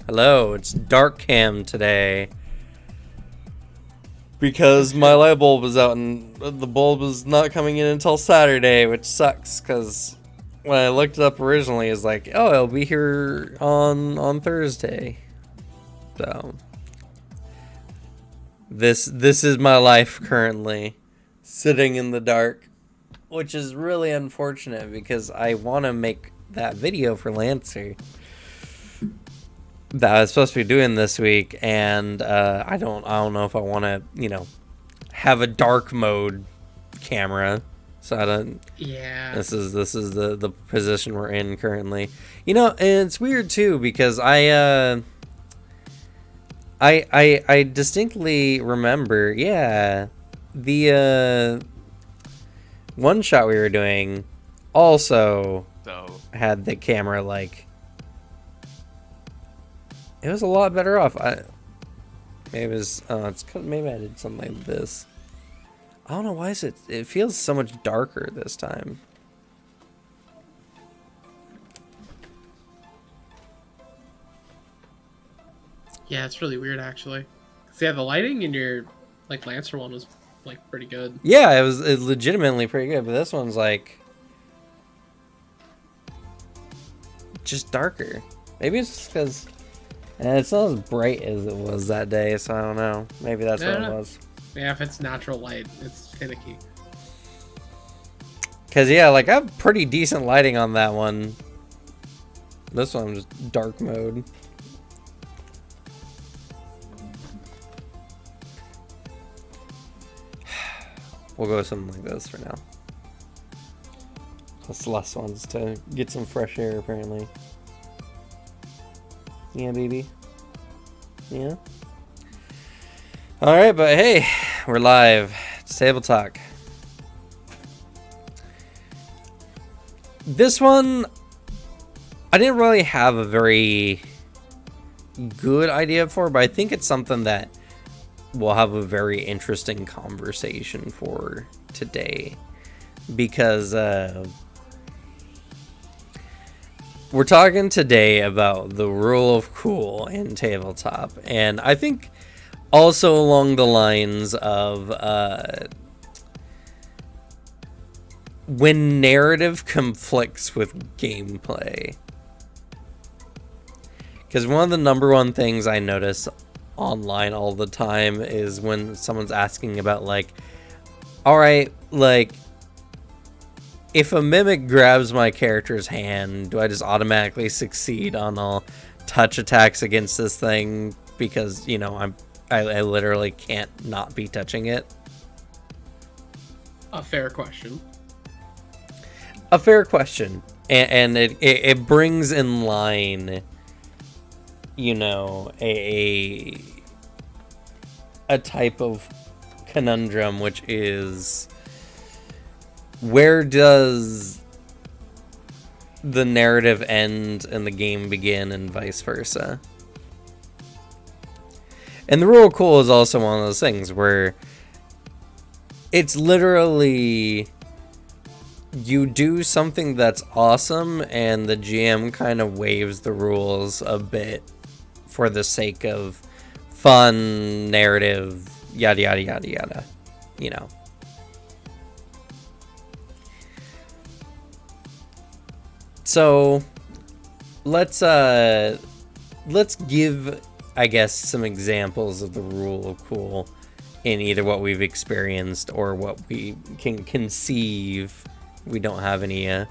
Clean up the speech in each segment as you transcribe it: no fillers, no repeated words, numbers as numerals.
Hello, it's dark cam today. Because my light bulb is out and the bulb is not coming in until Saturday, which sucks because when I looked it up originally, it's like, oh, it'll be here on Thursday. So this is my life currently, sitting in the dark, which is really unfortunate because I want to make that video for Lancer that I was supposed to be doing this week, and I don't know if I want to, have a dark mode camera. So I don't. Yeah. This is the position we're in currently. And it's weird too because I distinctly remember, the one shot we were doing also had the camera like. It was a lot better off. Maybe it was. Maybe I did something like this. I don't know why is it. It feels so much darker this time. Yeah, it's really weird actually. So yeah, the lighting in your Lancer one was pretty good. Yeah, it was legitimately pretty good, but this one's like just darker. Maybe it's just because. And it's not as bright as it was that day, so I don't know. Maybe that's what it was. Yeah, if it's natural light, it's finicky. Because, I have pretty decent lighting on that one. This one was dark mode. We'll go with something like this for now. Plus less ones to get some fresh air, apparently. Yeah, baby. Yeah. Alright, but hey, we're live. It's Table Talk. This one, I didn't really have a very good idea for, but I think it's something that we'll have a very interesting conversation for today. Because, we're talking today about the rule of cool in tabletop, and I think also along the lines of when narrative conflicts with gameplay. Because one of the number one things I notice online all the time is when someone's asking about alright, if a mimic grabs my character's hand, do I just automatically succeed on all touch attacks against this thing because, I literally can't not be touching it? A fair question. A fair question. And it brings in line, a type of conundrum, which is, where does the narrative end and the game begin, and vice versa? And the rule of cool is also one of those things where it's literally you do something that's awesome and the GM kind of waives the rules a bit for the sake of fun, narrative, yada yada yada yada, So let's give, I guess, some examples of the rule of cool in either what we've experienced or what we can conceive. We don't have any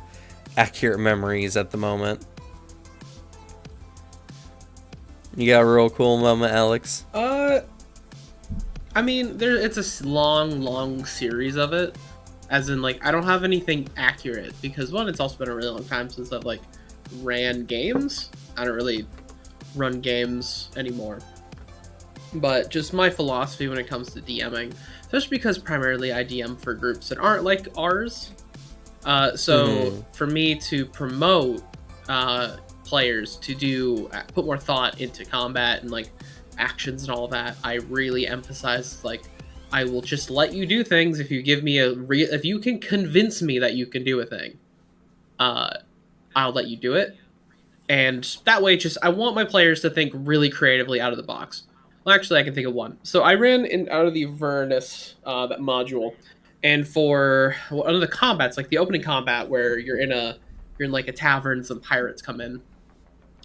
accurate memories at the moment. You got a real cool moment, Alex? I mean, it's a long series of it. As in, I don't have anything accurate because, one, it's also been a really long time since I've, ran games. I don't really run games anymore. But just my philosophy when it comes to DMing, especially because primarily I DM for groups that aren't like ours. For me to promote players to put more thought into combat and, actions and all that, I really emphasize, I will just let you do things if you give me if you can convince me that you can do a thing. I'll let you do it. And that way, just I want my players to think really creatively out of the box. Well, actually, I can think of one. So I ran in out of the Avernus that module, and for one of the combats, like the opening combat where you're in like a tavern, some pirates come in.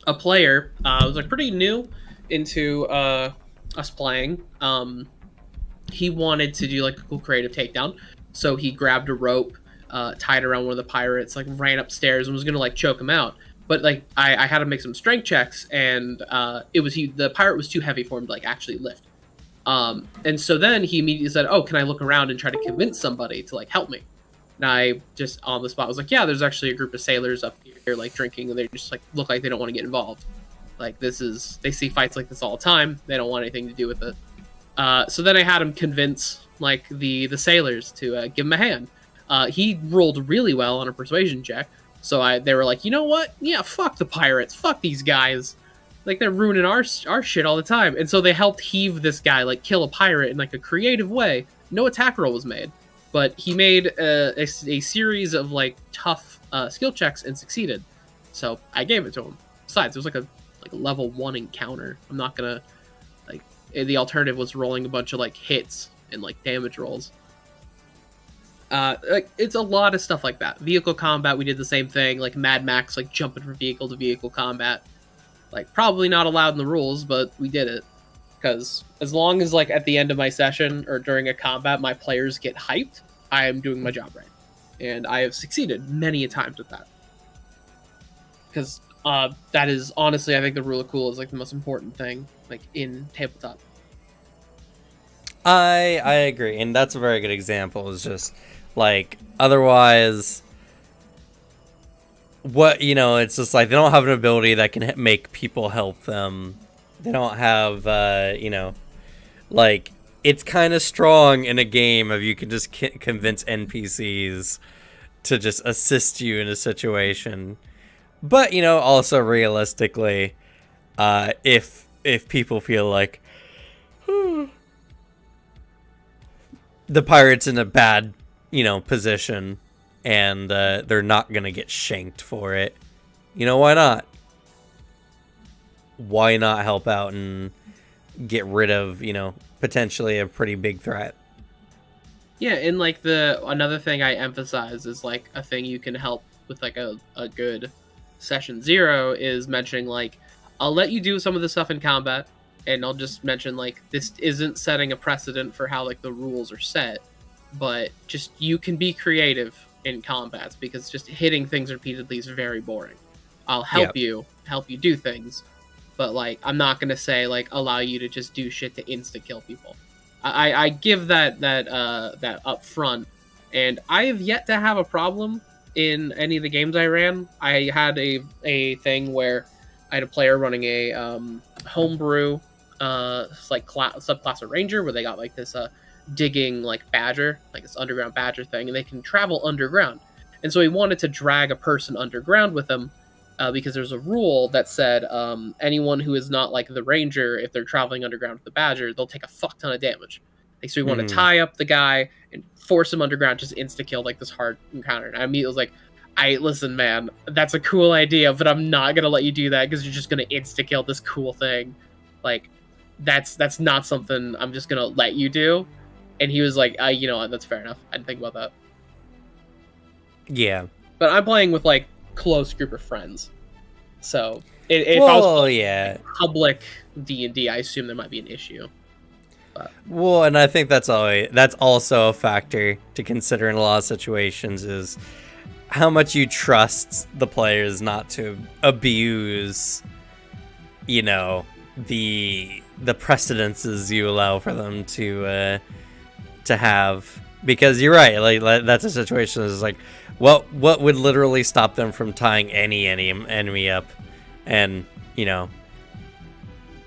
A player was like pretty new into us playing. He wanted to do like a cool creative takedown, so he grabbed a rope, tied around one of the pirates, like ran upstairs and was gonna like choke him out. But like I had to make some strength checks, and the pirate was too heavy for him to like actually lift. And so then he immediately said, "Oh, can I look around and try to convince somebody to like help me?" And I just on the spot was like, "Yeah, there's actually a group of sailors up here like drinking, and they just like look like they don't want to get involved. Like they see fights like this all the time. They don't want anything to do with it." So then I had him convince like the sailors to give him a hand. He rolled really well on a persuasion check, so they were like, you know what? Yeah, fuck the pirates, fuck these guys, like they're ruining our shit all the time. And so they helped heave this guy, like kill a pirate in like a creative way. No attack roll was made, but he made a series of like tough skill checks and succeeded. So I gave it to him. Besides, it was like a level 1 encounter. I'm not gonna like the alternative was rolling a bunch of like hits and like damage rolls. Like it's a lot of stuff like that. Vehicle combat, we did the same thing. Like Mad Max, like jumping from vehicle to vehicle combat. Like probably not allowed in the rules, but we did it because as long as like at the end of my session or during a combat, my players get hyped, I am doing my job right, and I have succeeded many a times with that. Because that is honestly, I think the rule of cool is like the most important thing like in tabletop. I agree, and that's a very good example. Is just like otherwise, what it's just like they don't have an ability that can make people help them. They don't have like it's kind of strong in a game if you can just convince NPCs to just assist you in a situation. But also realistically, if people feel like the pirate's in a bad position and they're not gonna get shanked for it, why not help out and get rid of potentially a pretty big threat. Yeah, and like another thing I emphasize is like a thing you can help with like a good session 0 is mentioning like I'll let you do some of the stuff in combat, and I'll just mention like this isn't setting a precedent for how like the rules are set, but just you can be creative in combats because just hitting things repeatedly is very boring. I'll help you do things, but like I'm not gonna say like allow you to just do shit to insta kill people. I give that up front, and I have yet to have a problem in any of the games I ran. I had a thing where I had a player running a homebrew like subclass of ranger where they got like this digging like badger, like this underground badger thing, and they can travel underground. And so he wanted to drag a person underground with him because there's a rule that said anyone who is not like the ranger, if they're traveling underground with the badger, they'll take a fuck ton of damage. Like, so we want to tie up the guy and force him underground, just insta kill like this hard encounter. And I immediately was like, listen, man, that's a cool idea, but I'm not gonna let you do that because you're just gonna insta kill this cool thing. Like, that's not something I'm just gonna let you do. And he was like, you know what, that's fair enough. I didn't think about that. Yeah. But I'm playing with like close group of friends, so if I was playing public D&D, I assume there might be an issue. But. Well, and I think that's also a factor to consider in a lot of situations is how much you trust the players not to abuse, the precedences you allow for them to have. Because you're right, like that's a situation that's like, what would literally stop them from tying any enemy up and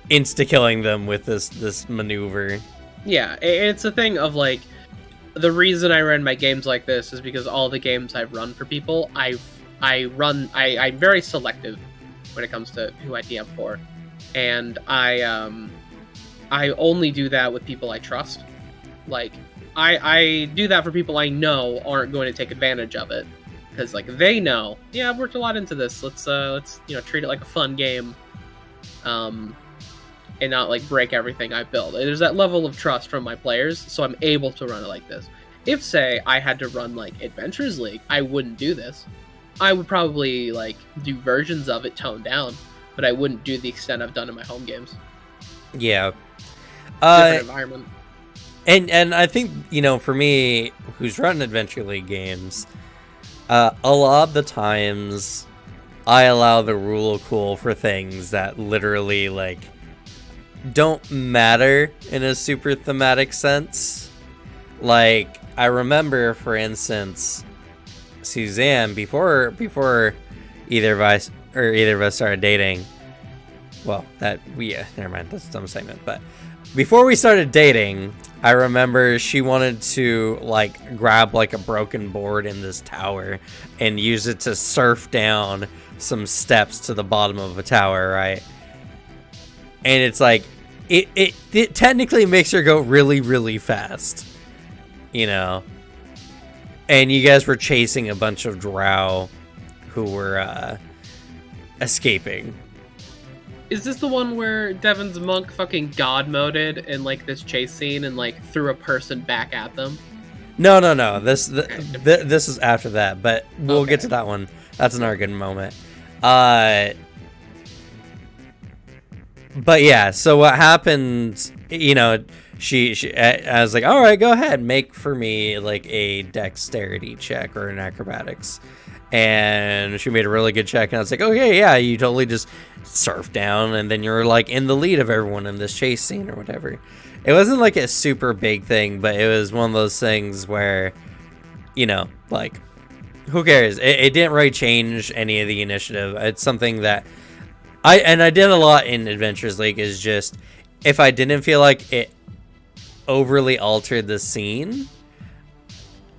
insta-killing them with this maneuver. Yeah, it's a thing of like, the reason I run my games like this is because all the games I've run for people, I'm very selective when it comes to who I DM for, and I only do that with people I trust. Like, I do that for people I know aren't going to take advantage of it. because like they know, yeah, I've worked a lot into this. Let's treat it like a fun game, and not like break everything I built. There's that level of trust from my players, so I'm able to run it like this. If say I had to run like Adventures League, I wouldn't do this. I would probably like do versions of it toned down, but I wouldn't do the extent I've done in my home games. Yeah. Different environment. And I think, for me, who's run Adventure League games, a lot of the times I allow the rule of cool for things that literally, like, don't matter in a super thematic sense. Like, I remember, for instance, Suzanne, before either of us started dating, well, never mind, that's a dumb segment, but before we started dating, I remember she wanted to like grab like a broken board in this tower and use it to surf down some steps to the bottom of a tower, right? And it's like it technically makes her go really, really fast, and you guys were chasing a bunch of drow who were escaping. Is this the one where Devon's monk fucking god moded in like this chase scene and like threw a person back at them? No. This is after that, but we'll get to that one. That's another good moment. But yeah, so what happened? She I was like, all right, go ahead, make for me like a dexterity check or an acrobatics. And she made a really good check, and I was like, okay, yeah, you totally just surf down, and then you're like in the lead of everyone in this chase scene or whatever. It wasn't like a super big thing, but it was one of those things where, like, who cares? It didn't really change any of the initiative. It's something that I did a lot in Adventures League, is just if I didn't feel like it overly altered the scene,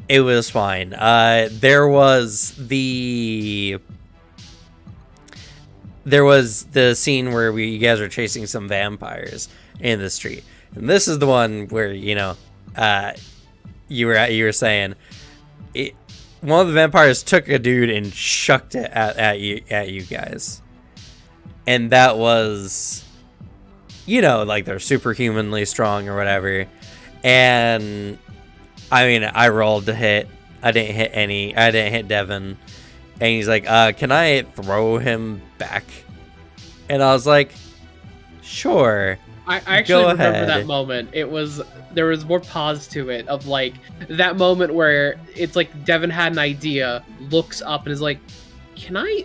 it was fine. There was the scene where you guys are chasing some vampires in the street, and this is the one where you were saying one of the vampires took a dude and shucked it at you guys, and that was like they're superhumanly strong or whatever, and I mean, I rolled to hit. I didn't hit Devon. And he's like, can I throw him back? And I was like, sure. I actually remember that moment. There was more pause to it, of like that moment where it's like Devon had an idea, looks up and is like, can I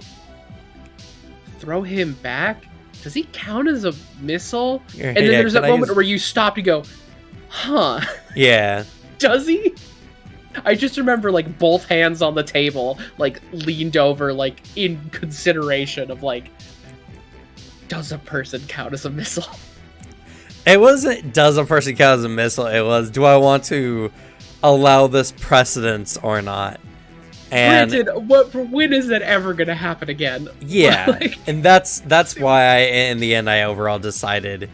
throw him back? Does he count as a missile? And then there's that moment where you stop and go, huh? Yeah. Does he? I just remember like both hands on the table, like leaned over, like in consideration of like, does a person count as a missile? It wasn't does a person count as a missile, it was do I want to allow this precedence or not? And granted, when is that ever gonna happen again? Yeah, and that's why in the end I overall decided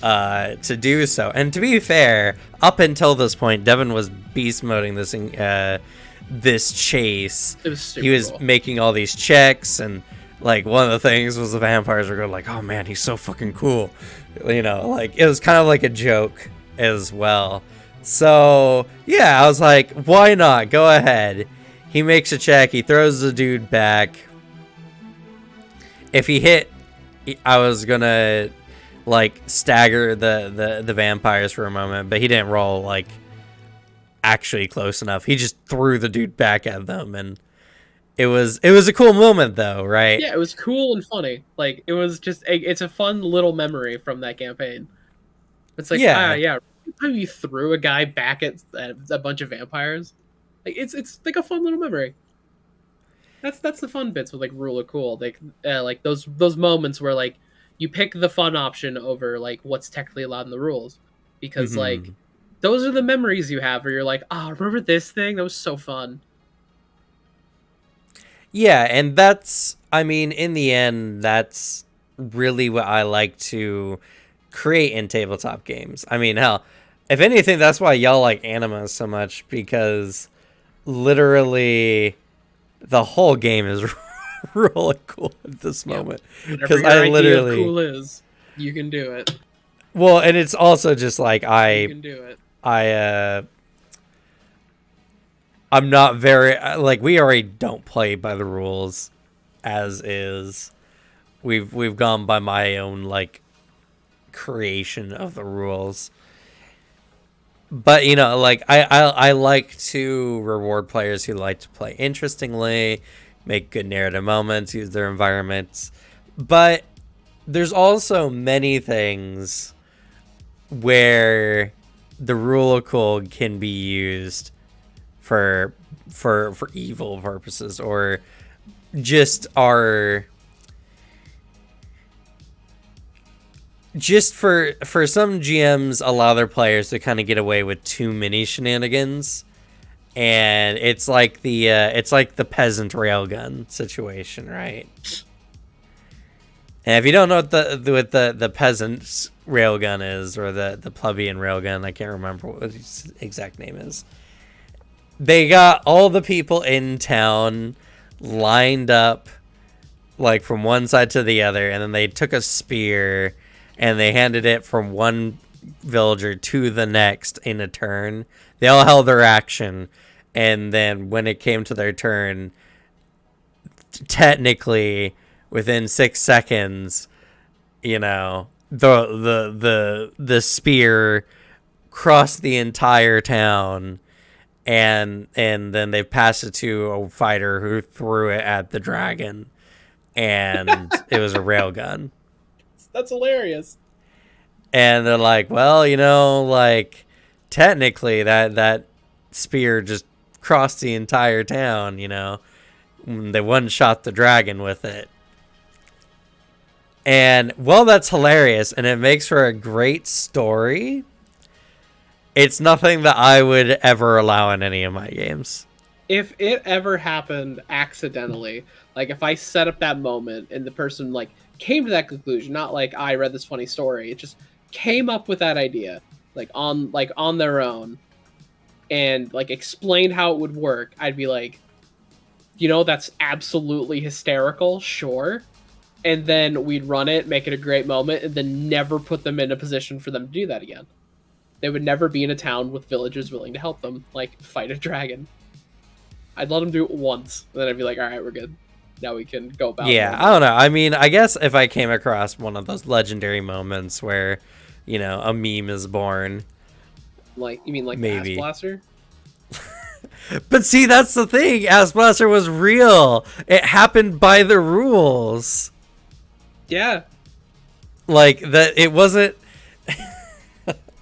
to do so. And to be fair, up until this point, Devon was beast moding this chase. He was cool. Making all these checks, and like one of the things was the vampires were going like, "Oh man, he's so fucking cool," like it was kind of like a joke as well. So yeah, I was like, why not? Go ahead. He makes a check. He throws the dude back. If he hit, I was gonna like stagger the vampires for a moment, but he didn't roll like actually close enough. He just threw the dude back at them, and it was a cool moment though, right? Yeah, it was cool and funny. Like it was just it's a fun little memory from that campaign. It's like yeah, you threw a guy back at a bunch of vampires. Like it's like a fun little memory. That's the fun bits with like Rule of Cool. Like those moments where like you pick the fun option over like what's technically allowed in the rules, because like those are the memories you have where you're like, remember this thing? That was so fun. Yeah, and that's, I mean, in the end, that's really what I like to create in tabletop games. I mean, hell, if anything, that's why y'all like anime so much, because literally the whole game is really cool at this moment Whatever because your I idea literally of cool is, you can do it. well, and it's also just like You can do it. I'm not very like we already don't play by the rules as is. We've gone by my own like creation of the rules. But you know, like I like to reward players who like to play interestingly, make good narrative moments, use their environments. But there's also many things where the rule of cool can be used for evil purposes or just are just for some GMs allow their players to kind of get away with too many shenanigans, and it's like the peasant railgun situation, right? And if you don't know what the peasant's railgun is, or the plebeian railgun, I can't remember what its exact name is. They got all the people in town lined up, like from one side to the other, and then they took a spear and they handed it from one villager to the next in a turn. They all held their action, and then when it came to their turn, technically within 6 seconds, you know, the spear crossed the entire town, and then they passed it to a fighter who threw it at the dragon, and it was a railgun. That's hilarious. And they're like, well, you know, like technically that spear just crossed the entire town, you know. They one shot the dragon with it. And well, that's hilarious, and it makes for a great story. It's nothing that I would ever allow in any of my games. If it ever happened accidentally, like if I set up that moment and the person like came to that conclusion, not like I read this funny story, it just came up with that idea like on their own and like explained how it would work, I'd be like, you know, that's absolutely hysterical, sure. And then we'd run it, make it a great moment, and then never put them in a position for them to do that again. They would never be in a town with villagers willing to help them, like fight a dragon. I'd let them do it once, and then I'd be like, all right, we're good. Now we can go about. Yeah, I don't know. I mean, I guess if I came across one of those legendary moments where, you know, a meme is born. Like, you mean like maybe. Ass Blaster? But see, that's the thing. Ass Blaster was real. It happened by the rules. Yeah. Like that. It wasn't.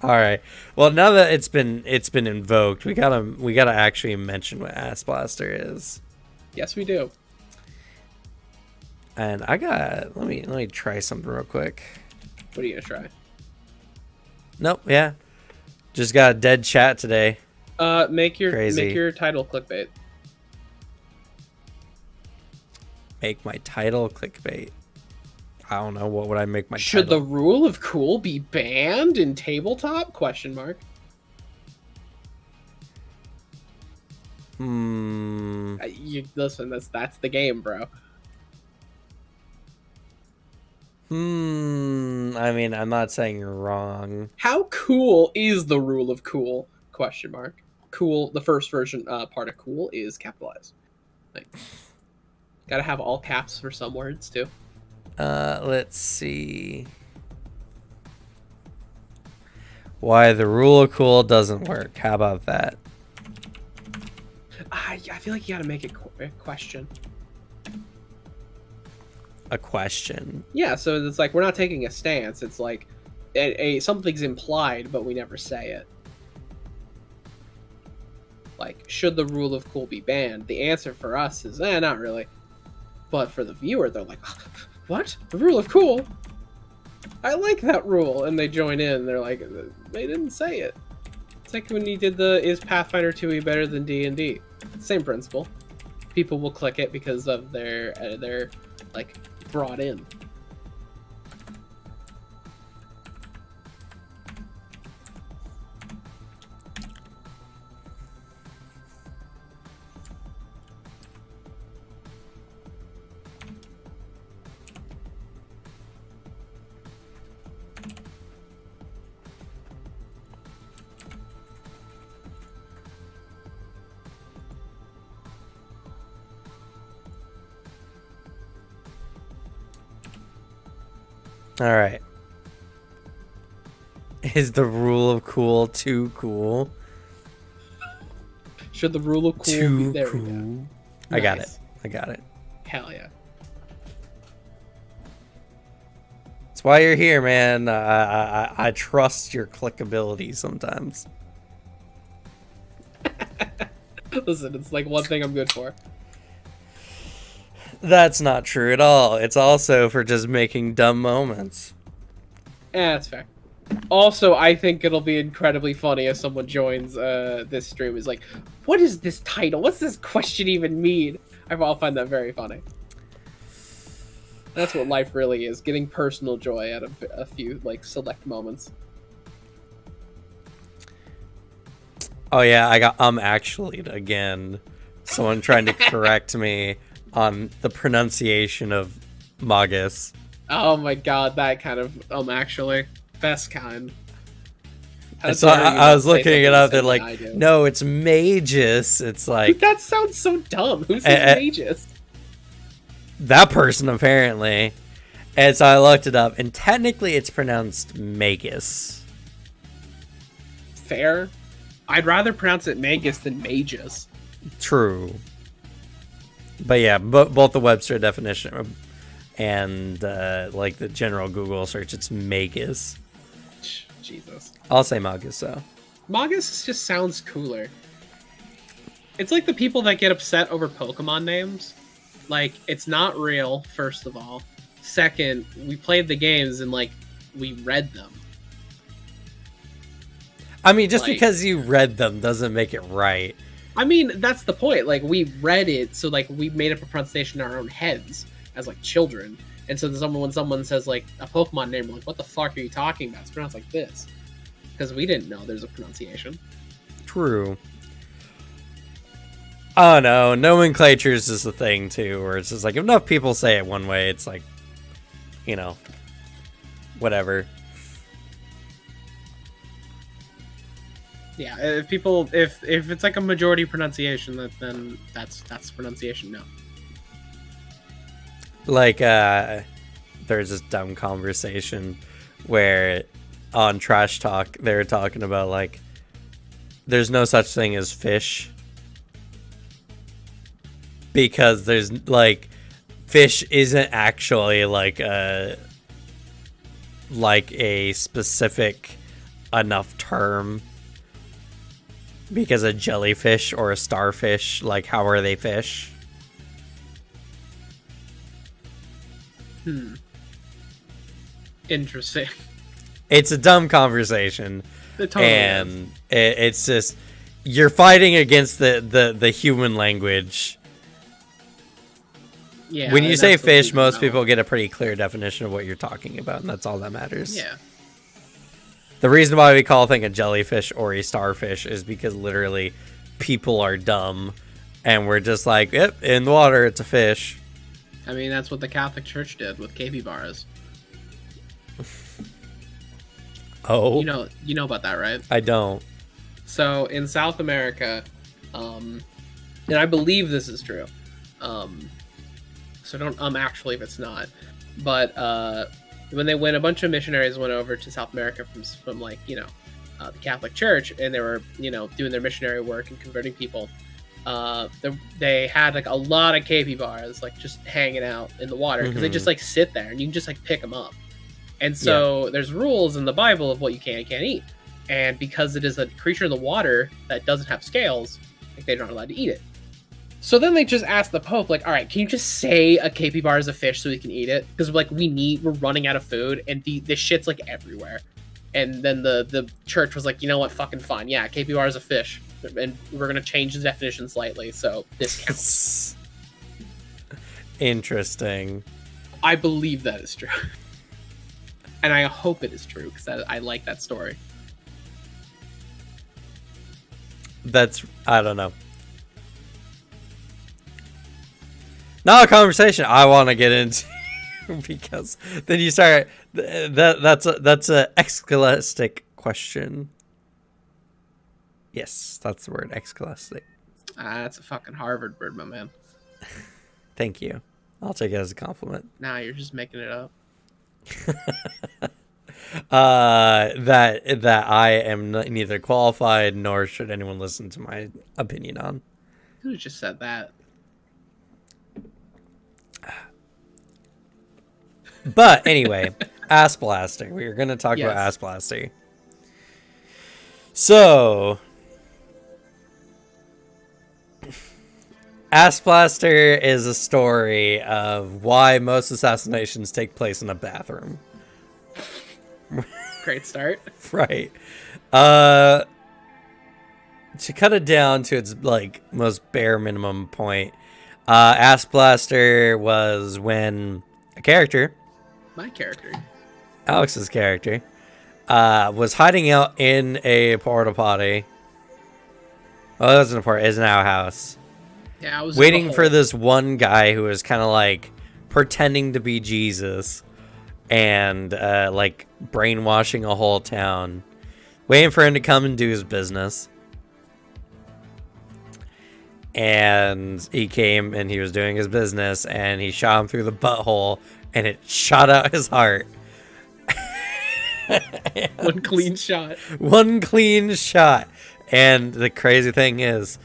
All right. Well, now that it's been invoked, we gotta actually mention what Ass Blaster is. Yes, we do. And I got let me try something real quick. What are you gonna try? Nope. Yeah. Just got a dead chat today. Make your Crazy. title clickbait. Make my title clickbait. I don't know. What would I make my Should the title? rule of cool be banned in tabletop? Question mark. You listen. That's the game, bro. I mean, I'm not saying you're wrong. How cool is the rule of cool? Question mark. Cool. The first version part of cool is capitalized. Like, gotta have all caps for some words too. Let's see. Why the rule of cool doesn't work. How about that? I feel like you gotta make it a question. A question. Yeah, so it's like we're not taking a stance. It's like something's implied, but we never say it. Like, should the rule of cool be banned? The answer for us is, not really. But for the viewer, they're like, what? The rule of cool? I like that rule. And they join in. They're like, they didn't say it. It's like when you did the, is Pathfinder 2e better than D&D? Same principle. People will click it because of their like, brought in. All right. Is the rule of cool too cool? Should the rule of cool Too be there? cool. I got it. Nice. I got it. Hell yeah. That's why you're here, man. I trust your clickability sometimes. Listen, it's like one thing I'm good for. That's not true at all. It's also for just making dumb moments. That's fair. Also, I think it'll be incredibly funny if someone joins this stream. Is like, what is this title? What's this question even mean? I'll find that very funny. That's what life really is: getting personal joy out of a few like select moments. Oh yeah, I got actually again. Someone trying to correct me on the pronunciation of Magus. Oh my god, that kind of actually best kind. And so I was looking it up. They're like, no, it's Magus. It's like that sounds so dumb. Who says Magus? That person apparently. And so I looked it up, and technically it's pronounced Magus. Fair. I'd rather pronounce it Magus than Magus. True. But yeah, both the Webster definition and like the general Google search, it's Magus. Jesus. I'll say Magus though. Magus just sounds cooler. It's like the people that get upset over Pokemon names. Like, it's not real, first of all. Second, we played the games and like we read them. I mean, just because you read them doesn't make it right. I mean, that's the point. Like, we read it, so like we made up a pronunciation in our own heads as like children. And so when someone says like a Pokemon name, we're like, what the fuck are you talking about? It's pronounced like this. Because we didn't know there's a pronunciation. True. Oh no, nomenclatures is the thing too, where it's just like if enough people say it one way, it's like, you know, whatever. Yeah, if it's like a majority pronunciation, then that's pronunciation. No. Like there's this dumb conversation where on Trash Talk they were talking about like there's no such thing as fish because there's like fish isn't actually like a specific enough term. Because a jellyfish or a starfish, like, how are they fish? Interesting. It's a dumb conversation. It totally and it's just, you're fighting against the human language. Yeah. When you say fish, most people get a pretty clear definition of what you're talking about, and that's all that matters. Yeah. The reason why we call a thing a jellyfish or a starfish is because literally people are dumb and we're just like, yep, in the water, it's a fish. I mean, that's what the Catholic Church did with capybaras. Oh. You know about that, right? I don't. So in South America, and I believe this is true. So don't actually if it's not. But when a bunch of missionaries went over to South America from like, the Catholic Church, and they were, doing their missionary work and converting people, they had like a lot of capybaras like just hanging out in the water because they just like sit there and you can just like pick them up. And so there's rules in the Bible of what you can and can't eat. And because it is a creature in the water that doesn't have scales, like they're not allowed to eat it. So then they just asked the Pope, like, all right, can you just say a capybara is a fish so we can eat it? Because like we're running out of food and this shit's like everywhere. And then the church was like, you know what, fucking fine. Yeah, capybara is a fish. And we're going to change the definition slightly, so this counts. Interesting. I believe that is true. And I hope it is true, because I like that story. I don't know. Not a conversation I want to get into because then you start that's a scholastic question. Yes, that's the word, scholastic. That's a fucking Harvard word, my man. Thank you. I'll take it as a compliment. Nah, you're just making it up. That I am neither qualified nor should anyone listen to my opinion on. Could have just said that. But anyway, Ass Blaster. We are going to talk about Yes. Ass Blaster. So, Ass Blaster is a story of why most assassinations take place in a bathroom. Great start. Right. To cut it down to its like most bare minimum point, Ass Blaster was when a character, My character. Alex's character, was hiding out in a porta potty. Well, it wasn't a porta, it's an outhouse. Yeah, I was Waiting for this one guy who was kind of like pretending to be Jesus and like brainwashing a whole town. Waiting for him to come and do his business. And he came and he was doing his business and he shot him through the butthole and it shot out his heart. One clean shot. One clean shot. And the crazy thing is,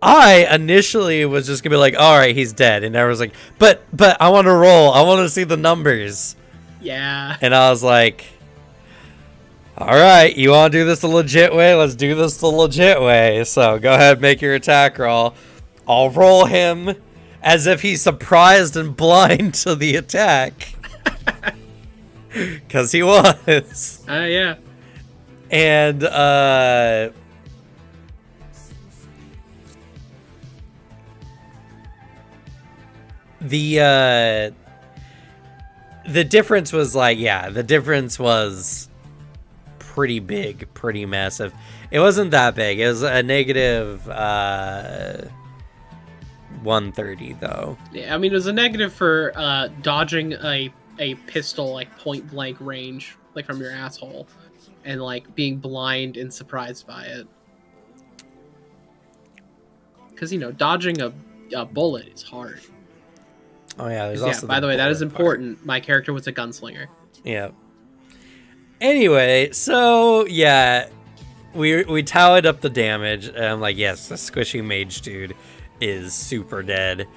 I initially was just gonna be like, all right, he's dead. And I was like, but I want to roll. I want to see the numbers. Yeah. And I was like, all right, you want to do this the legit way? Let's do this the legit way. So go ahead, make your attack roll. I'll roll him as if he's surprised and blind to the attack. Because he was. Yeah. And, the difference was like, yeah, the difference was pretty big, pretty massive. It wasn't that big. It was a negative 130 though. Yeah, I mean, it was a negative for dodging a pistol like point blank range, like from your asshole, and like being blind and surprised by it. Because dodging a bullet is hard. Oh yeah, there's 'Cause, also by the way, that is bullet part. important. My character was a gunslinger. Yeah. Anyway, so yeah, we tallied up the damage, and I'm like, yes, the squishy mage dude is super dead,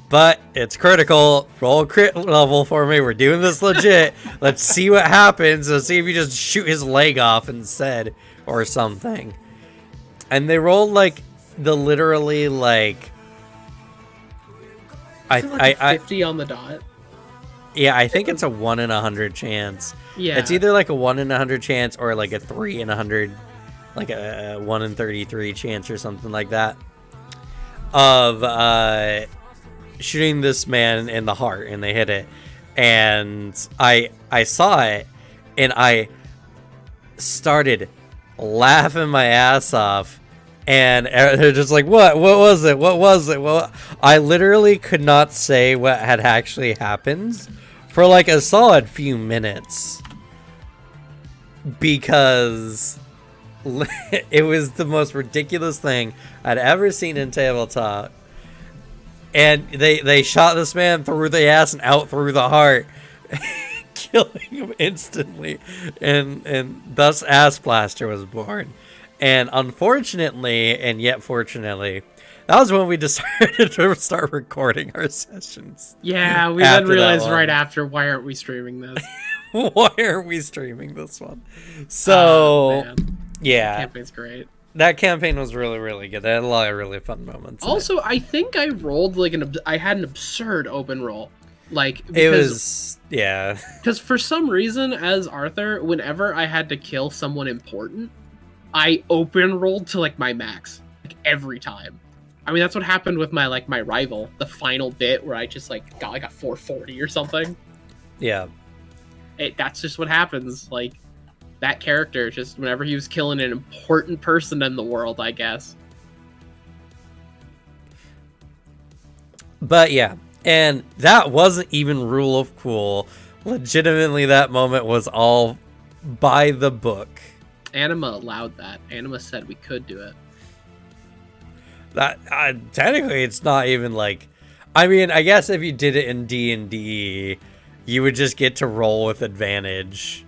but it's critical. Roll crit level for me. We're doing this legit. Let's see what happens. Let's see if you just shoot his leg off instead or something. And they rolled like the literally like. Like 50 on the dot. Yeah, I think it's a 1 in 100 chance. Yeah. It's either like a 1 in 100 chance or like a 3 in 100, like a 1 in 33 chance or something like that of shooting this man in the heart, and they hit it. And I saw it, and I started laughing my ass off. And they're just like, what was it? What was it? Well, I literally could not say what had actually happened for like a solid few minutes because it was the most ridiculous thing I'd ever seen in tabletop. And they shot this man through the ass and out through the heart, killing him instantly. And thus Ass Blaster was born. And unfortunately, and yet fortunately, that was when we decided to start recording our sessions. Yeah, we After then that realized one. right after, why aren't we streaming this? Why are we streaming this one? So, Man, yeah, campaign's great. that campaign was really, really good. They had a lot of really fun moments. in it. Also, I think I rolled like I had an absurd open roll. Like, It because was, yeah. because for some reason, as Arthur, whenever I had to kill someone important, I open rolled to like my max, like every time. I mean, that's what happened with my rival, the final bit where I just like got like a 440 or something. Yeah. That's just what happens. Like, that character, just whenever he was killing an important person in the world, I guess. But yeah, and that wasn't even rule of cool. Legitimately, that moment was all by the book. Anima allowed that. Anima said we could do it. That technically, it's not even like. I mean, I guess if you did it in D&D, you would just get to roll with advantage.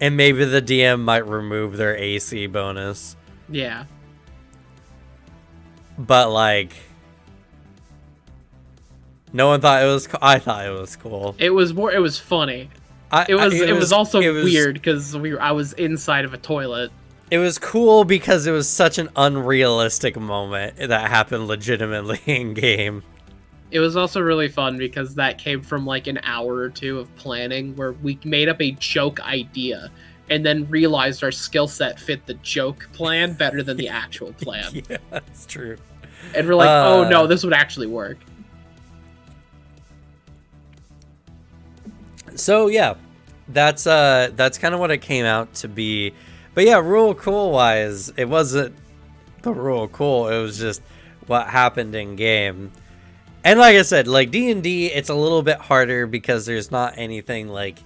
And maybe the DM might remove their AC bonus. Yeah. But, like, no one thought it was I thought it was cool. It was funny. It was also weird because I was inside of a toilet. It was cool because it was such an unrealistic moment that happened legitimately in game. It was also really fun because that came from like an hour or two of planning where we made up a joke idea and then realized our skill set fit the joke plan better than the actual plan. Yeah, that's true. And we're like, oh no, this would actually work. So yeah, that's kind of what it came out to be. But yeah, rule cool wise, it wasn't the rule cool. It was just what happened in game. And like I said, like D&D, it's a little bit harder because there's not anything like,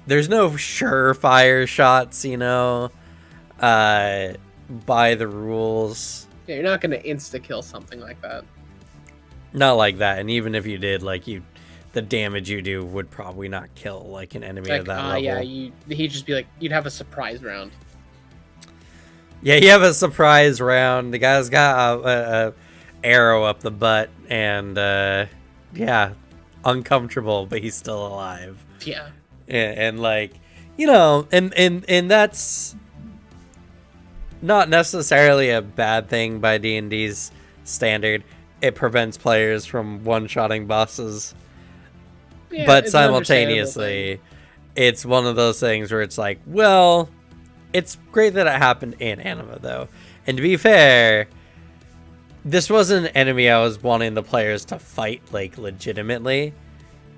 there's no surefire shots, you know, by the rules. Yeah, you're not gonna insta kill something like that. Not like that. And even if you did, like the damage you do would probably not kill like an enemy of that level. Yeah, he'd just be like, you'd have a surprise round. Yeah, you have a surprise round. The guy's got a arrow up the butt, and yeah, uncomfortable, but he's still alive. Yeah, and like, you know, and that's not necessarily a bad thing by D&D's standard. It prevents players from one-shotting bosses. Yeah, but simultaneously, it's one of those things where it's like, well, it's great that it happened in anime, though. And to be fair, this wasn't an enemy I was wanting the players to fight, like, legitimately.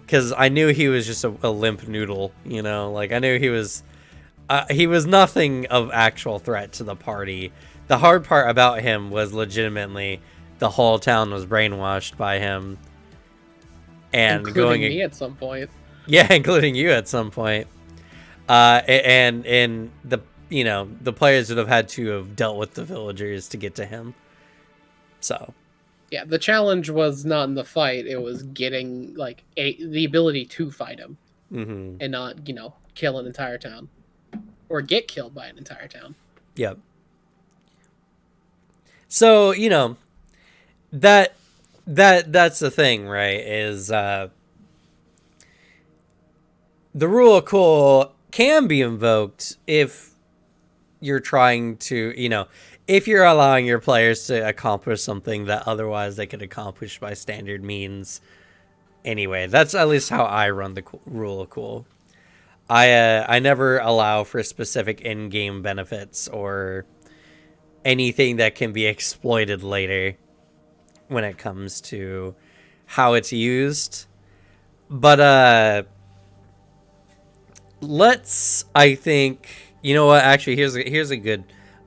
Because I knew he was just a limp noodle, you know? Like, I knew he was nothing of actual threat to the party. The hard part about him was legitimately the whole town was brainwashed by him. And including me at some point. Yeah, including you at some point. And the, you know, the players would have had to have dealt with the villagers to get to him. So yeah, the challenge was not in the fight, it was getting like the ability to fight him. Mm-hmm. And not, you know, kill an entire town or get killed by an entire town. Yep. So, you know, that's the thing, right? Is the rule of cool can be invoked if you're trying to, you know, if you're allowing your players to accomplish something that otherwise they could accomplish by standard means. Anyway, that's at least how I run the rule of cool. I never allow for specific in-game benefits or anything that can be exploited later when it comes to how it's used. But I think, you know what, actually here's a good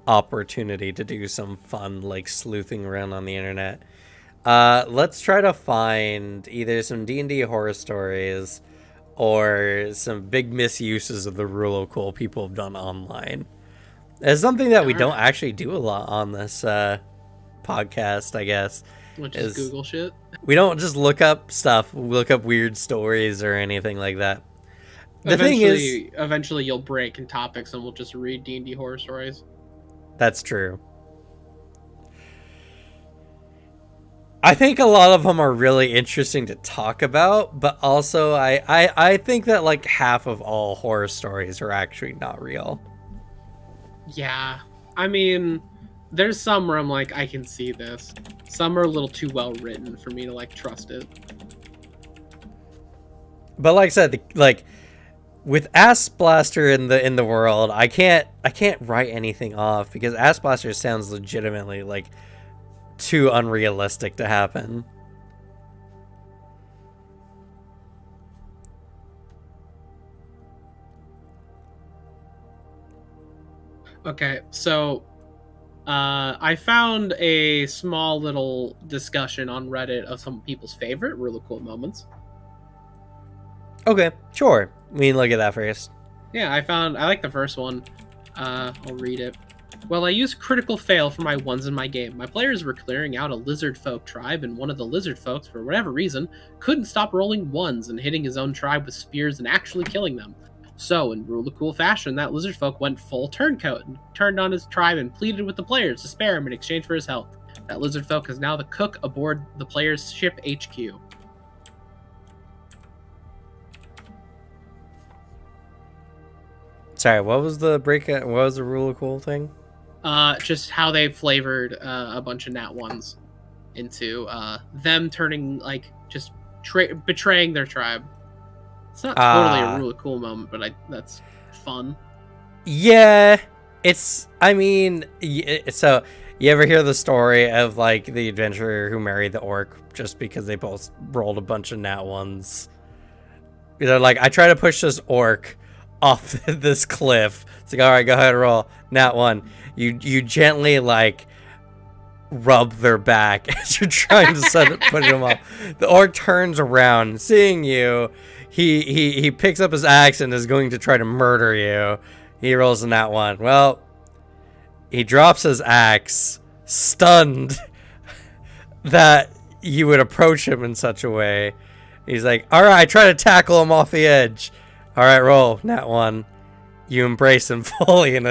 opportunity to do some fun like sleuthing around on the internet. Let's try to find either some D&D horror stories or some big misuses of the rule of cool people have done online. It's something that we don't actually do a lot on this podcast, I guess. Which is Google shit. We don't just look up stuff, look up weird stories or anything like that. Eventually you'll break in topics and we'll just read D&D horror stories. That's true. I think a lot of them are really interesting to talk about, but also I think that like half of all horror stories are actually not real. Yeah. I mean, there's some where I'm like, I can see this. Some are a little too well written for me to like trust it. But like I said, like with Ass Blaster in the world, I can't write anything off because Ass Blaster sounds legitimately like too unrealistic to happen. Okay, so I found a small little discussion on Reddit of some people's favorite really cool moments. Okay, sure. We can look at that first. Yeah, I like the first one. I'll read it. Well, I used critical fail for my ones in my game. My players were clearing out a lizard folk tribe, and one of the lizard folks, for whatever reason, couldn't stop rolling ones and hitting his own tribe with spears and actually killing them. So, in rule of cool fashion, that lizard folk went full turncoat and turned on his tribe and pleaded with the players to spare him in exchange for his health. That lizard folk is now the cook aboard the player's ship HQ. Sorry, what was the what was the rule of cool thing? Just how they flavored a bunch of nat ones into them turning like just betraying their tribe. It's not totally a rule of cool moment, but that's fun. Yeah, it's. I mean, so you ever hear the story of like the adventurer who married the orc just because they both rolled a bunch of nat ones? They're like, I try to push this orc off this cliff. It's like, all right, go ahead and roll nat one. You gently like rub their back as you're trying to put him up. The orc turns around, seeing you. He picks up his axe and is going to try to murder you. He rolls in that one. Well, he drops his axe, stunned that you would approach him in such a way. He's like, all right, try to tackle him off the edge. All right, roll nat one. You embrace him fully in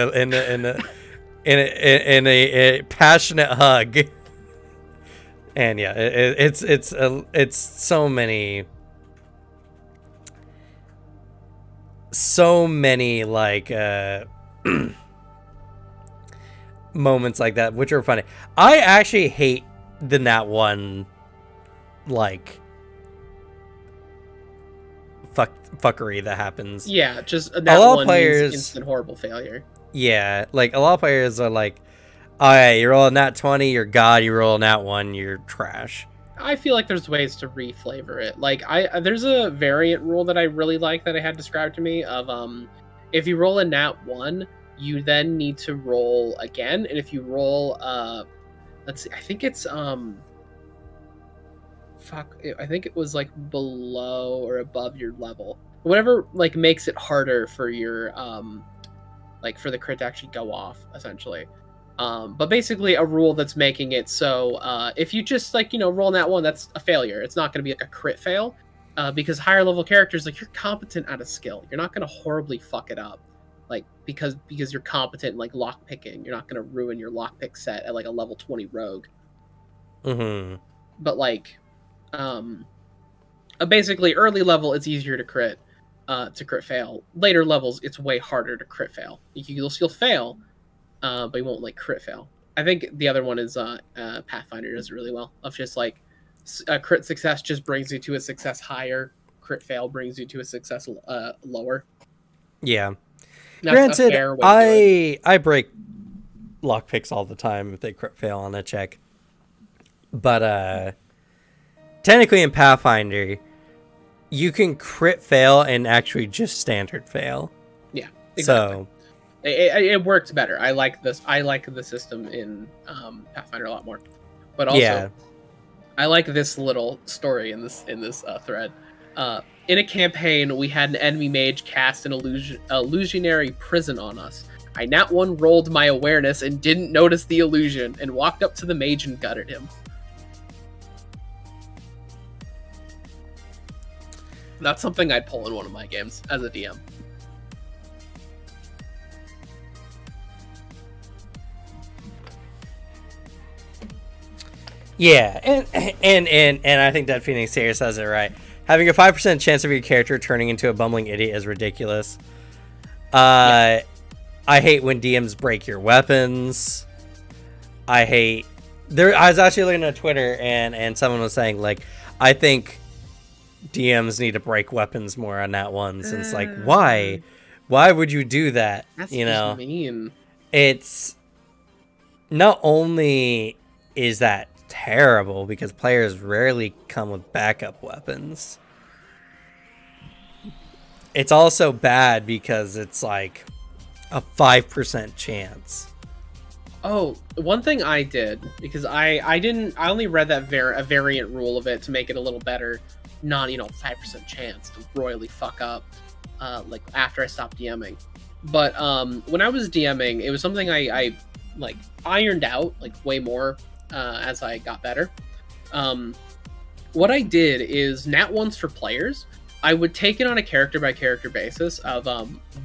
a passionate hug. And yeah, it's so many like moments like that, which are funny. I actually hate the nat one like fuckery that happens. Yeah, just that a lot one of players, instant horrible failure. Yeah, like a lot of players are like, all right, you roll a nat 20, you're god. You roll a nat 1, you're trash. I feel like there's ways to reflavor it. Like there's a variant rule that I really like that I had described to me of if you roll a nat 1, you then need to roll again, and if you roll let's see, I think it's I think it was like below or above your level. Whatever like makes it harder for your like for the crit to actually go off, essentially. But basically a rule that's making it so if you just like, you know, roll that one, that's a failure. It's not going to be like a crit fail because higher level characters, like you're competent at a skill. You're not going to horribly fuck it up. Like because you're competent in like lock picking. You're not going to ruin your lockpick set at like a level 20 rogue. Mm-hmm. But like basically early level it's easier to crit fail. Later levels it's way harder to crit fail. You'll still fail, but you won't like crit fail. I think the other one is Pathfinder does it really well. Of just like crit success just brings you to a success higher. Crit fail brings you to a success lower. Yeah. That's granted, I break lockpicks all the time if they crit fail on a check. But technically in Pathfinder, you can crit fail and actually just standard fail. Yeah, exactly. So it works better. I like this. I like the system in Pathfinder a lot more. But also, yeah. I like this little story in this thread. In a campaign, we had an enemy mage cast an illusionary prison on us. I nat 1 rolled my awareness and didn't notice the illusion and walked up to the mage and gutted him. That's something I'd pull in one of my games as a DM. Yeah, and I think that Phoenix here says it right. Having a 5% chance of your character turning into a bumbling idiot is ridiculous. Yeah. I hate when DMs break your weapons. I was actually looking at Twitter and someone was saying like, I think DMs need to break weapons more on that one. And it's like, why would you do that? That's just mean. It's not only is that terrible because players rarely come with backup weapons. It's also bad because it's like a 5% chance. Oh, one thing I did because I only read that a variant rule of it to make it a little better. Not 5% chance to royally fuck up like after I stopped DMing. But when I was DMing, it was something I like ironed out like way more as I got better. What I did is nat ones for players. I would take it on a character by character basis of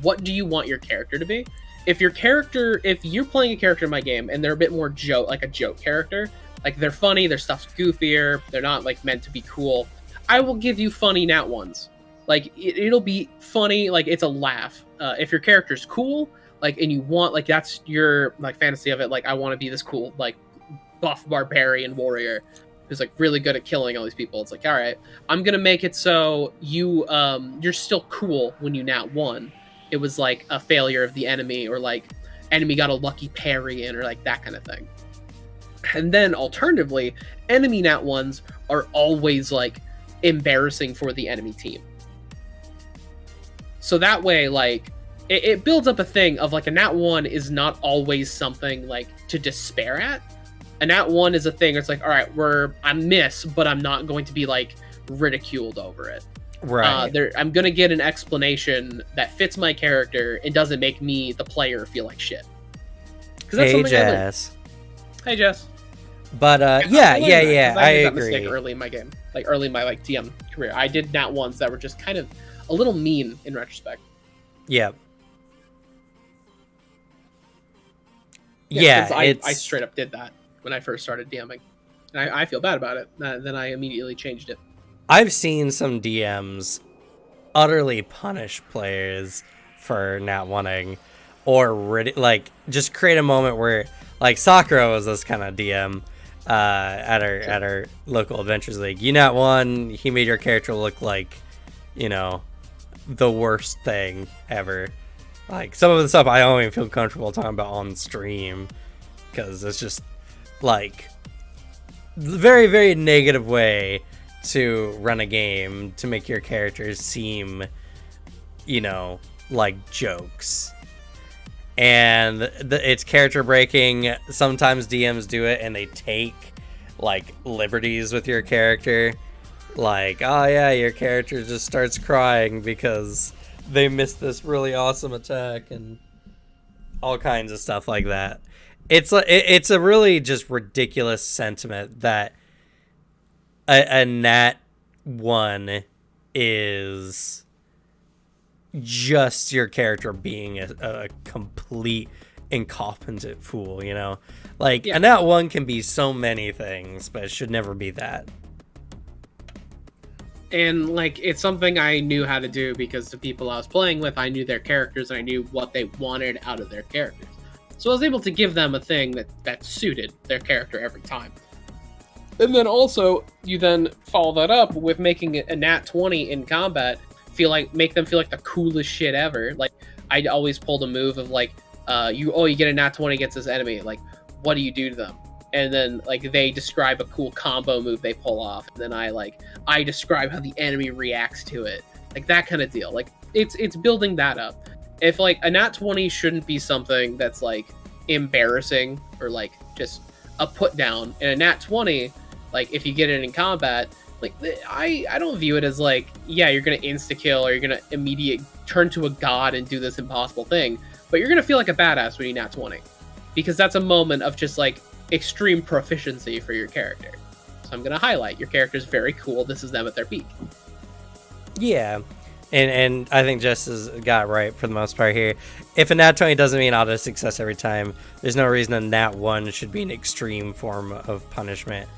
what do you want your character to be. If you're playing a character in my game and they're a bit more like a joke character, like they're funny, their stuff's goofier, they're not like meant to be cool, I will give you funny nat ones. Like it'll be funny, like it's a laugh. If your character's cool, like, and you want, like, that's your like fantasy of it, like I want to be this cool like buff barbarian warrior who's like really good at killing all these people. It's like, all right, I'm gonna make it so you're still cool when you nat one. It was like a failure of the enemy, or like enemy got a lucky parry in, or like that kind of thing. And then alternatively, enemy nat ones are always like embarrassing for the enemy team. So that way, like, it builds up a thing of like a nat one is not always something like to despair at. A nat one is a thing. It's like, all right, I miss, but I'm not going to be like ridiculed over it. Right. I'm gonna get an explanation that fits my character and doesn't make me, the player, feel like shit. Hey, Jess. Hey, Jess. But yeah, I made that agree. mistake early in my game, like early in my like DM career. I did nat ones that were just kind of a little mean in retrospect. Yeah. Yeah, I straight up did that when I first started DMing, and I feel bad about it. Then I immediately changed it. I've seen some DMs utterly punish players for not wanting, or like just create a moment where, like, Sakura was this kind of DM at our local Adventures League. You not won, he made your character look like, you know, the worst thing ever. Like, some of the stuff I don't even feel comfortable talking about on stream, because it's just like very, very negative way to run a game to make your characters seem, you know, like jokes. And it's character breaking. Sometimes DMs do it and they take like liberties with your character, like, oh yeah, your character just starts crying because they missed this really awesome attack and all kinds of stuff like that. It's a really just ridiculous sentiment that a nat 1 is just your character being a complete incompetent fool, you know? Like, a nat 1 can be so many things, but it should never be that. And, like, it's something I knew how to do because the people I was playing with, I knew their characters and I knew what they wanted out of their characters. So I was able to give them a thing that suited their character every time. And then also, you then follow that up with making a nat 20 in combat make them feel like the coolest shit ever. Like, I always pulled a move of like, you get a nat 20 against this enemy. Like, what do you do to them? And then like they describe a cool combo move they pull off. And then I describe how the enemy reacts to it. Like that kind of deal. Like it's building that up. If like a nat 20 shouldn't be something that's like embarrassing or like just a put down. And a nat 20, like if you get it in combat, like I don't view it as like, yeah, you're gonna insta kill or you're gonna immediate turn to a god and do this impossible thing, but you're gonna feel like a badass when you nat 20, because that's a moment of just like extreme proficiency for your character. So I'm gonna highlight your character's very cool. This is them at their peak. Yeah, and I think Jess has got it right for the most part here. If a nat 20 doesn't mean auto success every time, there's no reason a nat 1 should be an extreme form of punishment.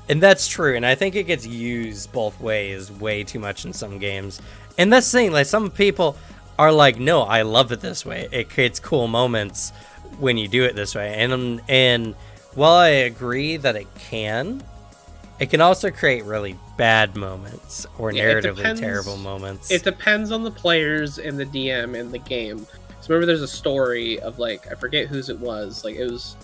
And that's true, and I think it gets used both ways way too much in some games. And that's the thing, like, some people are like, no, I love it this way. It creates cool moments when you do it this way. And while I agree that it can also create really bad moments or narratively terrible moments. It depends on the players and the DM and the game. So remember, there's a story of like, I forget whose it was. Like it was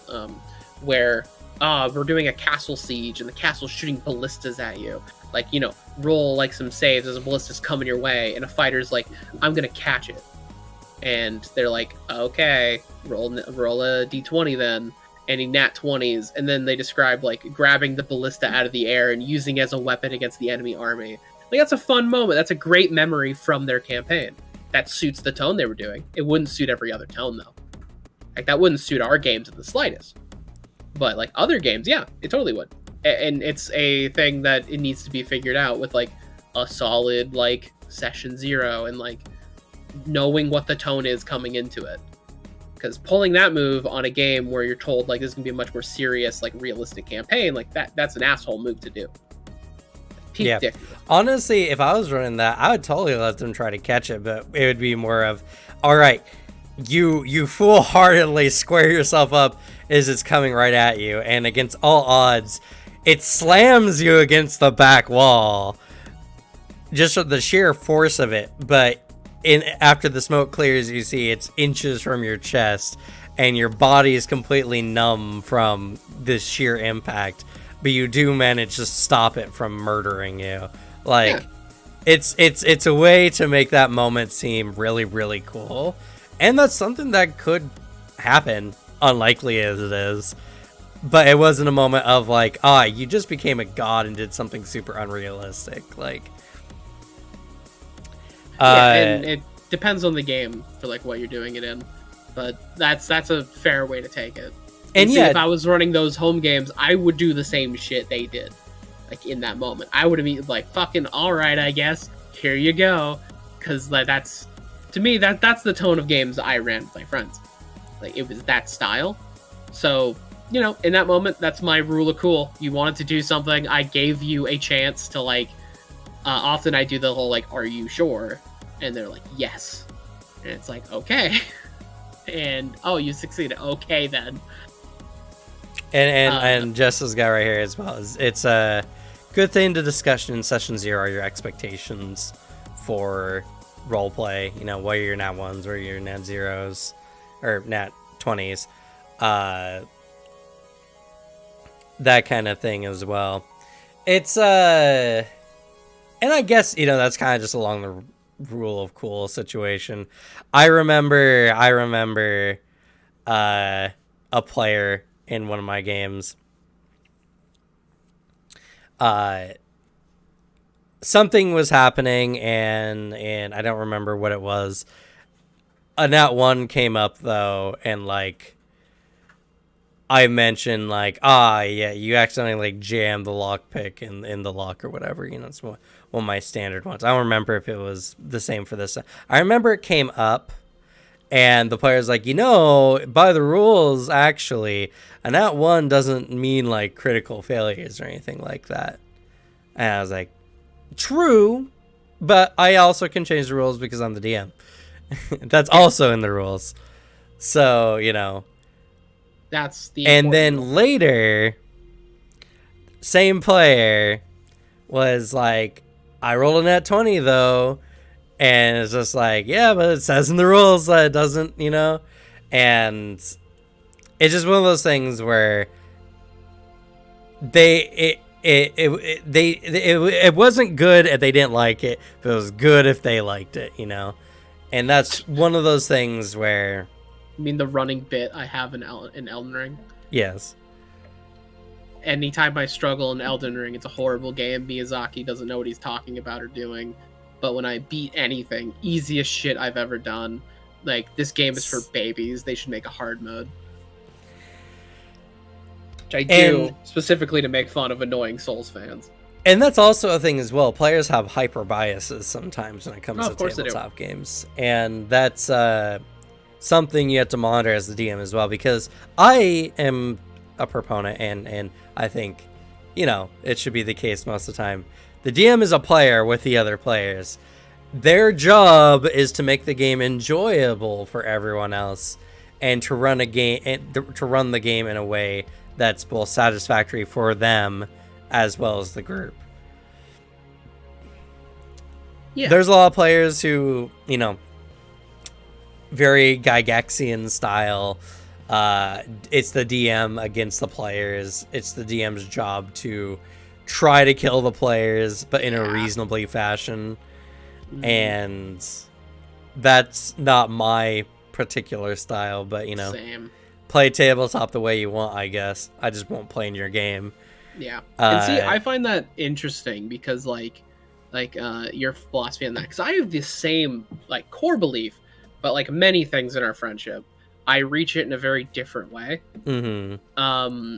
where we're doing a castle siege and the castle's shooting ballistas at you. Like, you know, roll like some saves as a ballista's coming your way, and a fighter's like, I'm gonna catch it. And they're like, okay, roll a d20 then. And he nat 20s, and then they describe like grabbing the ballista out of the air and using it as a weapon against the enemy army. Like, that's a fun moment. That's a great memory from their campaign. That suits the tone they were doing. It wouldn't suit every other tone though. Like that wouldn't suit our games in the slightest. But like other games, yeah, it totally would. And it's a thing that it needs to be figured out with like a solid like session 0 and like knowing what the tone is coming into it. Because pulling that move on a game where you're told like this is gonna be a much more serious, like realistic campaign, like that's an asshole move to do. Yeah. Honestly, if I was running that, I would totally let them try to catch it, but it would be more of, all right, you foolhardily square yourself up as it's coming right at you, and against all odds, it slams you against the back wall, just for the sheer force of it. But after the smoke clears, you see it's inches from your chest, and your body is completely numb from this sheer impact. But you do manage to stop it from murdering you. Like, yeah. It's a way to make that moment seem really, really cool. And that's something that could happen, unlikely as it is. But it wasn't a moment of like, you just became a god and did something super unrealistic. Like, and it depends on the game for like what you're doing it in. But that's a fair way to take it. And see, if I was running those home games, I would do the same shit they did. Like, in that moment. I would have been like, fucking, alright, I guess. Here you go. Because, like, that's... To me, that's the tone of games I ran with my friends. Like, it was that style. So, you know, in that moment, that's my rule of cool. You wanted to do something, I gave you a chance to, like... often I do the whole, like, are you sure? And they're like, yes. And it's like, okay. And, oh, you succeeded. Okay, then. And Jess's guy right here as well. It's a good thing to discuss in session 0 are your expectations for roleplay. You know, what are your nat 1s, what are your nat 0s, or nat 20s. That kind of thing as well. It's, and I guess, you know, that's kind of just along the rule of cool situation. I remember a player in one of my games, something was happening, and I don't remember what it was. A nat 1 came up though, and like I mentioned like, yeah, you accidentally like jammed the lockpick in the lock or whatever. You know, it's one of my standard ones. I don't remember if it was the same for this. I remember it came up. And the player's like, you know, by the rules, actually, a nat 1 doesn't mean, like, critical failures or anything like that. And I was like, true, but I also can change the rules because I'm the DM. That's also in the rules. So, you know. That's the And then later, same player was like, I rolled a nat 20, though. And it's just like, yeah, but it says in the rules that it doesn't, you know? And it's just one of those things where it wasn't good if they didn't like it, but it was good if they liked it, you know? And that's one of those things where... You mean the running bit I have in Elden Ring? Yes. Anytime I struggle in Elden Ring, it's a horrible game. Miyazaki doesn't know what he's talking about or doing. But when I beat anything, easiest shit I've ever done. Like, this game is for babies. They should make a hard mode. Which I do, specifically to make fun of annoying Souls fans. And that's also a thing as well. Players have hyper biases sometimes when it comes to tabletop games. And that's something you have to monitor as the DM as well. Because I am a proponent, and I think, you know, it should be the case most of the time. The DM is a player with the other players. Their job is to make the game enjoyable for everyone else, and to run the game in a way that's both satisfactory for them as well as the group. Yeah. There's a lot of players who, you know, very Gygaxian style. It's the DM against the players. It's the DM's job to try to kill the players, but in a reasonably fashion. And that's not my particular style, but, you know, play tabletop the way you want, I guess. I just won't play in your game. Yeah. And see, I find that interesting because, like your philosophy on that, because I have the same, like, core belief, but like many things in our friendship, I reach it in a very different way. Mm-hmm.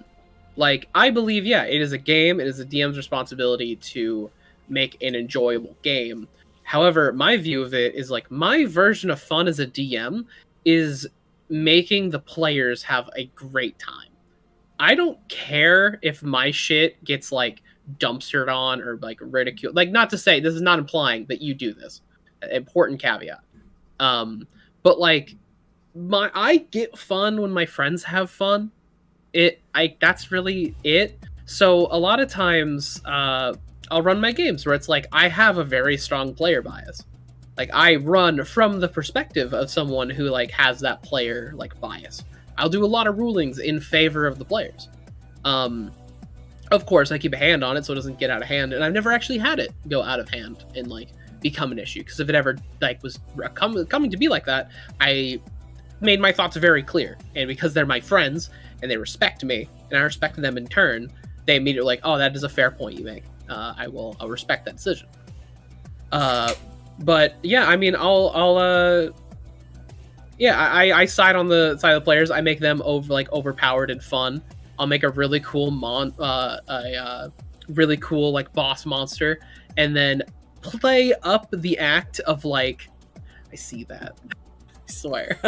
Like, I believe, yeah, it is a game. It is a DM's responsibility to make an enjoyable game. However, my view of it is like my version of fun as a DM is making the players have a great time. I don't care if my shit gets like dumpstered on or like ridiculed. Like, not to say this is not implying that you do this. Important caveat. But like I get fun when my friends have fun. That's really it. So a lot of times I'll run my games where it's like I have a very strong player bias. Like, I run from the perspective of someone who like has that player like bias. I'll do a lot of rulings in favor of the players. Of course, I keep a hand on it so it doesn't get out of hand, and I've never actually had it go out of hand and like become an issue. Because if it ever like was coming to be like that, I made my thoughts very clear, and because they're my friends and they respect me and I respect them in turn, they immediately like, oh, that is a fair point you make. I'll respect that decision. But yeah, I mean, I side on the side of the players. I make them overpowered and fun. I'll make a really cool really cool like boss monster, and then play up the act of like, I see that. I swear.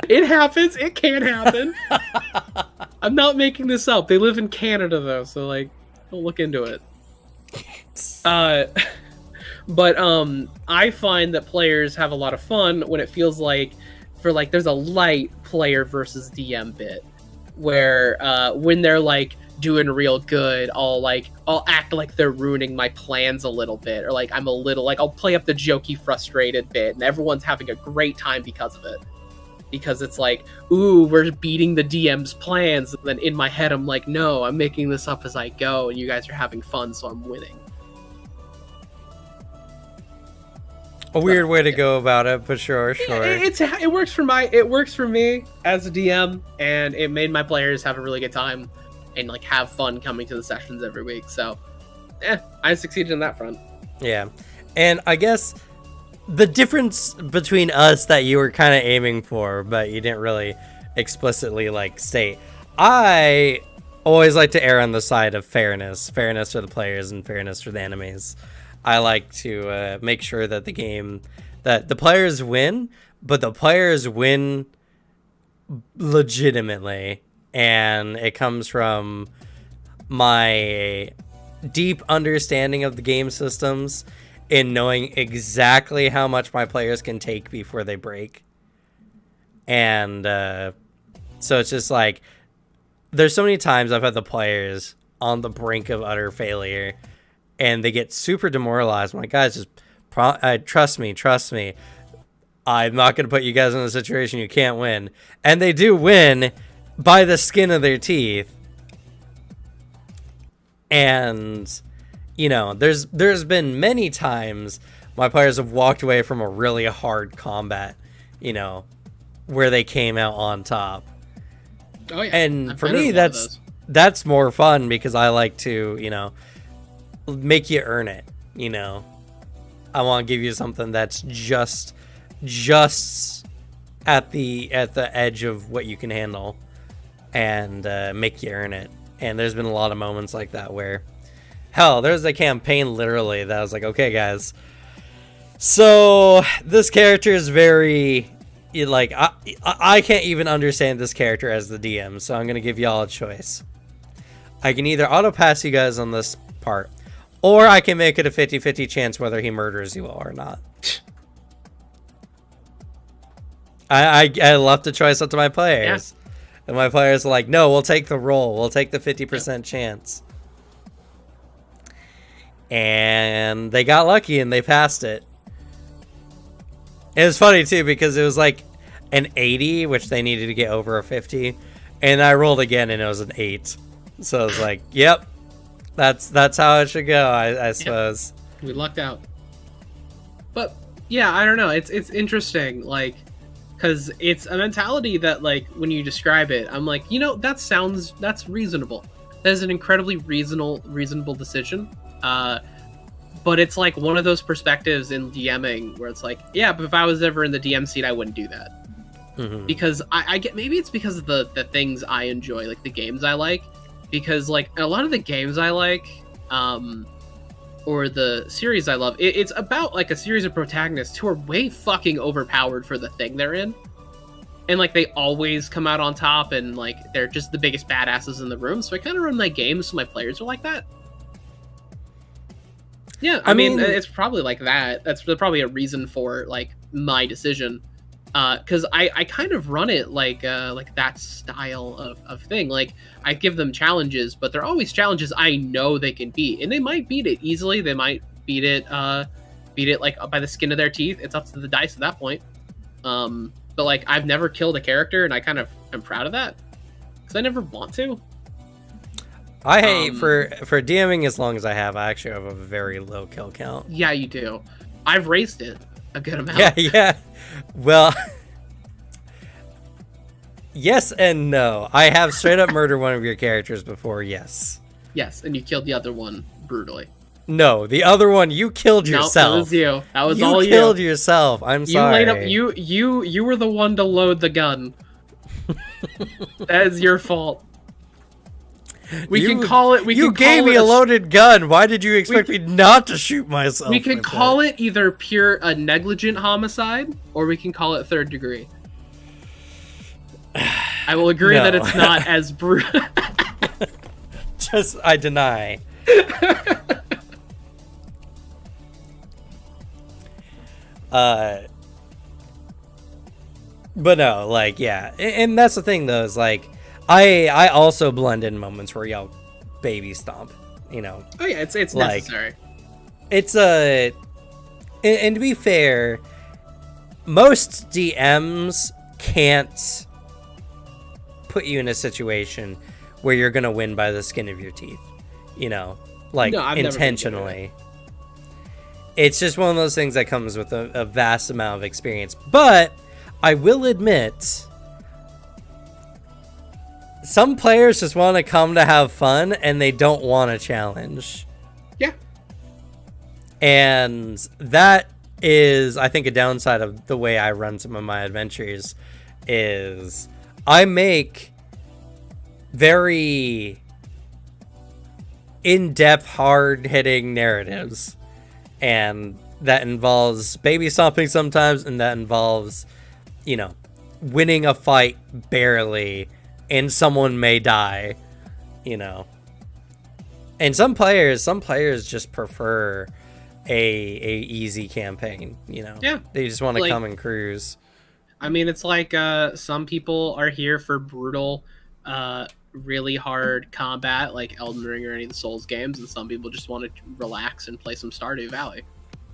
It happens. It can happen. I'm not making this up. They live in Canada though, so like, don't look into it. But I find that players have a lot of fun when it feels like there's a light player versus DM bit where when they're like doing real good, I'll act like they're ruining my plans a little bit, or like I'm a little like I'll play up the jokey frustrated bit, and everyone's having a great time because of it. Because it's like, ooh, we're beating the DM's plans, and then in my head I'm like, no, I'm making this up as I go, and you guys are having fun, so I'm winning. A weird way to go about it, but sure. It works for me as a DM, and it made my players have a really good time and like have fun coming to the sessions every week. So, I succeeded in that front. Yeah, and I guess the difference between us that you were kind of aiming for, but you didn't really explicitly like state. I always like to err on the side of fairness for the players and fairness for the enemies. I like to make sure that that the players win, but the players win legitimately. And it comes from my deep understanding of the game systems in knowing exactly how much my players can take before they break. And so it's just like, there's so many times I've had the players on the brink of utter failure, and they get super demoralized. I'm like, guys, just trust me. I'm not going to put you guys in a situation you can't win. And they do win by the skin of their teeth. And, you know, there's been many times my players have walked away from a really hard combat, you know, where they came out on top. Oh, yeah. And for me, that's more fun because I like to, you know, make you earn it, you know. I want to give you something that's just at the edge of what you can handle, and make you earn it. And there's been a lot of moments like that where, hell, there's a campaign literally that I was like, okay, guys, so this character is very, like, I can't even understand this character as the DM, so I'm gonna give y'all a choice. I can either auto pass you guys on this part, or I can make it a 50-50 chance whether he murders you all or not. I left the choice up to my players. Yeah. And my players are like, no, we'll take the roll. We'll take the 50% chance. And they got lucky and they passed it. It was funny too because it was like an 80, which they needed to get over a 50. And I rolled again and it was an 8. So I was like, yep. That's how it should go, I suppose. We lucked out. But yeah, I don't know. It's interesting, like, because it's a mentality that, like, when you describe it, I'm like, you know, that's reasonable. That is an incredibly reasonable decision. But it's like one of those perspectives in DMing where it's like, yeah, but if I was ever in the DM seat, I wouldn't do that. because I get, maybe it's because of the things I enjoy, like the games I like, because like a lot of the games I like, or the series I love, it's about like a series of protagonists who are way fucking overpowered for the thing they're in. And like they always come out on top, and like they're just the biggest badasses in the room. So I kind of run my games so my players are like that. Yeah, I mean it's probably like that. That's probably a reason for like my decision, because I kind of run it like that style of thing. Like I give them challenges, but they're always challenges I know they can beat, and they might beat it easily. They might beat it like by the skin of their teeth. It's up to the dice at that point. But like I've never killed a character, and I kind of am proud of that because I never want to. I hate for DMing as long as I actually have a very low kill count. Yeah, you do. I've raised it a good amount. Yeah. Well, yes and no. I have straight up murdered one of your characters before. Yes. Yes, and you killed the other one brutally. No, the other one you killed yourself. No, that was you. That was all you. You killed yourself. I'm sorry. You laid up. You were the one to load the gun. That is your fault. We can call it. You gave me a loaded gun. Why did you expect me not to shoot myself? We can call it either pure negligent homicide, or we can call it third degree. I will agree that it's not as brutal. I deny. But no, like, yeah, and that's the thing though, is like, I also blend in moments where y'all baby stomp, you know. Oh yeah, it's like, necessary. It's and to be fair, most DMs can't put you in a situation where you're gonna win by the skin of your teeth, you know, like intentionally. It's just one of those things that comes with a vast amount of experience. But I will admit, some players just want to come to have fun and they don't want a challenge. Yeah. And that is, I think, a downside of the way I run some of my adventures is I make very in-depth, hard-hitting narratives. And that involves baby stomping sometimes, and that involves, you know, winning a fight barely, and someone may die, you know. And some players just prefer a easy campaign, you know. Yeah. They just want to come and cruise. I mean, it's like some people are here for brutal, really hard combat, like Elden Ring or any of the Souls games, and some people just want to relax and play some Stardew Valley.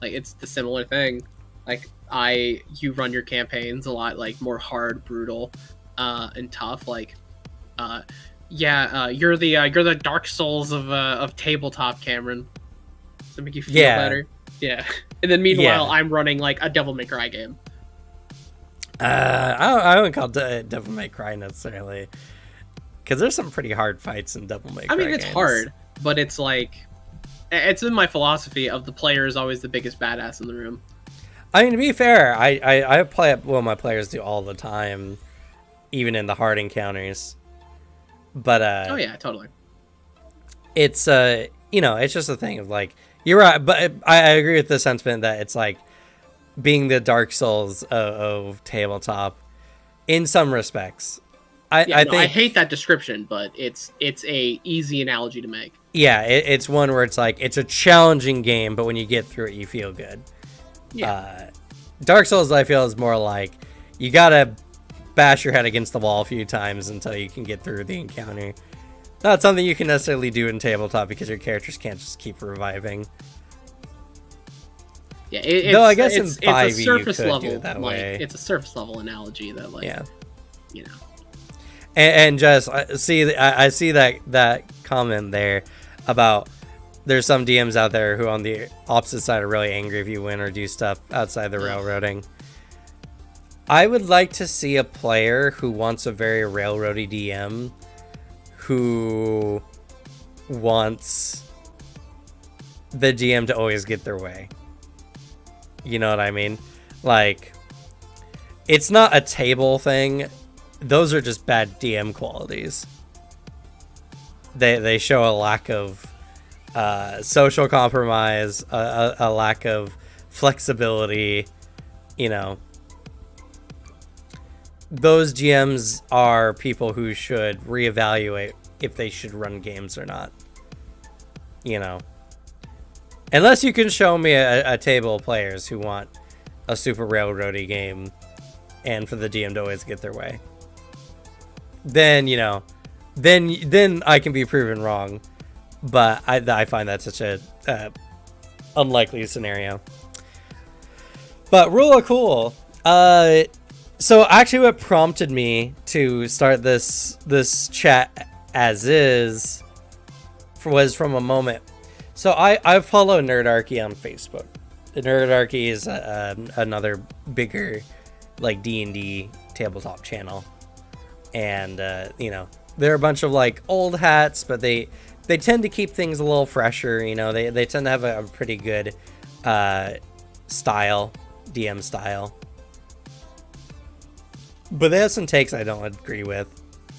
Like, it's the similar thing. Like, you run your campaigns a lot, like, more hard, brutal, and tough. Like, you're the Dark Souls of tabletop, Cameron. To make you feel better. Yeah. And then meanwhile, I'm running like a Devil May Cry game. I wouldn't call Devil May Cry necessarily, because there's some pretty hard fights in Devil May Cry. I mean, it's hard, but it's like, it's in my philosophy of the player is always the biggest badass in the room. I mean, to be fair, I play up what my players do all the time, even in the hard encounters. But oh yeah, totally. It's you know, it's just a thing of like, you're right, but I agree with the sentiment that it's like being the Dark Souls of tabletop in some respects. I think I hate that description, but it's a easy analogy to make. Yeah, it's one where it's like, it's a challenging game, but when you get through it, you feel good. Yeah. Dark Souls, I feel, is more like you gotta bash your head against the wall a few times until you can get through the encounter. Not something you can necessarily do in tabletop because your characters can't just keep reviving. Yeah, though I guess it's in 5e a surface you could level do it that way. It's a surface level analogy that, like, yeah, you know. And just I see that comment there about there's some DMs out there who on the opposite side are really angry if you win or do stuff outside the railroading. I would like to see a player who wants a very railroady DM who wants the DM to always get their way. You know what I mean? Like, it's not a table thing. Those are just bad DM qualities. They show a lack of social compromise, a lack of flexibility. You know, those GMs are people who should reevaluate if they should run games or not. You know, unless you can show me a table of players who want a super railroady game and for the DM to always get their way, then, you know, then I can be proven wrong. But I find that such a unlikely scenario. But Rule of Cool. So actually what prompted me to start this chat as is was from a moment. So I follow Nerdarchy on Facebook. Nerdarchy is another bigger like D&D tabletop channel. And you know, they're a bunch of like old hats, but they tend to keep things a little fresher. You know, they tend to have a pretty good style, DM style. But they have some takes I don't agree with.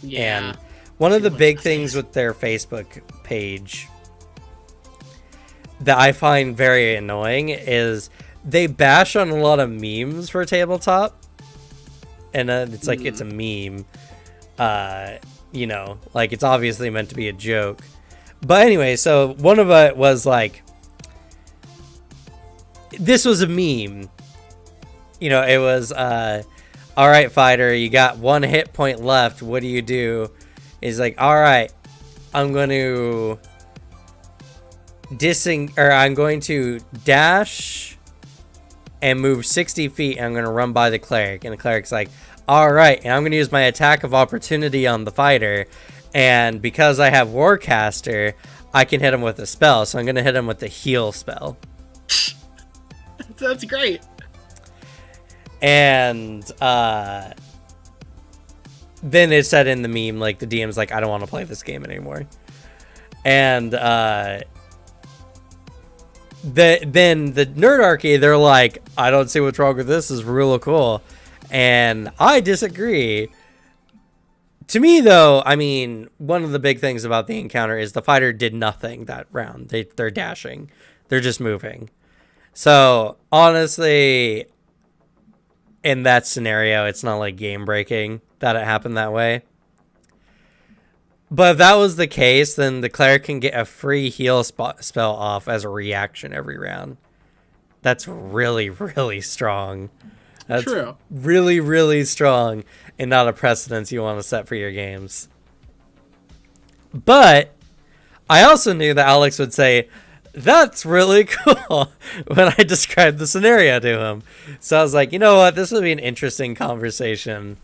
Yeah. And one of the big things with their Facebook page that I find very annoying is they bash on a lot of memes for tabletop. And it's like, it's a meme. You know, like it's obviously meant to be a joke. But anyway, so one of it was like, this was a meme. You know, it was, all right, fighter, you got 1 hit point left. What do you do? Is like, all right, I'm going to I'm going to dash and move 60 feet. And I'm going to run by the cleric. And the cleric's like, all right, and I'm going to use my attack of opportunity on the fighter. And because I have Warcaster, I can hit him with a spell. So I'm going to hit him with the heal spell. That's great. And then it said in the meme, like, the DM's like, I don't want to play this game anymore. And then the Nerdarchy, they're like, I don't see what's wrong with this. This is really cool. And I disagree. To me, though, I mean, one of the big things about the encounter is the fighter did nothing that round. They're dashing. They're just moving. So, honestly, in that scenario, it's not like game breaking that it happened that way. But if that was the case, then the cleric can get a free heal spell off as a reaction every round. That's really, really strong. That's true. Really, really strong, and not a precedence you want to set for your games. But I also knew that Alex would say, that's really cool, when I described the scenario to him. So I was like, you know what? This would be an interesting conversation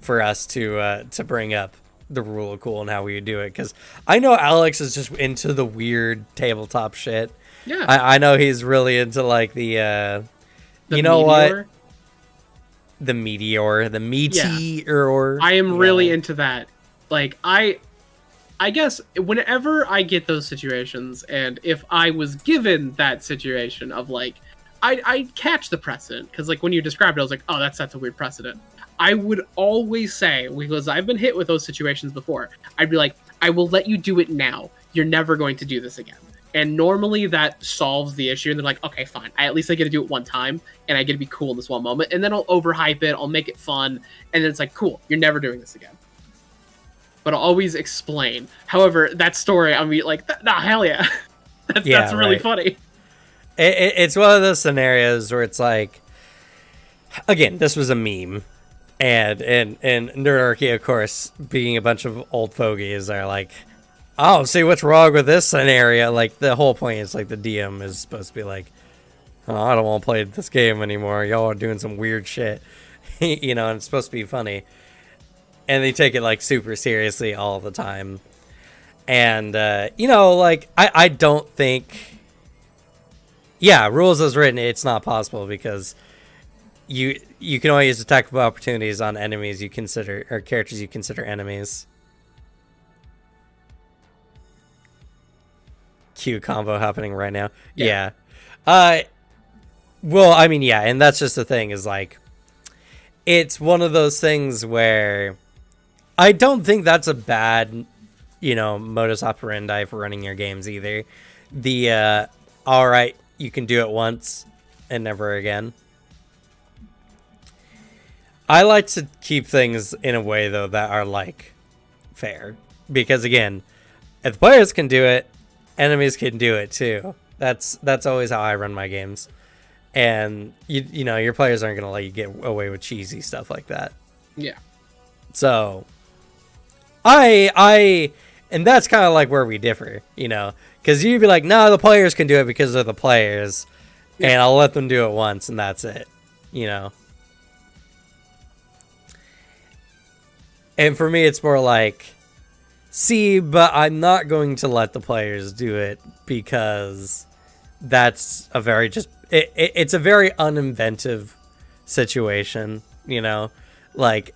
for us to bring up the Rule of Cool and how we would do it. Because I know Alex is just into the weird tabletop shit. Yeah. I know he's really into like the you know meteor? what? The meteor. I am really into that. Like, I guess whenever I get those situations, and if I was given that situation of like, I catch the precedent, because like when you described it, I was like, oh, that's a weird precedent. I would always say, because I've been hit with those situations before, I'd be like, I will let you do it now. You're never going to do this again. And normally that solves the issue, and they're like, okay, fine. At least I get to do it one time, and I get to be cool in this one moment, and then I'll overhype it, I'll make it fun, and then it's like, cool, you're never doing this again. But I'll always explain. However, that story, I mean, like, nah, hell yeah. That's really funny. It's one of those scenarios where it's like, again, this was a meme. And Nerdarchy, of course, being a bunch of old fogies, are like, oh, see what's wrong with this scenario. Like, the whole point is, like, the DM is supposed to be like, oh, I don't want to play this game anymore. Y'all are doing some weird shit. You know, and it's supposed to be funny. And they take it, like, super seriously all the time. And, you know, like, I don't think... Yeah, rules as written, it's not possible because you can only use attack of opportunities on enemies you consider, or characters you consider enemies. Q combo happening right now. Yeah. Well, I mean, yeah, and that's just the thing is, like, it's one of those things where I don't think that's a bad, modus operandi for running your games either. The, all right, you can do it once and never again. I like to keep things in a way, though, that are, like, fair. Because, again, if the players can do it, enemies can do it, too. That's always how I run my games. And, your players aren't going to let you get away with cheesy stuff like that. Yeah. So, and that's kind of like where we differ, Because you'd be like, no, the players can do it because they're the players. Yeah. And I'll let them do it once, and that's it, And for me, it's more like, see, but I'm not going to let the players do it because that's a very it's a very uninventive situation, Like,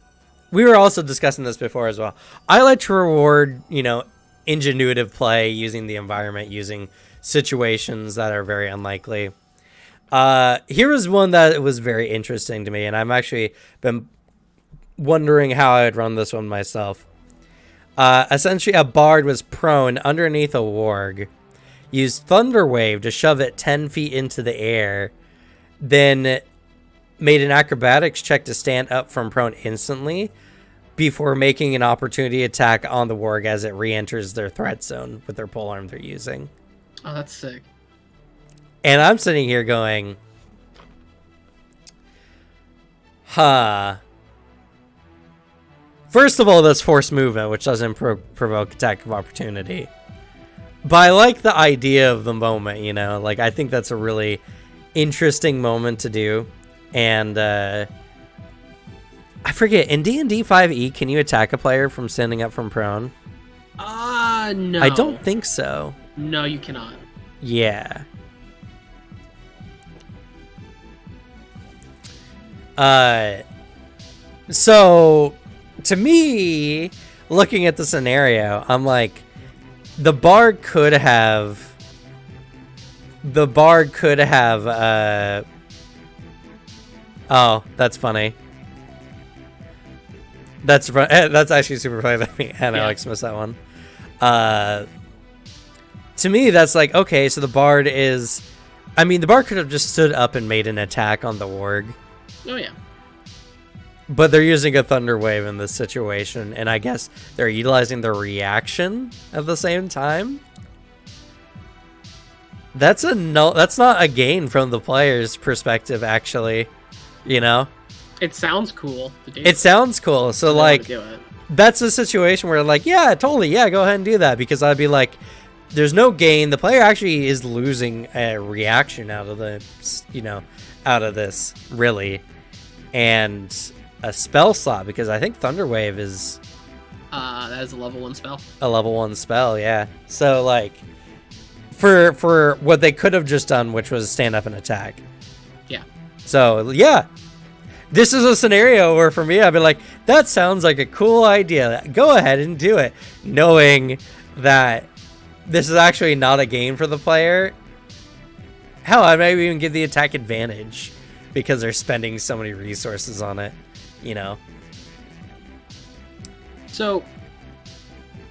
we were also discussing this before as well. I like to reward, ingenuitive play using the environment, using situations that are very unlikely. Here is one that was very interesting to me, and I'm actually been wondering how I'd run this one myself. Essentially, a bard was prone underneath a warg, used Thunderwave to shove it 10 feet into the air, then made an acrobatics check to stand up from prone instantly before making an opportunity attack on the warg as it re-enters their threat zone with their polearm they're using. Oh, that's sick. And I'm sitting here going, huh. First of all, that's forced movement, which doesn't provoke attack of opportunity. But I like the idea of the moment, Like, I think that's a really interesting moment to do. And, I forget, in D&D 5e, can you attack a player from standing up from prone? No. I don't think so. No, you cannot. Yeah. So, to me, looking at the scenario, I'm like, the bard could have, oh, that's funny. That's actually super funny that me and Alex missed that one. To me, that's like, okay, so the bard could have just stood up and made an attack on the warg. Oh, yeah. But they're using a Thunder Wave in this situation, and I guess they're utilizing their reaction at the same time. That's not a gain from the player's perspective, actually. It sounds cool. It sounds cool. So, like, that's a situation where, like, yeah, totally, yeah, go ahead and do that. Because I'd be like, there's no gain. The player actually is losing a reaction out of this, really. And a spell slot, because I think Thunderwave is... that is a level 1 spell. A level 1 spell, yeah. So, like, for what they could have just done, which was stand up and attack. Yeah. So, yeah. This is a scenario where, for me, I'd be like, that sounds like a cool idea. Go ahead and do it. Knowing that this is actually not a gain for the player. Hell, I might even give the attack advantage because they're spending so many resources on it, So,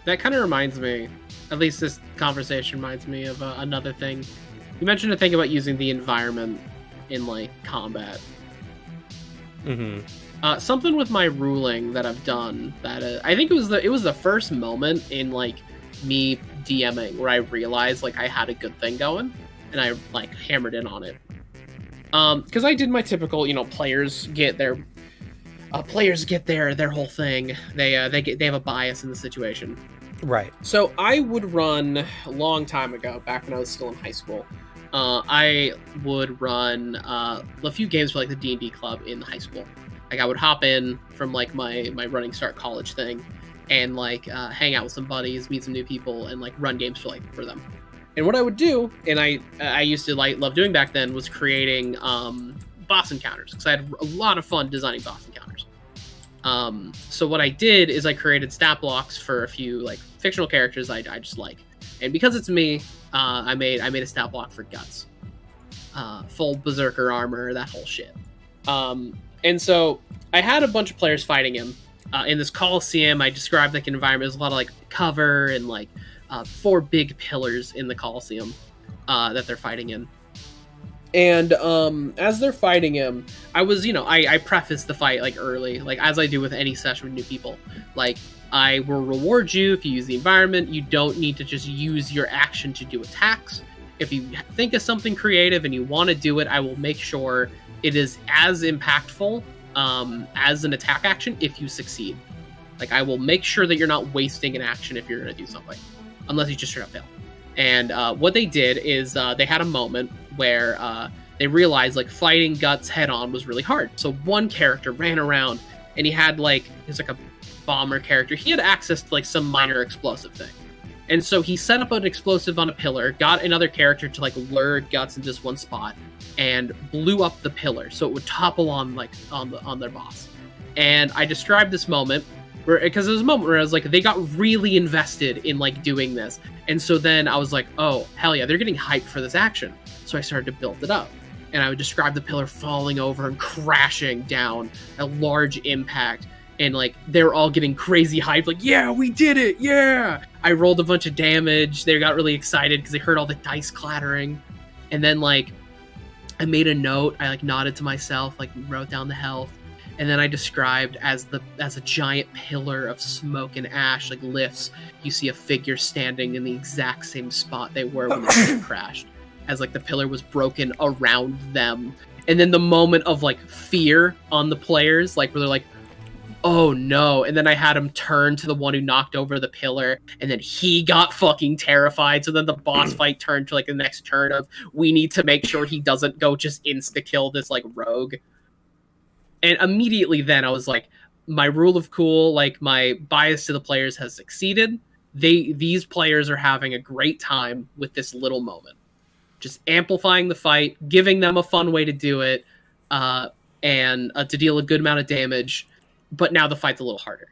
that kind of reminds me, at least this conversation reminds me of another thing. You mentioned a thing about using the environment in, like, combat. Mm-hmm. Something with my ruling that I've done that I think it was the first moment in, like, me DMing where I realized, like, I had a good thing going, and I, like, hammered in on it. Because I did my typical, players get their whole thing. They have a bias in the situation. Right. So I would run a long time ago, back when I was still in high school. I would run a few games for, like, the D&D club in high school. Like, I would hop in from, like, my running start college thing and, like, hang out with some buddies, meet some new people, and, like, run games for them. And what I would do, and I used to, like, love doing back then, was creating boss encounters, because I had a lot of fun designing boss encounters. So what I did is I created stat blocks for a few, like, fictional characters I just like. And because it's me, I made a stat block for Guts. Full Berserker armor, that whole shit. And so I had a bunch of players fighting him in this Coliseum. I described like an environment. There's a lot of like cover and like 4 big pillars in the Coliseum that they're fighting in. And as they're fighting him, I was, I prefaced the fight like early, like as I do with any session with new people. Like, I will reward you if you use the environment. You don't need to just use your action to do attacks. If you think of something creative and you want to do it, I will make sure it is as impactful as an attack action if you succeed. Like, I will make sure that you're not wasting an action if you're going to do something, unless you just straight up fail. And what they did is they had a moment where they realized like fighting Guts head on was really hard. So one character ran around and he had like a bomber character. He had access to like some minor explosive thing. And so he set up an explosive on a pillar, got another character to like lure Guts into this one spot, and blew up the pillar so it would topple on their boss. And I described this moment because it was a moment where I was like, they got really invested in like doing this. And so then I was like, oh, hell yeah, they're getting hyped for this action. So I started to build it up. And I would describe the pillar falling over and crashing down, a large impact. And like, they're all getting crazy hyped, like, yeah, we did it, yeah! I rolled a bunch of damage. They got really excited because they heard all the dice clattering. And then like, I made a note, I like nodded to myself, like wrote down the health. And then I described as a giant pillar of smoke and ash like lifts, you see a figure standing in the exact same spot they were when the pillar crashed, as like the pillar was broken around them. And then the moment of like fear on the players, like where they're like, oh no. And then I had him turn to the one who knocked over the pillar, and then he got fucking terrified. So then the boss fight turned to like the next turn of, we need to make sure he doesn't go just insta-kill this like rogue. And immediately then I was like, my rule of cool, like my bias to the players has succeeded. These players are having a great time with this little moment. Just amplifying the fight, giving them a fun way to do it, and to deal a good amount of damage. But now the fight's a little harder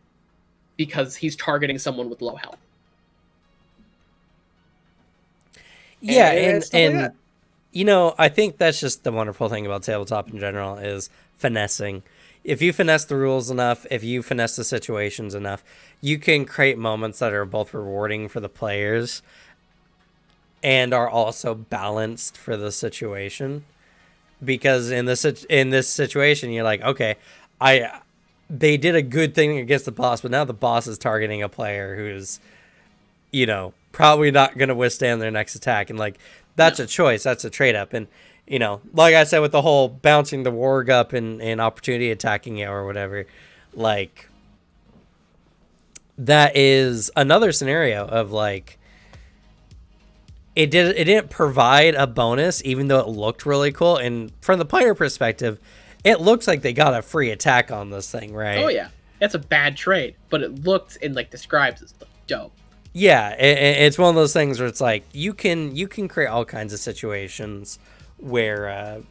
because he's targeting someone with low health. Yeah, and you know, I think that's just the wonderful thing about tabletop in general is finessing. If you finesse the rules enough, if you finesse the situations enough, you can create moments that are both rewarding for the players and are also balanced for the situation. Because in this situation, you're like, okay, they did a good thing against the boss, but now the boss is targeting a player who's, you know, probably not going to withstand their next attack. And like, that's a choice. That's a trade up. And, you know, like I said, with the whole bouncing the warg up and opportunity attacking it or whatever, like, that is another scenario of like, it didn't provide a bonus, even though it looked really cool. And from the player perspective, it looks like they got a free attack on this thing, right? Oh yeah, that's a bad trade, but it looked and like describes as dope. Yeah, it's one of those things where it's like you can create all kinds of situations where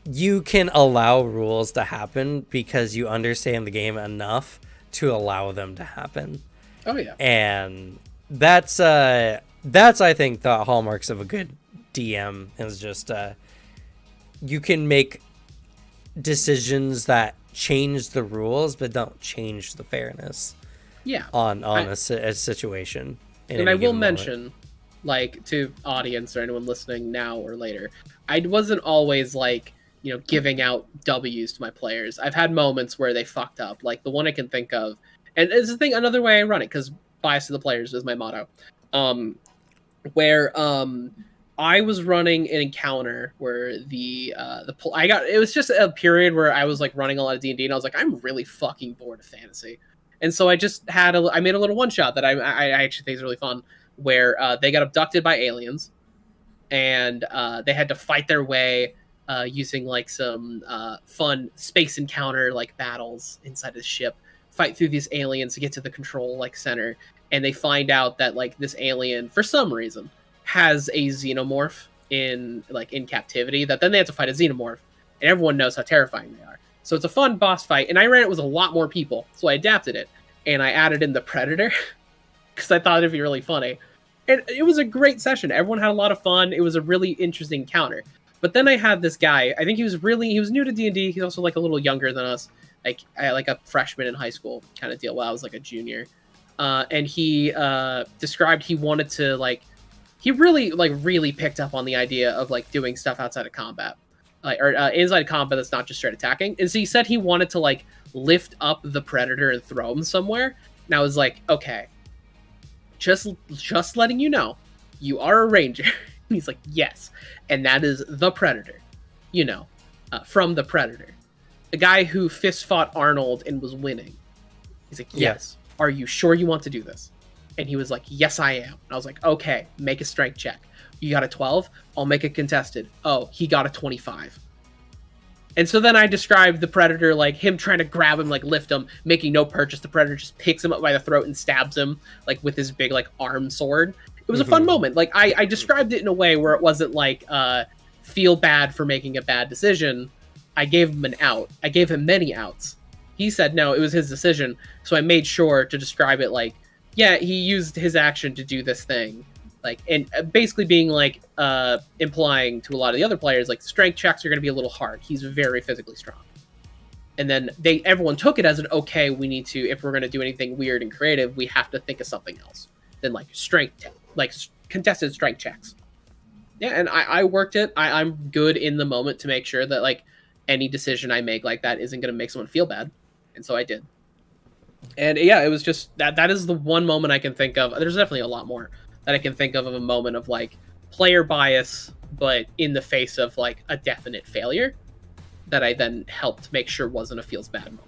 you can allow rules to happen because you understand the game enough to allow them to happen. Oh yeah, and that's I think the hallmarks of a good DM is just you can make decisions that change the rules but don't change the fairness. Yeah, on a situation. And I will mention, like, to audience or anyone listening now or later, I wasn't always like, you know, giving out W's to my players. I've had moments where they fucked up, like the one I can think of, and it's the thing. Another way I run it, because bias to the players is my motto. Where I was running an encounter where it was just a period where I was like running a lot of D&D, and I was like, I'm really fucking bored of fantasy. And so I just I made a little one shot that I actually think is really fun, where they got abducted by aliens, and they had to fight their way using like some fun space encounter like battles inside the ship, fight through these aliens to get to the control like center, and they find out that like this alien for some reason has a xenomorph in captivity, that then they have to fight a xenomorph, and everyone knows how terrifying they are. So it's a fun boss fight, and I ran it with a lot more people, so I adapted it, and I added in the Predator, because I thought it'd be really funny. And it was a great session. Everyone had a lot of fun. It was a really interesting encounter. But then I had this guy. I think he was new to D&D. He's also like a little younger than us, like a freshman in high school kind of deal. Well, I was like a junior, and he described he wanted to like he really picked up on the idea of like doing stuff outside of combat, or inside combat that's not just straight attacking. And so he said he wanted to like lift up the predator and throw him somewhere. And I was like, okay, just letting you know, you are a ranger. He's like, yes, and that is the Predator, from the Predator, the guy who fist fought Arnold and was winning. He's like, yes. Yeah. Are you sure you want to do this? And he was like, yes, I am. And I was like, okay, make a strength check. You got a 12? I'll make it contested. Oh, he got a 25. And so then I described the Predator, like him trying to grab him, like lift him, making no purchase. The Predator just picks him up by the throat and stabs him, like with his big like arm sword. It was a fun moment. Like I described it in a way where it wasn't like feel bad for making a bad decision. I gave him an out. I gave him many outs. He said no, it was his decision. So I made sure to describe it like, yeah, he used his action to do this thing. Like, and basically being like implying to a lot of the other players, like strength checks are going to be a little hard. He's very physically strong. And then everyone took it as an okay, we need to, if we're going to do anything weird and creative, we have to think of something else than like contested strength checks. Yeah, and I worked it. I'm good in the moment to make sure that like any decision I make like that isn't going to make someone feel bad. And so I did. And yeah, it was just that is the one moment I can think of. There's definitely a lot more that I can think of a moment of like player bias, but in the face of like a definite failure that I then helped make sure wasn't a feels bad moment.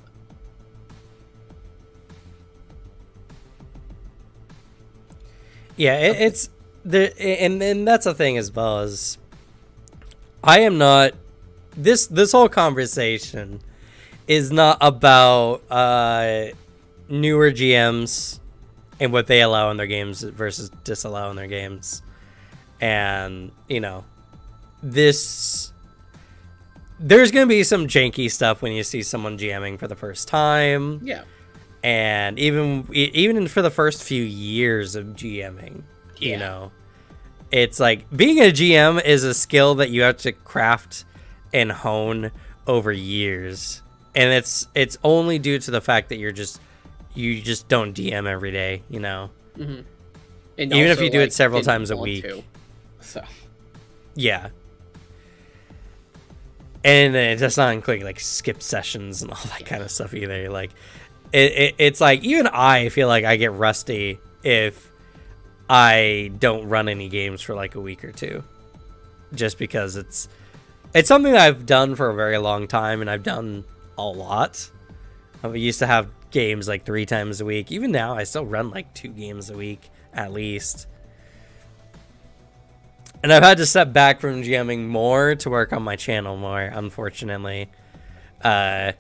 Yeah, it's the and that's the thing as well, as I am not this whole conversation is not about newer GMs and what they allow in their games versus disallow in their games. And, there's going to be some janky stuff when you see someone GMing for the first time. Yeah. And even for the first few years of GMing, it's like being a GM is a skill that you have to craft and hone over years. And it's only due to the fact that you just don't DM every day, Mm-hmm. And even if you do it several times a week. So yeah. And it does not include like skip sessions and all that kind of stuff either. Like it's like even I feel like I get rusty if I don't run any games for like a week or two, just because it's something that I've done for a very long time, and I've done a lot. I used to have games like 3 times a week. Even now, I still run like 2 games a week at least. And I've had to step back from GMing more to work on my channel more, unfortunately. That's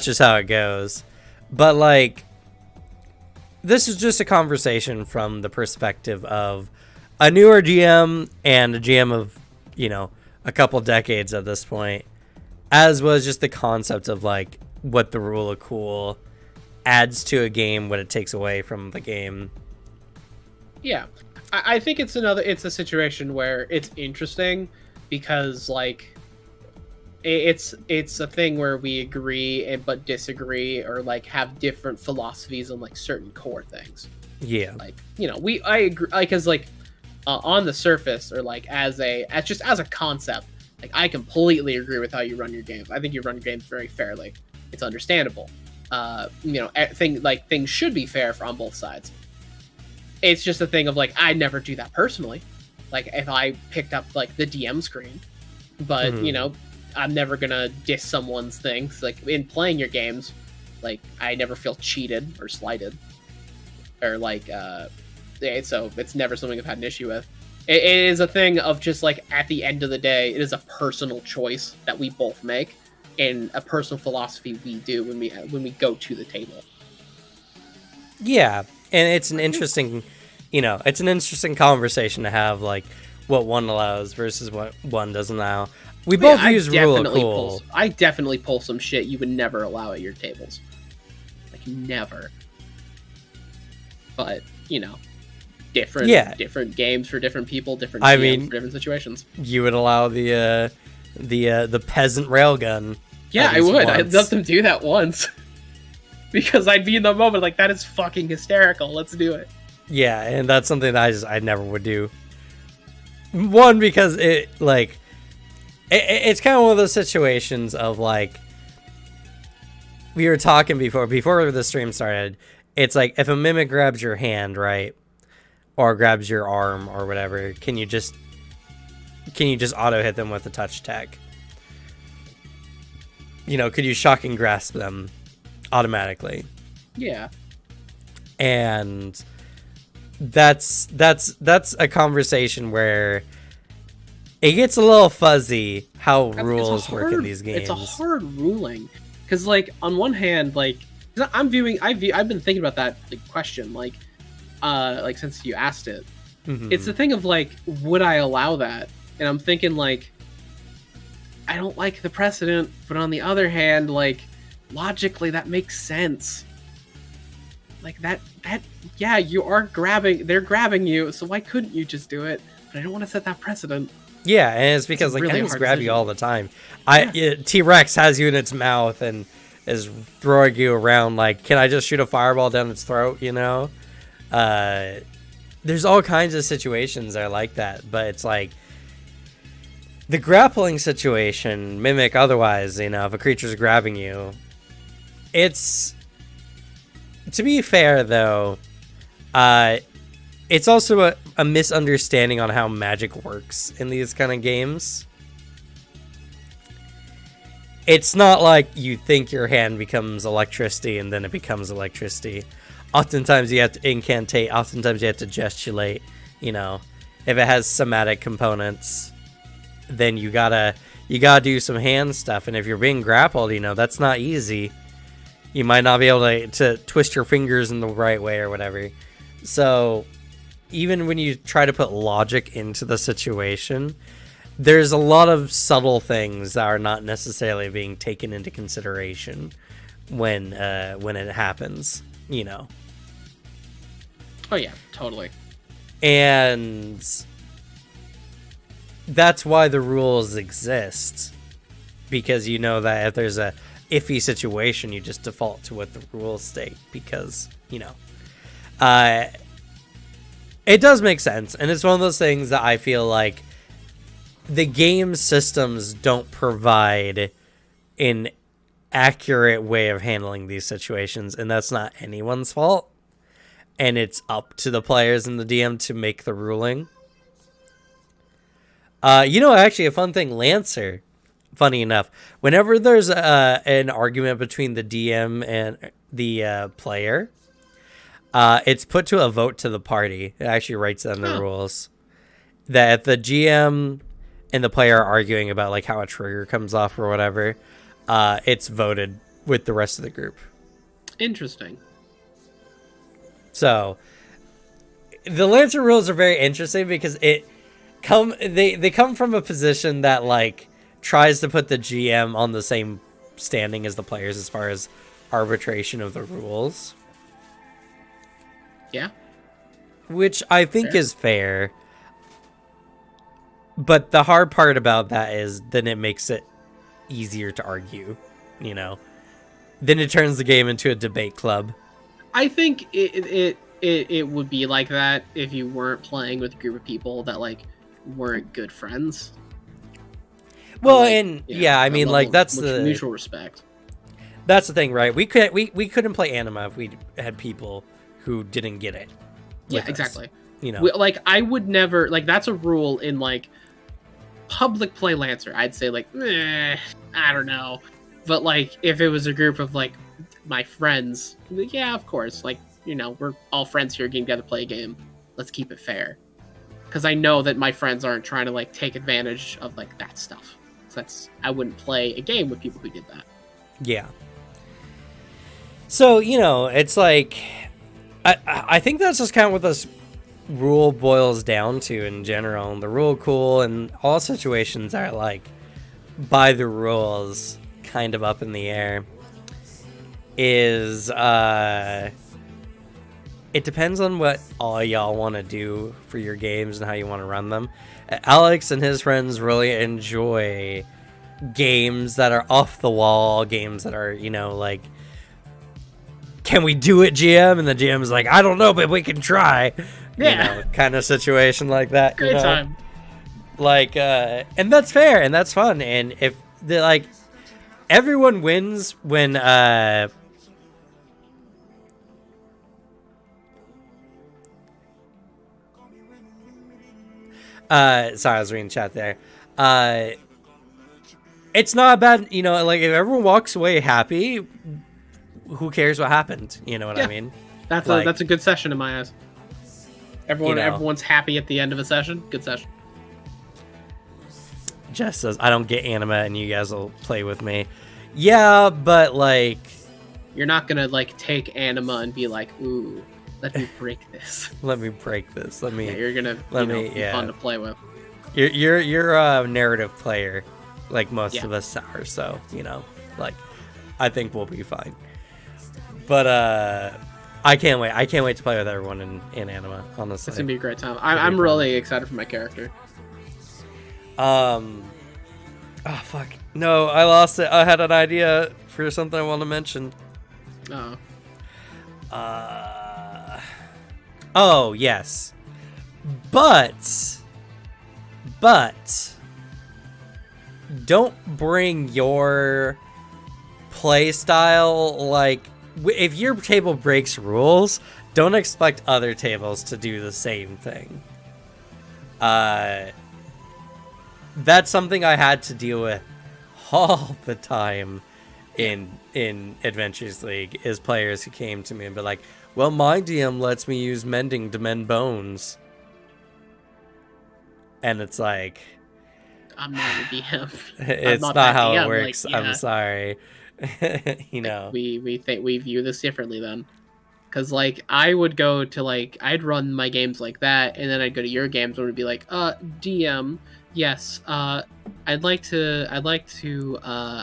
just how it goes. But like, this is just a conversation from the perspective of a newer GM and a GM of, a couple decades at this point, as was just the concept of like what the rule of cool adds to a game, what it takes away from the game. Yeah, I think it's a situation where it's interesting because like it's a thing where we agree but disagree, or like have different philosophies on like certain core things. Yeah, like I agree, because like on the surface, or like as a concept, like I completely agree with how you run your games. I think you run your games very fairly. It's understandable. Things should be fair on both sides. It's just a thing of like I never do that personally. Like if I picked up like the DM screen, but I'm never gonna diss someone's things. Like in playing your games, like I never feel cheated or slighted, or like so it's never something I've had an issue with. It is a thing of just like at the end of the day, it is a personal choice that we both make, and a personal philosophy we do when we go to the table. Yeah, and it's an interesting, it's an interesting conversation to have, like what one allows versus what one doesn't allow. We both use rule of cool. I definitely pull some shit you would never allow at your tables, like never. But different games for different people, different GMs for different situations. You would allow the peasant railgun. Yeah, I would. I'd let them do that once. Because I'd be in the moment like, that is fucking hysterical. Let's do it. Yeah, and that's something that I never would do. One, because it's kind of one of those situations of like, we were talking before the stream started. It's like, if a mimic grabs your hand, right, or grabs your arm or whatever, can you just auto hit them with a touch attack? You know, could you shocking grasp them automatically? Yeah. And that's a conversation where it gets a little fuzzy how rules work in these games. It's a hard ruling, because like on one hand, like I've been thinking about that question like since you asked it. Mm-hmm. It's the thing of like, would I allow that? And I'm thinking like, I don't like the precedent, but on the other hand, like logically that makes sense. Like that yeah, they're grabbing you, so why couldn't you just do it? But I don't want to set that precedent. Yeah, and it's because like enemies grab you all the time. T-Rex has you in its mouth and is throwing you around. Like, can I just shoot a fireball down its throat? You know, there's all kinds of situations that are like that, but it's like the grappling situation, mimic otherwise. You know, if a creature's grabbing you, it's, to be fair though, it's also a misunderstanding on how magic works in these kind of games. It's not like you think your hand becomes electricity and then it becomes electricity. Oftentimes you have to incantate, oftentimes you have to gesticulate, you know. If it has somatic components, then you gotta do some hand stuff, and if you're being grappled, you know, that's not easy. You might not be able to twist your fingers in the right way or whatever. So even when you try to put logic into the situation, there's a lot of subtle things that are not necessarily being taken into consideration when it happens, you know. Oh yeah, totally. And that's why the rules exist, because you know that if there's a iffy situation, you just default to what the rules state, because, you know, it does make sense. And it's one of those things that I feel like the game systems don't provide an accurate way of handling these situations, and that's not anyone's fault, and it's up to the players and the DM to make the ruling. You know, actually a fun thing, Lancer, funny enough, whenever there's an argument between the DM and the player, it's put to a vote to the party. It actually writes down the rules that if the GM and the player are arguing about like how a trigger comes off or whatever, it's voted with the rest of the group. Interesting. So the Lancer rules are very interesting because they come from a position that like tries to put the GM on the same standing as the players as far as arbitration of the rules. Yeah. Which I think is fair. But the hard part about that is then it makes it easier to argue, you know. Then it turns the game into a debate club. I think it would be like that if you weren't playing with a group of people that like weren't good friends. Well, like, and yeah, I mean, level, like that's the mutual respect. That's the thing, right? We couldn't play Anima if we had people who didn't get it. Yeah, exactly. Us, you know, like I would never like that's a rule in like public play Lancer. I'd say like, I don't know, but like if it was a group of like my friends, yeah, of course, like, you know, we're all friends here getting together to play a game. Let's keep it fair, because I know that my friends aren't trying to like take advantage of like that stuff. So I wouldn't play a game with people who did that. Yeah. So, you know, it's like I think that's just kind of what this rule boils down to in general. The rule cool and all situations are like by the rules kind of up in the air is it depends on what all y'all want to do for your games and how you want to run them. Alex and his friends really enjoy games that are off the wall, games that are, you know, like, can we do it, GM? And the GM is like, I don't know, but we can try. Yeah. You know, kind of situation like that. Great you know? time. Like, and that's fair and that's fun. And if the like, everyone wins when sorry, I was reading chat there. It's not bad, you know, like if everyone walks away happy, who cares what happened? You know what I mean? That's Like, a good session in my eyes. Everyone's happy at the end of a session. Good session. Jess says, I don't get anime and you guys will play with me. Yeah, but like, You're not gonna like take anima and be like, ooh, let me break this. let me break this. Let me. Yeah, you're gonna be fun to play with. You're a narrative player, like most Yeah. of us are. So you know, like, I think we'll be fine. But I can't wait. I can't wait to play with everyone in anime. Honestly, It's gonna be a great time. I'm really excited for my character. Oh fuck. No, I lost it. I had an idea for something I want to mention. Oh, Oh, yes. But don't bring your play style, like, if your table breaks rules, don't expect other tables to do the same thing. That's something I had to deal with all the time in Adventures League, is players who came to me and be like, well, my DM lets me use mending to mend bones. And it's like, I'm not a DM. it's not that how DM, it works. like, yeah. I'm sorry. You know. We view this differently then. Because, like, I would go to, like, I'd run my games like that, and then I'd go to your games and it'd be like, DM, yes, I'd like to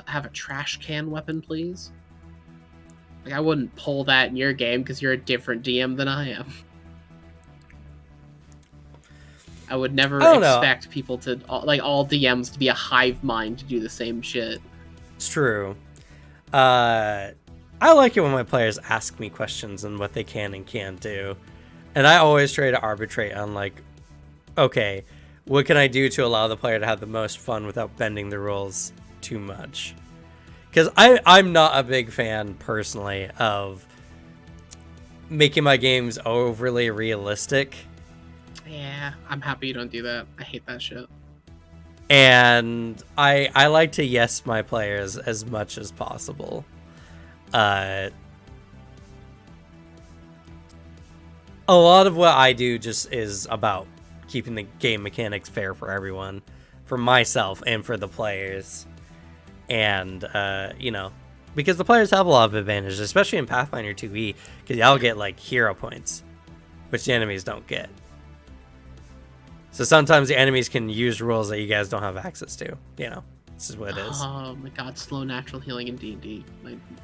have a trash can weapon, please. Like, I wouldn't pull that in your game because you're a different DM than I am. I would never expect people to, like, all DMs to be a hive mind to do the same shit. It's true. I like it when my players ask me questions and what they can and can't do. And I always try to arbitrate on, like, okay, what can I do to allow the player to have the most fun without bending the rules too much? Because I'm not a big fan, personally, of making my games overly realistic. Yeah, I'm happy you don't do that. I hate that shit. And I like to yes my players as much as possible. A lot of what I do just is about keeping the game mechanics fair for everyone, for myself and for the players. And, you know, because the players have a lot of advantages, especially in Pathfinder 2e, because y'all get, like, hero points, which the enemies don't get. So sometimes the enemies can use rules that you guys don't have access to, you know. This is what it is. Oh my god, slow natural healing in D&D.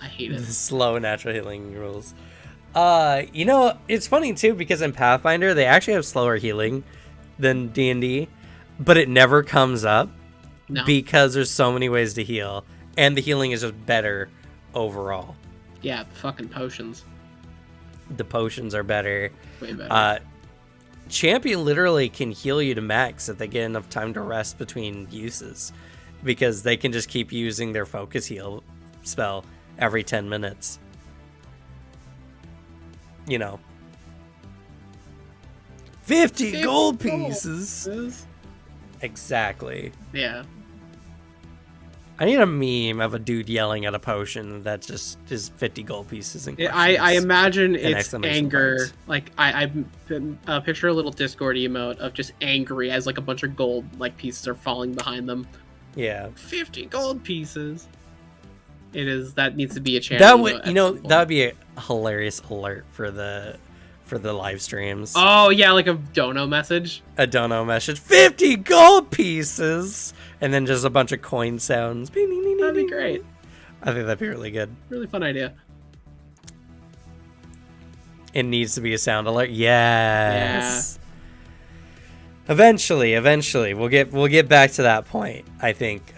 I hate it. Slow natural healing rules. You know, it's funny too, because in Pathfinder they actually have slower healing than D&D, but it never comes up because there's so many ways to heal, and the healing is just better overall. Yeah, fucking potions. The potions are better. Way better. Champion literally can heal you to max if they get enough time to rest between uses, because they can just keep using their focus heal spell every 10 minutes. You know. 50 gold pieces! Exactly. Yeah. I need a meme of a dude yelling at a potion that just is 50 gold pieces. And I imagine it's exclamation anger. points. Like, I picture a little Discord emote of just angry as, like, a bunch of gold, like, pieces are falling behind them. Yeah. 50 gold pieces. That needs to be a channel. That would, you know, that would be a hilarious alert for the live streams. Oh yeah, like a dono message. A dono message, 50 gold pieces, and then just a bunch of coin sounds. That'd be great. I think that'd be really good. Really fun idea. It needs to be a sound alert. Yes. Eventually, we'll get back to that point. I think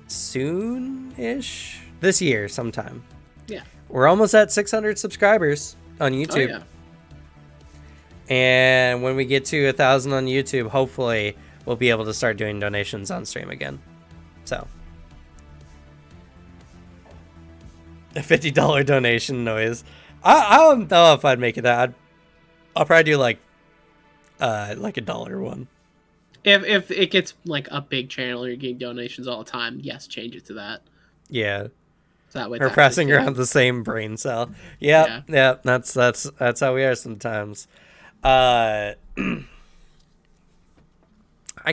soon-ish, this year sometime. Yeah. We're almost at 600 subscribers on YouTube. Oh, yeah. And when we get to 1,000 on YouTube, hopefully we'll be able to start doing donations on stream again. So, a $50 donation noise. I don't know if I'd make it that. I'll probably do like a dollar one. If it gets like a big channel, you're getting donations all the time. Yes, change it to that. Yeah. So that way. We're pressing around the same brain cell. Yeah. That's how we are sometimes. I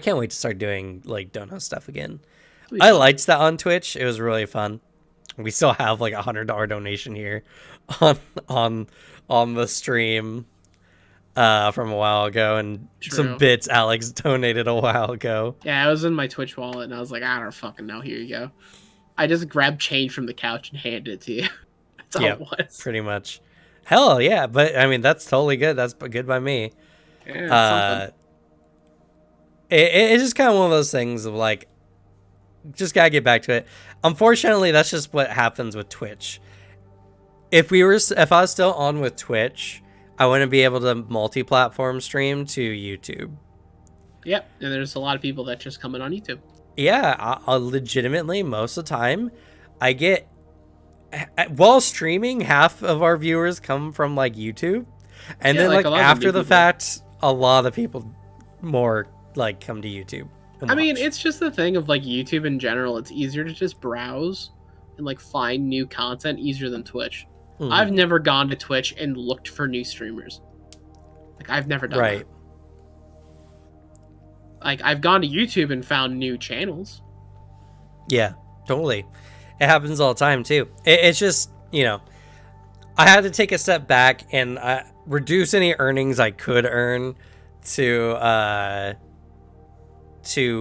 can't wait to start doing like donut stuff again. I liked that on Twitch. It was really fun. We still have like $100 donation here on the stream from a while ago, and some bits Alex donated a while ago. Yeah, I was in my Twitch wallet and I was like, I don't fucking know. Here you go. I just grabbed change from the couch and handed it to you. That's all it was. Pretty much. Hell yeah, but I mean that's totally good. That's good by me. Yeah, it's just kind of one of those things of like, just gotta get back to it. Unfortunately, that's just what happens with Twitch. If I was still on with Twitch, I wouldn't be able to multi-platform stream to YouTube. Yep, and there's a lot of people that just come in on YouTube. Yeah, I legitimately most of the time, I get, while streaming, half of our viewers come from like YouTube, and then like after the fact, a lot of the people more like come to YouTube. I mean, it's just the thing of like YouTube in general. It's easier to just browse and like find new content easier than Twitch. I've never gone to Twitch and looked for new streamers. Like I've never done that. Like I've gone to YouTube and found new channels. Yeah, totally. It happens all the time too. It's just, you know, I had to take a step back and reduce any earnings I could earn to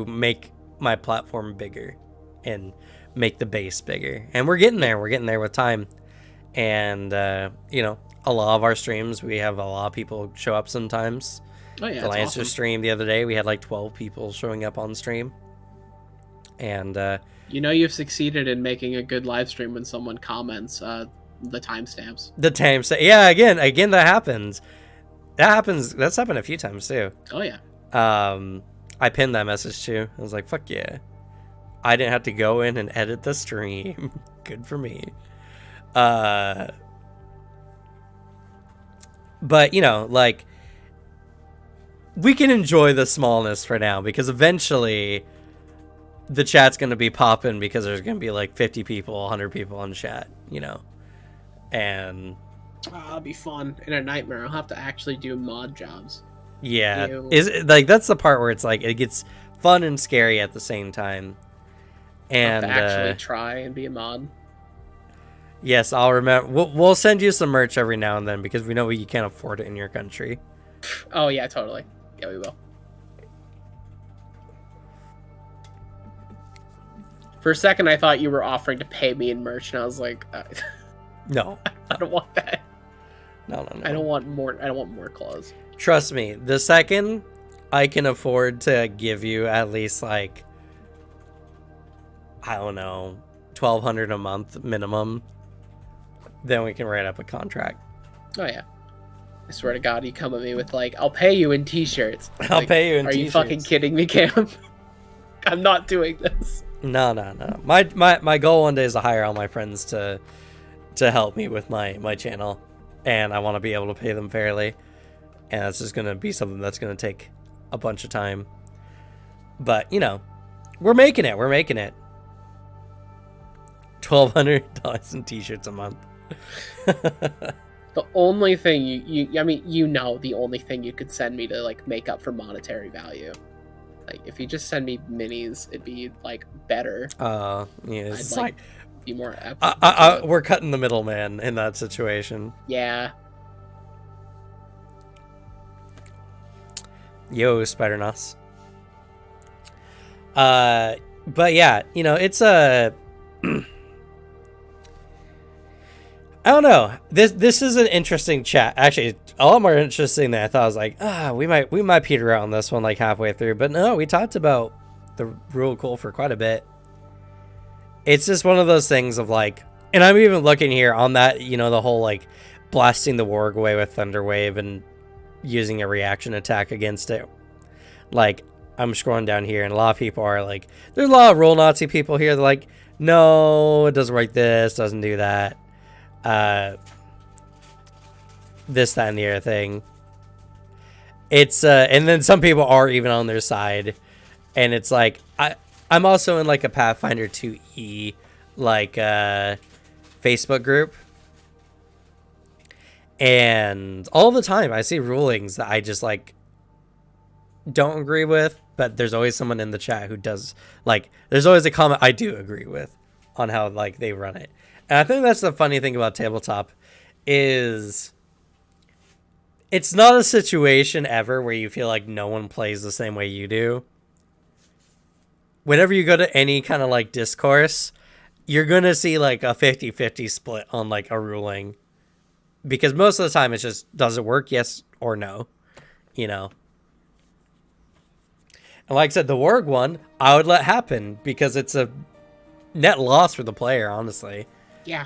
make my platform bigger and make the base bigger. And we're getting there. We're getting there with time. And, you know, a lot of our streams, we have a lot of people show up sometimes. Oh, yeah. The Lancer stream the other day, we had like 12 people showing up on stream. And, you know, you've succeeded in making a good live stream when someone comments the timestamps. The timestamp. Yeah, again, that happens. That's happened a few times too. Oh, yeah. I pinned that message too. I was like, fuck yeah. I didn't have to go in and edit the stream. Good for me. But, you know, like, we can enjoy the smallness for now, because eventually the chat's going to be popping, because there's going to be like 50 people, 100 people in chat, you know. And that'll be fun. In a nightmare, I'll have to actually do mod jobs. Yeah, like that's the part where it's like it gets fun and scary at the same time. And I'll have to actually try and be a mod. Yes, I'll remember. We'll send you some merch every now and then, because we know you can't afford it in your country. Oh yeah, totally. Yeah, we will. For a second, I thought you were offering to pay me in merch, and I was like, no, I don't want that. No. I don't want more. I don't want more clothes. Trust me, the second I can afford to give you at least like, I don't know, $1,200 a month minimum, then we can write up a contract. Oh yeah. I swear to God, you come at me with like, I'll pay you in t-shirts. I'll pay you in t-shirts. Are you fucking kidding me, Cam? I'm not doing this. No. My goal one day is to hire all my friends to help me with my channel, and I want to be able to pay them fairly. And it's just going to be something that's going to take a bunch of time. But, you know, we're making it. $1,200 in t-shirts a month. The only thing the only thing you could send me to like make up for monetary value. Like if you just send me minis, it'd be like better. Yeah, it's like be more. We're cutting the middleman in that situation. Yeah. Yo, Spider-Nos. But yeah, you know, it's a I don't know. This is an interesting chat. Actually, a lot more interesting than I thought. I was like, we might peter out on this one like halfway through. But no, we talked about the rule cool for quite a bit. It's just one of those things of like, and I'm even looking here on that, the whole like blasting the warg away with Thunderwave and using a reaction attack against it. Like, I'm scrolling down here and a lot of people are like, there's a lot of rule Nazi people here. They're like, no, it doesn't work this, doesn't do that. This, that, and the other thing. It's and then some people are even on their side, and it's like I'm also in like a Pathfinder 2E like Facebook group, and all the time I see rulings that I just like don't agree with, but there's always someone in the chat who does. Like, there's always a comment I do agree with on how like they run it. And I think that's the funny thing about tabletop is it's not a situation ever where you feel like no one plays the same way you do. Whenever you go to any kind of like discourse, you're going to see like a 50-50 split on like a ruling. Because most of the time it's just, does it work? Yes or no, And like I said, the Warg one, I would let happen because it's a net loss for the player, honestly. Yeah.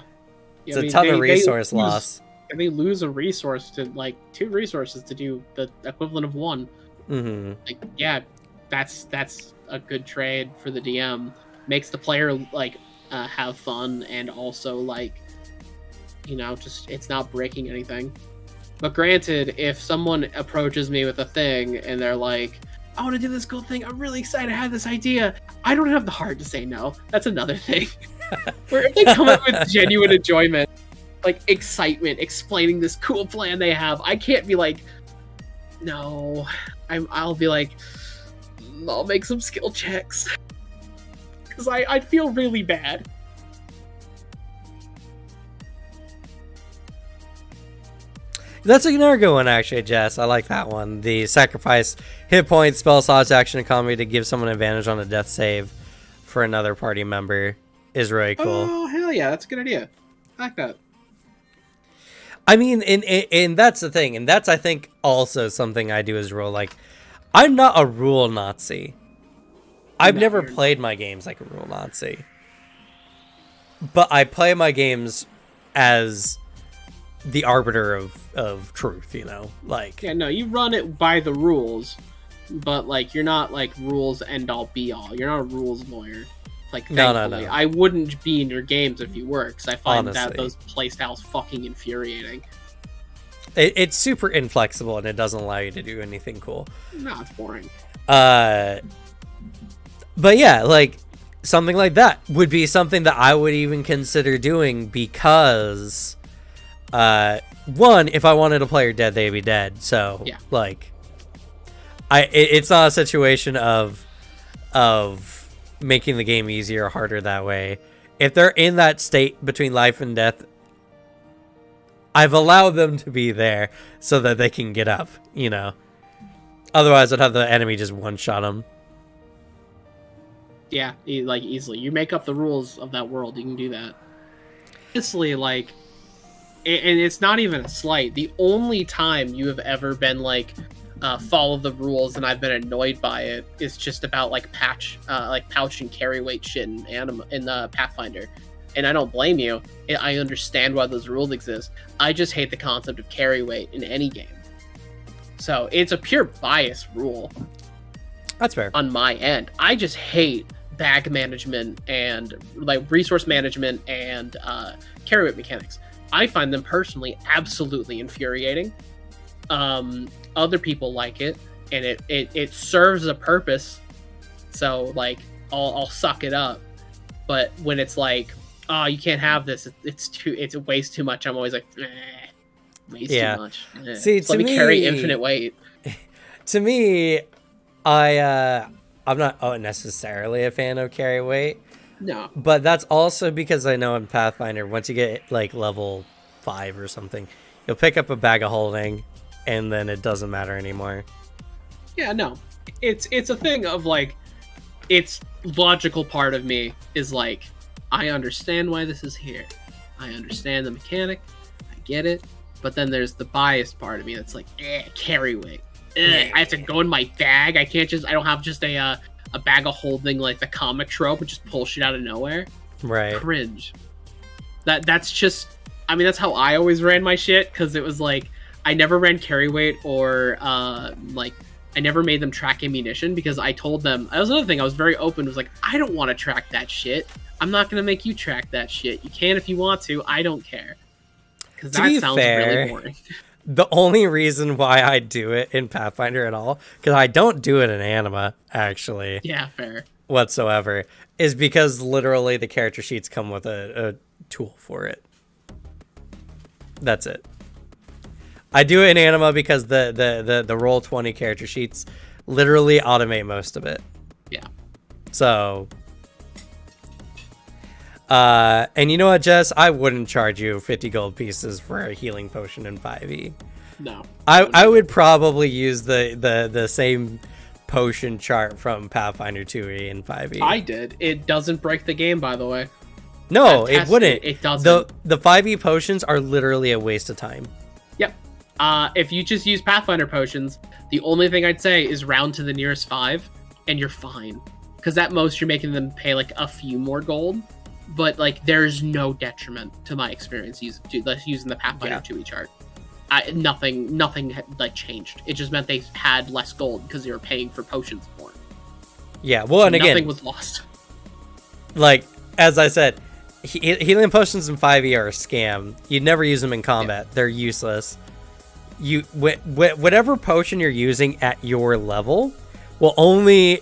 It's a ton of resource loss. And they lose a resource to, like, 2 resources to do the equivalent of 1. Mm-hmm. Like, yeah, that's a good trade for the DM. Makes the player, like, have fun and also, like, just, it's not breaking anything. But granted, if someone approaches me with a thing and they're like, I want to do this cool thing, I'm really excited, I have this idea, I don't have the heart to say no. That's another thing. Where if they come up with genuine enjoyment, like excitement, explaining this cool plan they have, I can't be like, no. I'll be like, I'll make some skill checks. Because I'd feel really bad. That's another good one, actually, Jess. I like that one. The sacrifice hit points, spell slots, action economy to give someone advantage on a death save for another party member is really cool. Oh, hell yeah. That's a good idea. I like that. I mean, and that's the thing. And that's, I think, also something I do as a rule. Like, I'm not a rule Nazi. I've never played my games like a rule Nazi. But I play my games as the arbiter of truth, like, yeah, no, you run it by the rules, but like you're not like rules end all be all. You're not a rules lawyer. Like, thankfully, no. I wouldn't be in your games if you were, because I find Honestly, that those playstyles fucking infuriating. It's super inflexible and it doesn't allow you to do anything cool. No, it's boring. But yeah, like something like that would be something that I would even consider doing because one, if I wanted a player dead, they'd be dead. So yeah, like, it's not a situation of making the game easier or harder that way. If they're in that state between life and death, I've allowed them to be there so that they can get up. Otherwise, I'd have the enemy just one-shot them. Yeah, like easily. You make up the rules of that world. You can do that. Honestly, like. And it's not even a slight. The only time you have ever been like, follow the rules and I've been annoyed by it is just about like pouch and carry weight shit in Pathfinder. And I don't blame you. I understand why those rules exist. I just hate the concept of carry weight in any game. So it's a pure bias rule. That's fair. On my end. I just hate bag management and like resource management and carry weight mechanics. I find them personally absolutely infuriating. Other people like it, and it serves a purpose. So like, I'll suck it up. But when it's like, oh, you can't have this, it weighs too much. I'm always like, weighs too much. See, let me carry infinite weight. To me, I'm not necessarily a fan of carry weight. No. But that's also because I know in Pathfinder, once you get like level 5 or something, you'll pick up a bag of holding and then it doesn't matter anymore. Yeah, no. It's a thing of like, it's logical part of me is like, I understand why this is here. I understand the mechanic. I get it. But then there's the biased part of me that's like, carry weight. I have to go in my bag. I don't have just a bag of holding like the comic trope and just pull shit out of nowhere. Right. Cringe. That's just, I mean, that's how I always ran my shit, because it was like, I never ran carry weight or like, I never made them track ammunition, because I told them, that was another thing, I was very open, was like, I don't want to track that shit. I'm not going to make you track that shit. You can if you want to, I don't care. Because that sounds really boring. The only reason why I do it in Pathfinder at all, because I don't do it in Anima, actually. Yeah, fair. Whatsoever, is because literally the character sheets come with a tool for it. That's it. I do it in Anima because the Roll20 character sheets literally automate most of it. Yeah. So, and you know what, Jess? I wouldn't charge you 50 gold pieces for a healing potion in 5e. No. I would probably use the same potion chart from Pathfinder 2e and 5e. I did. It doesn't break the game, by the way. No, it wouldn't. It doesn't. The 5e potions are literally a waste of time. Yep. If you just use Pathfinder potions, the only thing I'd say is round to the nearest 5, and you're fine. Because at most, you're making them pay like a few more gold. But like, there's no detriment to my experience using the Pathfinder 2e chart. Nothing like changed. It just meant they had less gold because they were paying for potions more. Yeah, well, so and again, nothing was lost. Like, as I said, healing potions in 5e are a scam. You'd never use them in combat. Yeah. They're useless. Whatever potion you're using at your level will only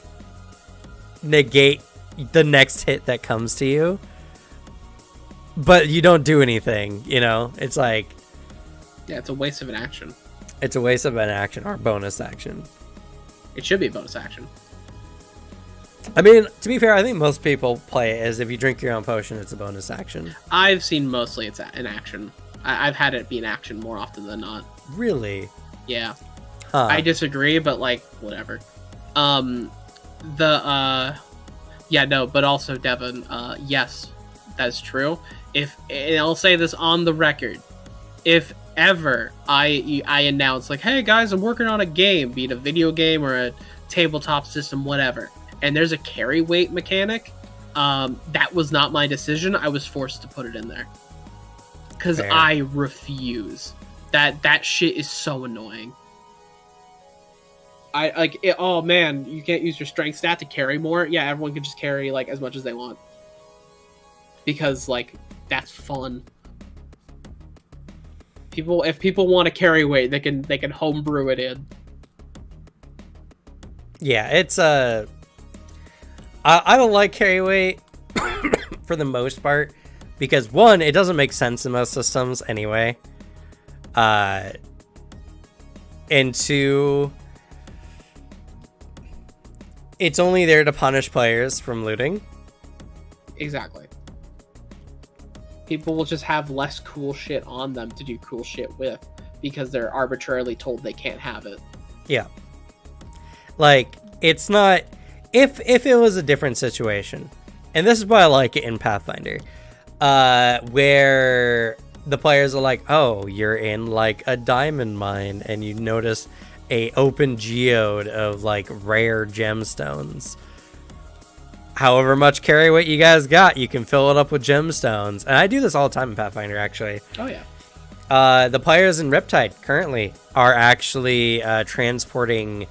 negate the next hit that comes to you. But you don't do anything, you know? It's like... Yeah, it's a waste of an action. It's a waste of an action or bonus action. It should be a bonus action. I mean, to be fair, I think most people play it as if you drink your own potion, it's a bonus action. I've seen mostly it's an action. I've had it be an action more often than not. Really? Yeah. Huh. I disagree, but like, whatever. Yeah, no, but also, Devin, yes, that's true. And I'll say this on the record, if ever I announce, like, hey guys, I'm working on a game, be it a video game or a tabletop system, whatever, and there's a carry weight mechanic, that was not my decision. I was forced to put it in there. Because I refuse. That shit is so annoying. Oh man, you can't use your strength stat to carry more. Yeah, everyone can just carry like as much as they want. Because like that's fun. If people want to carry weight, they can homebrew it in. Yeah, it's I don't like carry weight for the most part because one, it doesn't make sense in most systems anyway. And two, it's only there to punish players from looting. Exactly. People will just have less cool shit on them to do cool shit with because they're arbitrarily told they can't have it. Yeah. Like, it's not... If it was a different situation, and this is why I like it in Pathfinder, where the players are like, oh, you're in, like, a diamond mine, and you notice a open geode of, like, rare gemstones. However much carry weight you guys got, you can fill it up with gemstones. And I do this all the time in Pathfinder, actually. Oh, yeah. The players in Riptide currently are actually transporting...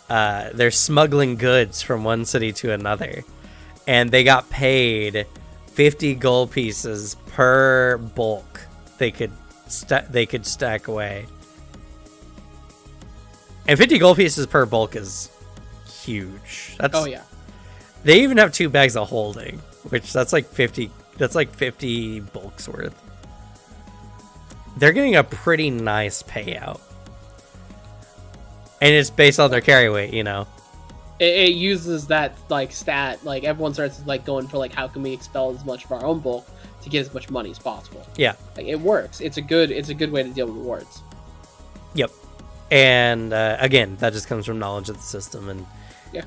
they're smuggling goods from one city to another. And they got paid 50 gold pieces per bulk they could stack away. And 50 gold pieces per bulk is huge. Oh, yeah. They even have 2 bags of holding, which that's like 50 bulks worth. They're getting a pretty nice payout. And it's based on their carry weight, you know. It uses that like stat, like everyone starts like going for like how can we expel as much of our own bulk to get as much money as possible. Yeah. Like it works. It's a good way to deal with rewards. Yep. And again, that just comes from knowledge of the system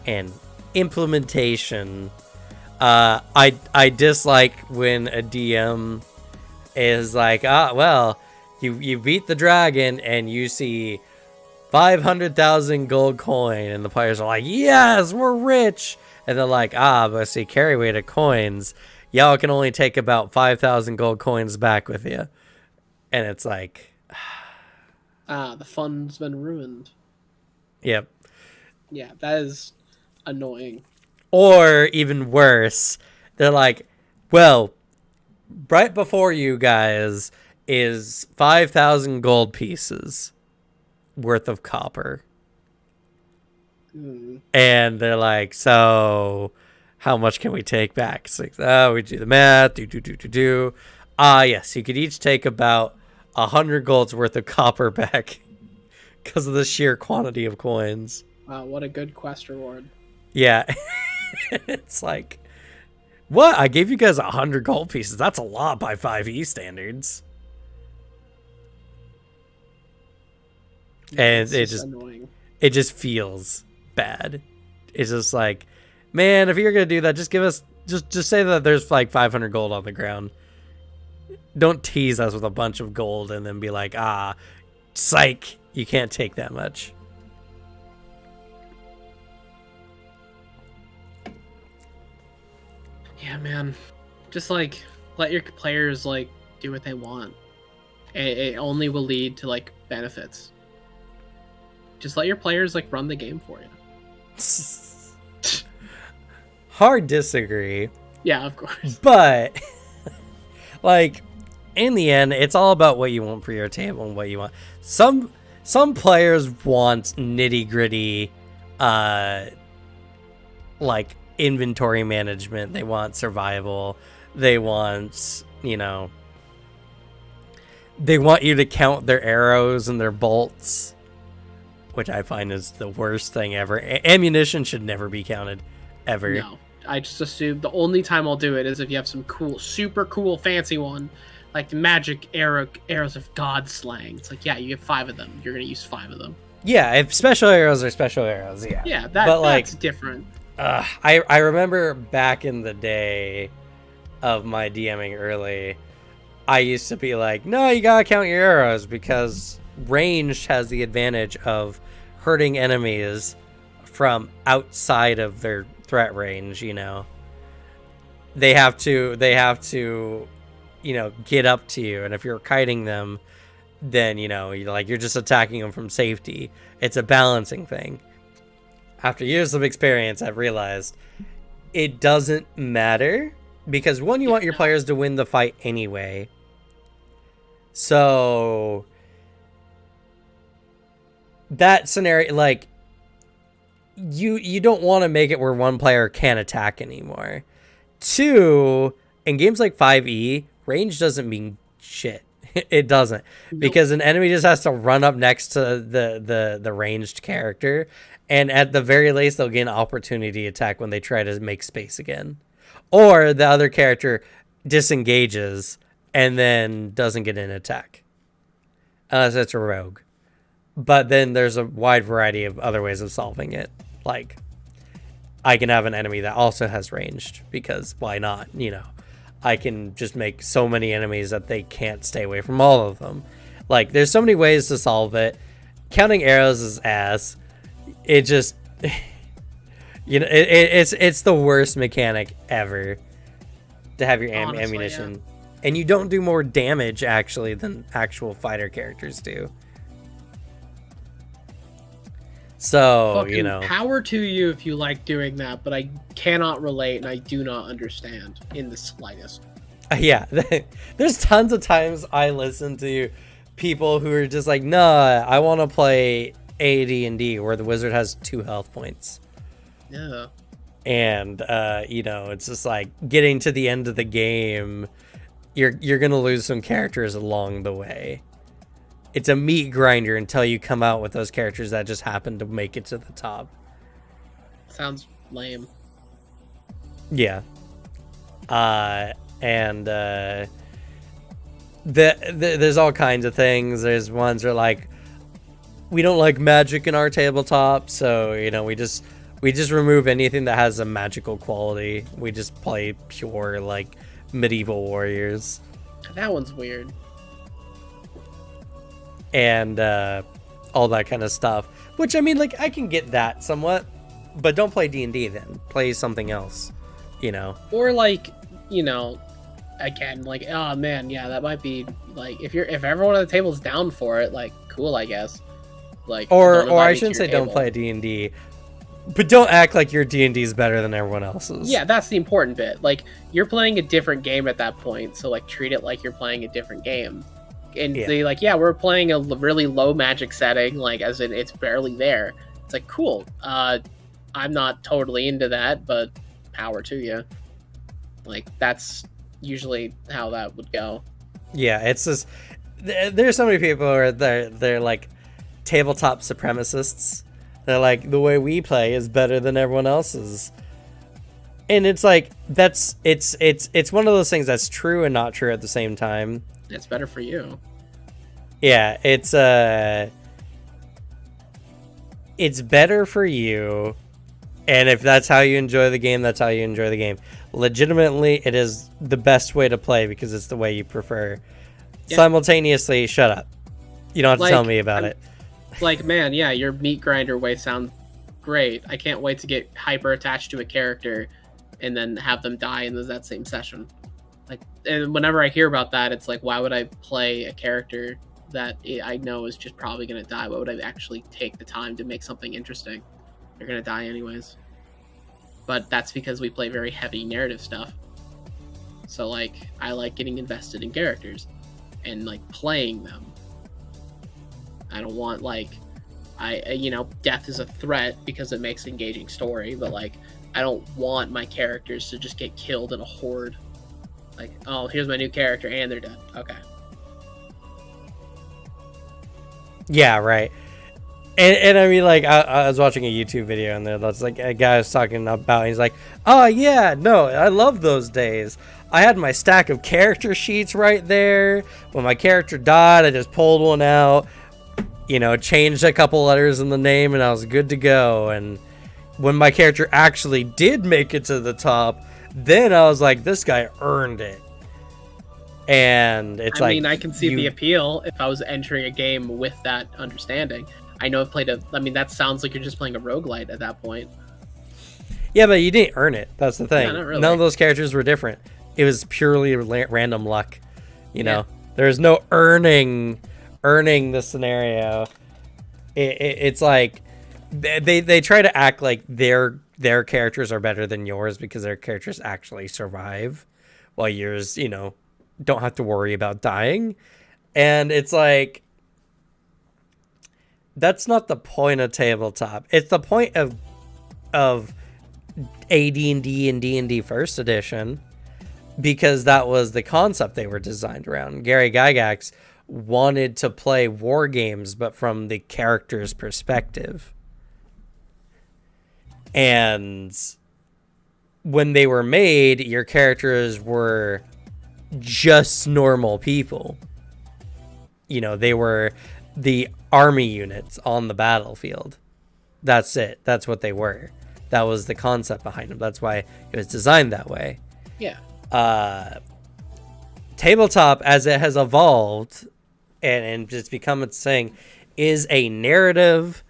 and implementation. I dislike when a DM is like, well, you beat the dragon and you see 500,000 gold coin, and the players are like, yes, we're rich. And they're like, but see, carry weight of coins, y'all can only take about 5,000 gold coins back with you. And it's like, the fun's been ruined. Yep. Yeah, that is annoying. Or even worse, they're like, well, right before you guys is 5,000 gold pieces worth of copper. And they're like, so how much can we take back? It's like, we do the math. Yes, you could each take about 100 gold's worth of copper back because of the sheer quantity of coins. Wow, what a good quest reward. Yeah. It's like, what? I gave you guys 100 gold pieces. That's a lot by 5e standards. And it just annoying. It just feels bad. It's just like, man, if you're gonna do that, just give us just say that there's like 500 gold on the ground. Don't tease us with a bunch of gold and then be like, psych, you can't take that much. Yeah, man. Just like let your players like do what they want. It only will lead to like benefits. Just let your players like run the game for you. Hard disagree. Yeah, of course. But like in the end, it's all about what you want for your table and what you want. Some players want nitty-gritty like inventory management. They want survival. They want, they want you to count their arrows and their bolts, which I find is the worst thing ever. Ammunition should never be counted, ever. No, I just assume the only time I'll do it is if you have some cool, super cool, fancy one, like the magic arrows of God slaying. It's like, yeah, you get 5 of them. You're gonna use 5 of them. Yeah, if special arrows are special arrows, yeah. Yeah, that's different. I remember back in the day of my DMing early, I used to be like, no, you gotta count your arrows because ranged has the advantage of hurting enemies from outside of their threat range. They have to get up to you, and if you're kiting them, then you're just attacking them from safety. It's a balancing thing. After years of experience, I've realized it doesn't matter because one, you want your players to win the fight anyway. So that scenario, like, you don't want to make it where one player can't attack anymore. 2, in games like 5e, range doesn't mean shit. It doesn't. Because an enemy just has to run up next to the ranged character, and at the very least they'll get an opportunity to attack when they try to make space again. Or the other character disengages and then doesn't get an attack. Unless it's a rogue. But then there's a wide variety of other ways of solving it. Like, I can have an enemy that also has ranged, because why not? I can just make so many enemies that they can't stay away from all of them. Like, there's so many ways to solve it. Counting arrows is ass. It just, it's the worst mechanic ever to have your ammunition. Yeah. And you don't do more damage, actually, than actual fighter characters do. So, power to you if you like doing that, but I cannot relate and I do not understand in the slightest. Yeah, there's tons of times I listen to people who are just like, nah, I want to play AD&D where the wizard has 2 health points. Yeah. And, it's just like getting to the end of the game, you're going to lose some characters along the way. It's a meat grinder until you come out with those characters that just happen to make it to the top. Sounds lame. Yeah. There's all kinds of things. There's ones that are like, we don't like magic in our tabletop, so we just remove anything that has a magical quality. We just play pure like medieval warriors. That one's weird. And all that kind of stuff. Which, I mean, like, I can get that somewhat, but don't play D&D then. Play something else, you know? Or, like, you know, again, like, oh man, yeah, that might be, like, if everyone at the table is down for it, like, cool, I guess. Like, Or I shouldn't say don't play D&D, but don't act like your D&D is better than everyone else's. Yeah, that's the important bit. Like, you're playing a different game at that point, so, like, treat it like you're playing a different game. And they like, yeah, we're playing a really low magic setting, like, as in it's barely there. It's like, cool. I'm not totally into that, but power to you. Like, that's usually how that would go. Yeah, it's just there's so many people where they're like tabletop supremacists. They're like, the way we play is better than everyone else's. And it's like, it's one of those things that's true and not true at the same time. It's better for you. Yeah, it's better for you, and if that's how you enjoy the game, that's how you enjoy the game. Legitimately, it is the best way to play because it's the way you prefer. Yeah. Simultaneously, shut up. You don't have to tell me about it. Like, man, yeah, your meat grinder way sounds great. I can't wait to get hyper attached to a character and then have them die in that same session. Like, and whenever I hear about that, it's like, why would I play a character that I know is just probably going to die? Why would I actually take the time to make something interesting? They're going to die anyways. But that's because we play very heavy narrative stuff. So, like, I like getting invested in characters and, like, playing them. I don't want, like, death is a threat because it makes engaging story, but, like, I don't want my characters to just get killed in a horde. Like, oh, here's my new character, and they're dead. Okay. Yeah, right. And I mean, like, I was watching a YouTube video, and there's like a guy was talking about, he's like, oh, yeah, no, I love those days. I had my stack of character sheets right there. When my character died, I just pulled one out, you know, changed a couple letters in the name, and I was good to go. And when my character actually did make it to the top, then I was like, this guy earned it. And it's like, I mean, I can see the appeal if I was entering a game with that understanding. I know I've played that sounds like you're just playing a roguelite at that point. Yeah, but you didn't earn it. That's the thing. Yeah, not really. None of those characters were different. It was purely random luck. You know, there's no earning the scenario. It's like they try to act like their characters are better than yours because their characters actually survive, while yours, you know, don't have to worry about dying. And it's like, that's not the point of tabletop. It's the point of AD&D and D&D First Edition, because that was the concept they were designed around. Gary Gygax wanted to play war games, but from the character's perspective. And when they were made, your characters were just normal people. You know, they were the army units on the battlefield. That's it. That's what they were. That was the concept behind them. That's why it was designed that way. Yeah. Tabletop, as it has evolved and just become its thing, is a narrative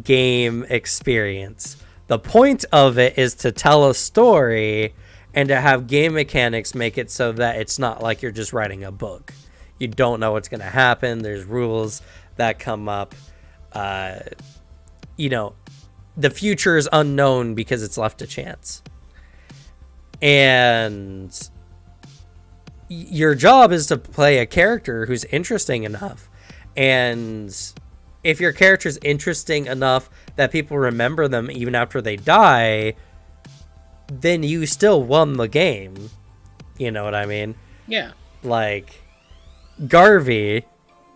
game experience. The point of it is to tell a story and to have game mechanics make it so that it's not like you're just writing a book. You don't know what's going to happen. There's rules that come up. You know, the future is unknown because it's left to chance. And your job is to play a character who's interesting enough. And if your character's interesting enough that people remember them even after they die, then you still won the game. You know what I mean? Yeah. Like, Garvey,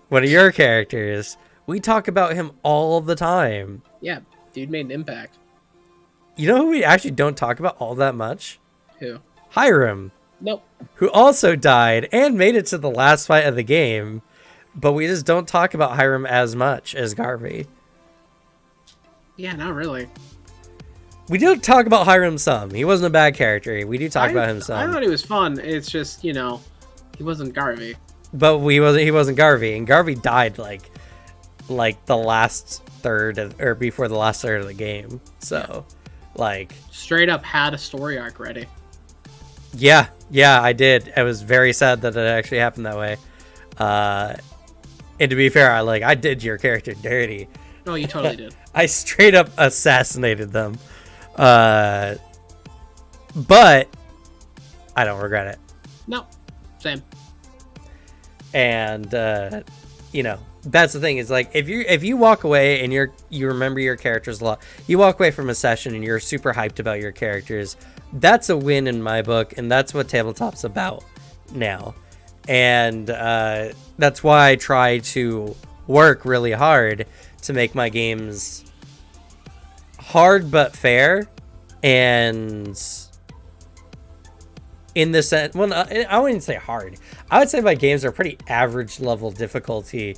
one of your characters, we talk about him all the time. Yeah, dude made an impact. You know who we actually don't talk about all that much? Who? Hiram. Nope. Who also died and made it to the last fight of the game, but we just don't talk about Hiram as much as Garvey. Yeah, not really. We do talk about Hiram some. He wasn't a bad character. We do talk about him some. I thought he was fun. It's just, you know, He wasn't Garvey. But he wasn't Garvey, and Garvey died like the last third or before the last third of the game. So, like, straight up had a story arc ready. Yeah, I did. I was very sad that it actually happened that way. And to be fair, I did your character dirty. No, you totally did. I straight up assassinated them. But I don't regret it. No, same. And that's the thing, is like, if you walk away and you remember your characters a lot, you walk away from a session and you're super hyped about your characters, that's a win in my book, and that's what tabletop's about now. And that's why I try to work really hard to make my games hard but fair, and in the sense, well, I wouldn't say hard. I would say my games are pretty average level difficulty,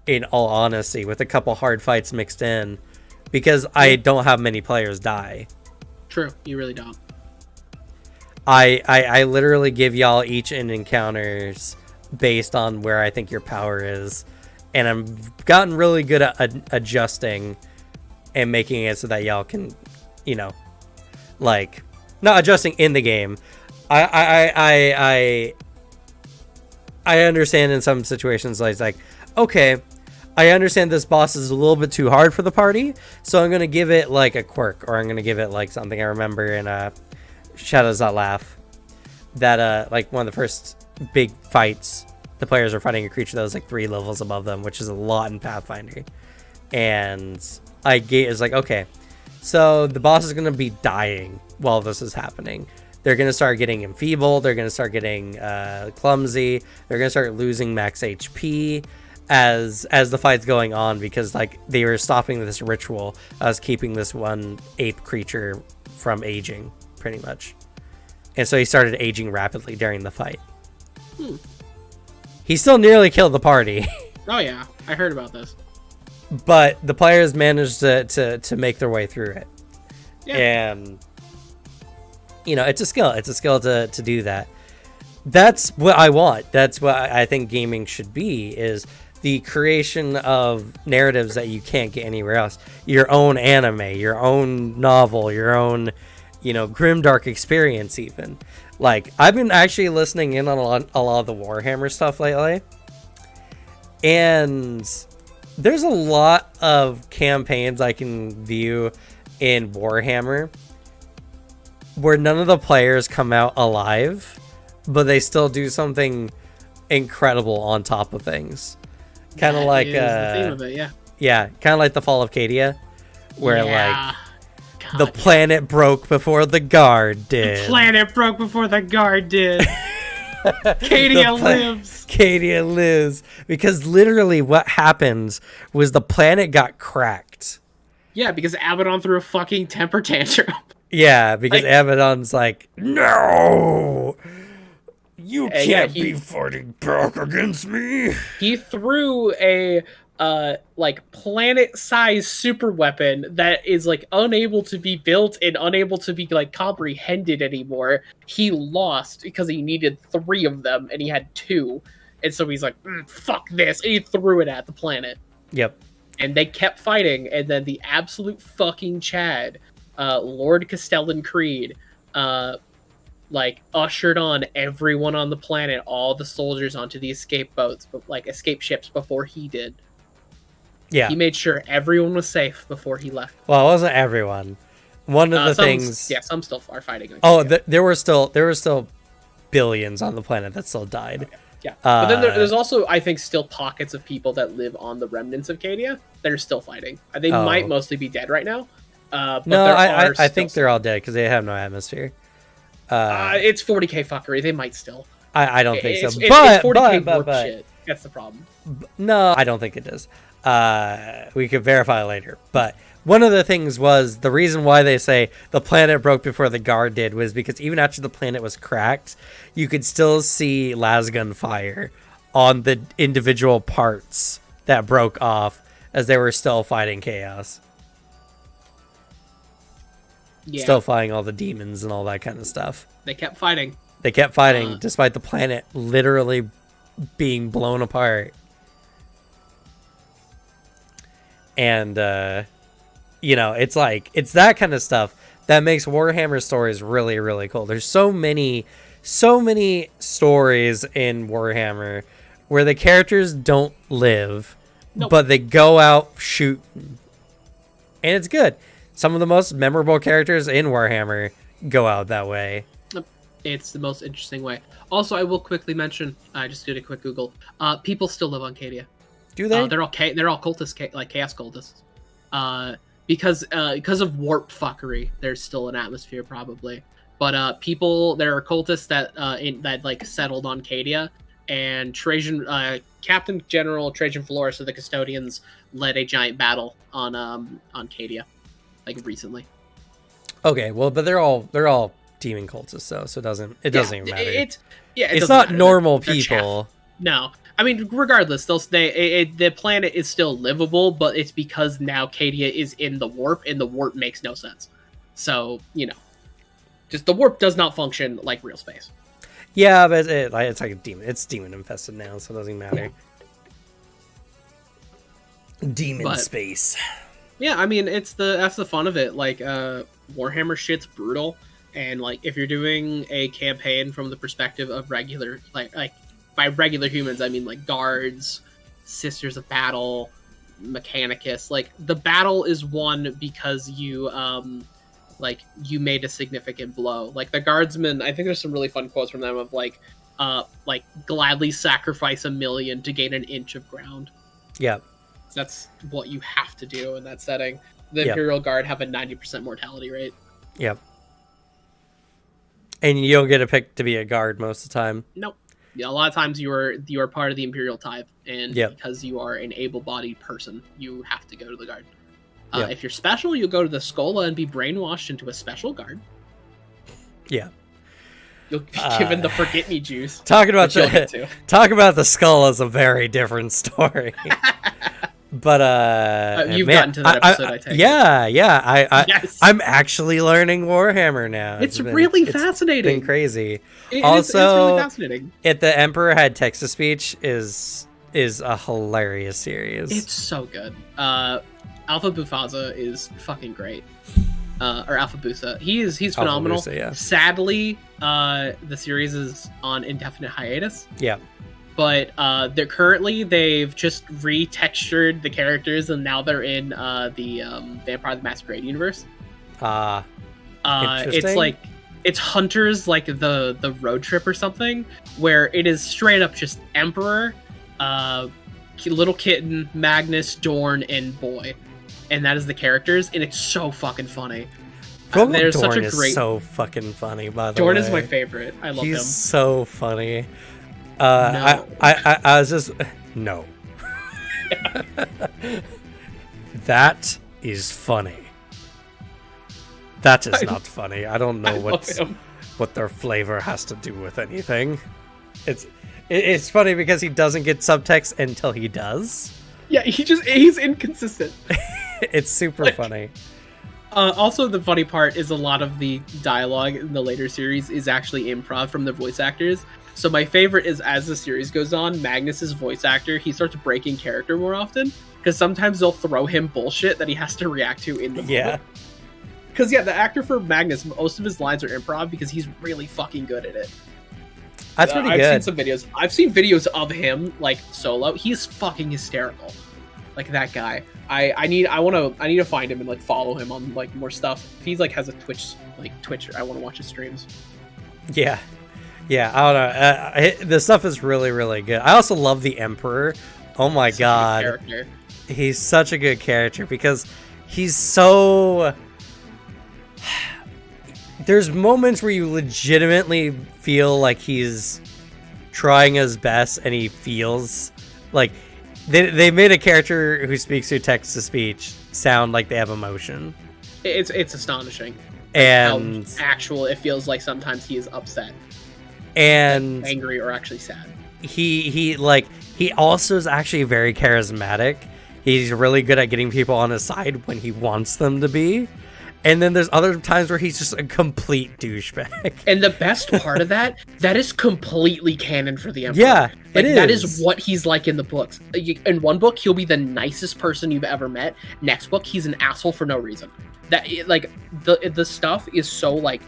in all honesty, with a couple hard fights mixed in, because I don't have many players die. True, you really don't. I literally give y'all each in encounters based on where I think your power is, and I've gotten really good at adjusting and making it so that y'all can, like, not adjusting in the game. I understand in some situations, like, okay, I understand this boss is a little bit too hard for the party, so I'm gonna give it like a quirk, or I'm gonna give it like something I remember in Shadows That Laugh, that like one of the first big fights, the players are fighting a creature that was like 3 levels above them, which is a lot in Pathfinder. And it's like, okay, so the boss is gonna be dying while this is happening. They're gonna start getting enfeebled. They're gonna start getting clumsy. They're gonna start losing max HP as the fight's going on, because like they were stopping this ritual as keeping this one ape creature from aging, pretty much. And so he started aging rapidly during the fight. He still nearly killed the party. Oh yeah, I heard about this. But the players managed to make their way through it. Yeah. And it's a skill. It's a skill to do that. That's what I want. That's what I think gaming should be, is the creation of narratives that you can't get anywhere else. Your own anime, your own novel, your own, grimdark experience even. Like, I've been actually listening in on a lot of the Warhammer stuff lately. And there's a lot of campaigns I can view in Warhammer where none of the players come out alive, but they still do something incredible on top of things. Kind of like the theme of it, yeah, kind of like the Fall of Cadia, where God, the planet broke before the guard did. The planet broke before the guard did. Cadia lives. Cadia lives, because literally what happened was the planet got cracked. Yeah, because Abaddon threw a fucking temper tantrum. Yeah, because Abaddon's like, no, you can't be fighting back against me. He threw a planet-sized super weapon that is like unable to be built and unable to be like comprehended anymore. He lost because he needed 3 of them and he had 2, and so he's like, fuck this, and he threw it at the planet. Yep. And they kept fighting, and then the absolute fucking Chad, Lord Castellan Creed, ushered on everyone on the planet, all the soldiers onto the escape boats, escape ships before he did. Yeah. He made sure everyone was safe before he left. Well, it wasn't everyone. One of the things... Yeah, some still are fighting. There were still billions on the planet that still died. Yeah. But then there's also, I think, still pockets of people that live on the remnants of Cadia that are still fighting. They might mostly be dead right now. But no, I think they're all dead because they have no atmosphere. It's 40k fuckery. They might still. I don't think so. It's 40k but shit. That's the problem. No, I don't think it is. We could verify later. But one of the things was, the reason why they say the planet broke before the guard did was because even after the planet was cracked, you could still see lasgun fire on the individual parts that broke off as they were still fighting chaos. Yeah. Still fighting all the demons and all that kind of stuff. They kept fighting. They kept fighting despite the planet literally being blown apart. And, you know, it's like, it's that kind of stuff that makes Warhammer stories really, really cool. There's so many stories in Warhammer where the characters don't live, but they go out shooting. And it's good. Some of the most memorable characters in Warhammer go out that way. It's the most interesting way. Also, I will quickly mention, I just did a quick Google, people still live on Cadia. Do they? They're all cultists, like chaos cultists. Because of warp fuckery, there's still an atmosphere probably. But there are cultists that like settled on Cadia, and Captain General Trajan Florus of the Custodians led a giant battle on Cadia, like recently. Okay, well, but they're all demon cultists, though, so it doesn't even matter. It's not matter. normal They're people. chaff. No. I mean, regardless, they'll stay. The planet is still livable, but it's because now Cadia is in the warp, and the warp makes no sense. So, you know, just the warp does not function like real space. Yeah, but it's like a demon. It's demon infested now, so it doesn't matter. Demon space. Yeah, I mean, that's the fun of it. Like, Warhammer shit's brutal, and like if you're doing a campaign from the perspective of regular, like by regular humans, I mean like guards, Sisters of Battle, Mechanicus. Like the battle is won because you made a significant blow. Like the guardsmen, I think there's some really fun quotes from them of like gladly sacrifice 1,000,000 to gain an inch of ground. Yeah. That's what you have to do in that setting. The Imperial Guard have a 90% mortality rate. Yep. And you don't get a pick to be a guard most of the time. Nope. Yeah, a lot of times you are part of the Imperial type, and because you are an able-bodied person, you have to go to the guard. If you're special, you'll go to the Schola and be brainwashed into a special guard. Yeah. You'll be given the forget me juice. Talk about the skull is a very different story. But you've gotten to that episode, I take. Yes. I'm actually learning Warhammer now. It's really fascinating. It's been crazy. It's really fascinating. The Emperor had text to speech is a hilarious series. It's so good. Alpha Buffaza is fucking great. Or Alpha Busa. He's phenomenal. Alpha Busa, yeah. Sadly, the series is on indefinite hiatus. Yeah. But they've just retextured the characters, and now they're in the Vampire the Masquerade universe. It's Hunters, like the road trip or something, where it is straight up just Emperor, Little Kitten, Magnus, Dorn, and Boy, and that is the characters, and it's so fucking funny. Dorn is so fucking funny. By the way, Dorn is my favorite. I love him. He's so funny. No. I was just no. That is funny. That is not funny. I don't know what their flavor has to do with anything. It's funny because he doesn't get subtext until he does. Yeah, he's inconsistent. It's super funny. Also, the funny part is a lot of the dialogue in the later series is actually improv from the voice actors. So my favorite is, as the series goes on, Magnus's voice actor, he starts breaking character more often, because sometimes they'll throw him bullshit that he has to react to in the moment. Because the actor for Magnus, most of his lines are improv because he's really fucking good at it. That's pretty good. I've seen some videos. I've seen videos of him like solo. He's fucking hysterical. Like that guy. I need to find him and like follow him on like more stuff. If he's like has a Twitch, I want to watch his streams. Yeah. Yeah, I don't know. The stuff is really, really good. I also love the Emperor. Oh my god. He's such a good character because he's so... There's moments where you legitimately feel like he's trying his best and he feels like... They made a character who speaks through text-to-speech sound like they have emotion. It's astonishing. And... How it feels like sometimes he is upset. And angry or actually sad. He also is actually very charismatic. He's really good at getting people on his side when he wants them to be. And then there's other times where he's just a complete douchebag. And the best part of that is completely canon for the Emperor. Yeah, like, it is. That is what he's like in the books. In one book, he'll be the nicest person you've ever met. Next book, he's an asshole for no reason. Like the stuff is so like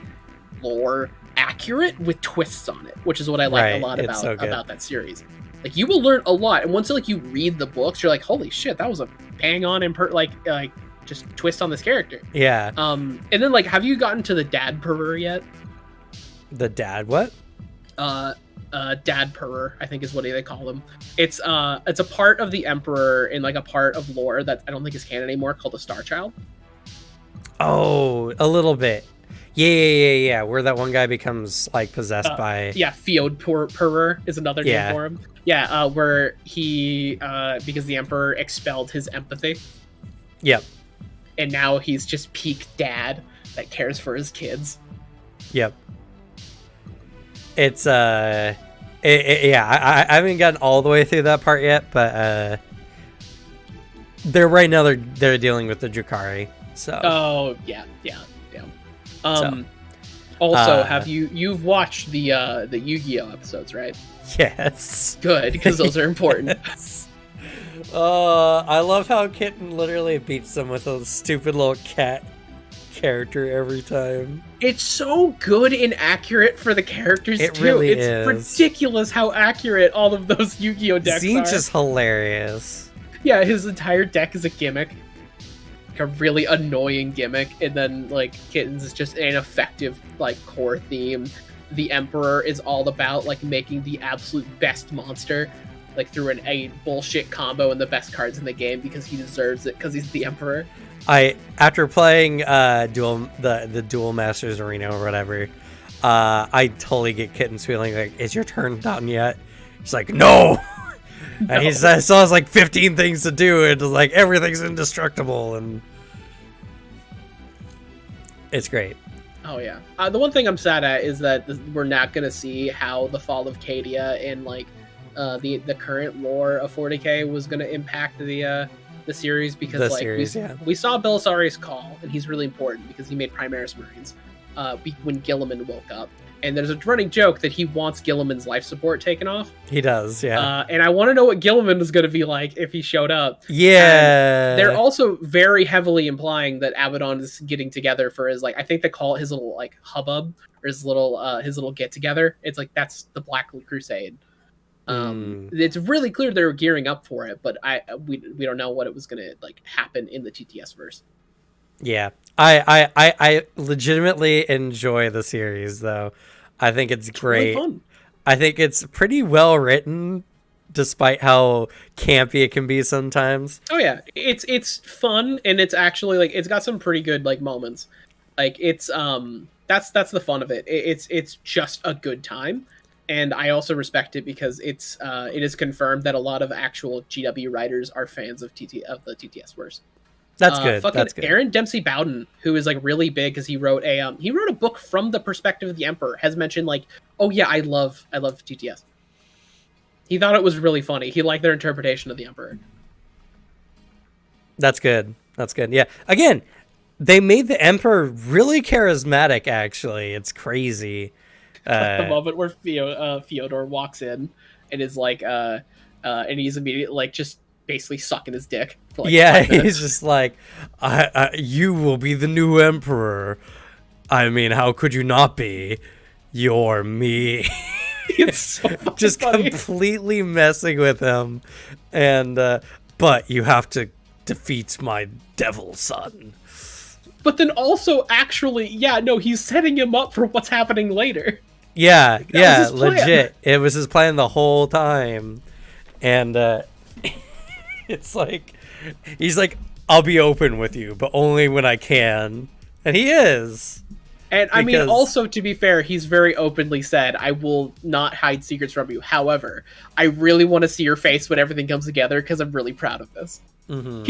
lore accurate with twists on it, which is what I like a lot about that series. Like you will learn a lot, and once like you read the books, you're like, holy shit, that was a bang on like just twist on this character. Yeah. And then like, have you gotten to the dad perver yet? The dad what? Dad perver, I think is what they call them. It's a part of the Emperor in like a part of lore that I don't think is canon anymore called the Star Child. Oh, a little bit. Yeah. Where that one guy becomes like possessed by. Yeah, Feod perver is another name for him. Yeah, where he because the Emperor expelled his empathy. Yep. And now he's just peak dad that cares for his kids. Yep. It's I haven't gotten all the way through that part yet, but they're dealing with the Drukhari. So. Oh yeah. Also, have you've watched the Yu-Gi-Oh episodes, right? Yes. Good, because those are important. Yes. I love how Kitten literally beats them with a stupid little cat character every time. It's so good and accurate for the characters it too. Really it's is. Ridiculous how accurate all of those Yu-Gi-Oh decks Zinch are. is hilarious. Yeah, his entire deck is a gimmick. Like a really annoying gimmick, and then like Kitten's is just an effective like core theme. The Emperor is all about like making the absolute best monster, like through a bullshit combo and the best cards in the game because he deserves it because he's the Emperor. After playing the Duel Masters Arena or whatever, I totally get Kitten's feeling like, is your turn done yet? He's like, no. And he still has like 15 things to do, and like everything's indestructible, and it's great. Oh yeah. The one thing I'm sad at is that we're not gonna see how the fall of Cadia and like the current lore of 40K was gonna impact the series because we saw Belisarius Call, and he's really important because he made Primaris Marines when Guilliman woke up. And there's a running joke that he wants Guilliman's life support taken off. He does, yeah. And I want to know what Guilliman was going to be like if he showed up. Yeah. And they're also very heavily implying that Abaddon is getting together for his like, I think they call it his little like hubbub or his little get together. It's like that's the Black Crusade. It's really clear they're gearing up for it, but we don't know what it was going to like happen in the TTS verse. Yeah, I legitimately enjoy the series though. I think it's great. Really fun. I think it's pretty well written, despite how campy it can be sometimes. Oh yeah, it's fun, and it's actually like it's got some pretty good like moments. Like it's that's the fun of it. It's just a good time, and I also respect it because it is confirmed that a lot of actual GW writers are fans of the TTS verse. That's good. That's good. Aaron Dempsey Bowden, who is like really big because he wrote a book from the perspective of the Emperor, has mentioned like, oh yeah, I love TTS. He thought it was really funny. He liked their interpretation of the Emperor. That's good. Yeah. Again, they made the Emperor really charismatic. Actually, it's crazy. I love it where Fyodor walks in and is like, and he's immediately like just basically sucking his dick for like 5 minutes. He's just like, you will be the new Emperor. I mean, how could you not be? You're me. It's so just funny. Completely messing with him, and but you have to defeat my devil son. But then also, actually, he's setting him up for what's happening later. Yeah, legit. It was his plan the whole time, and it's like he's like, I'll be open with you, but only when I can, and he is. And I mean, also, to be fair, he's very openly said, I will not hide secrets from you. However, I really want to see your face when everything comes together because I'm really proud of this. Mm-hmm.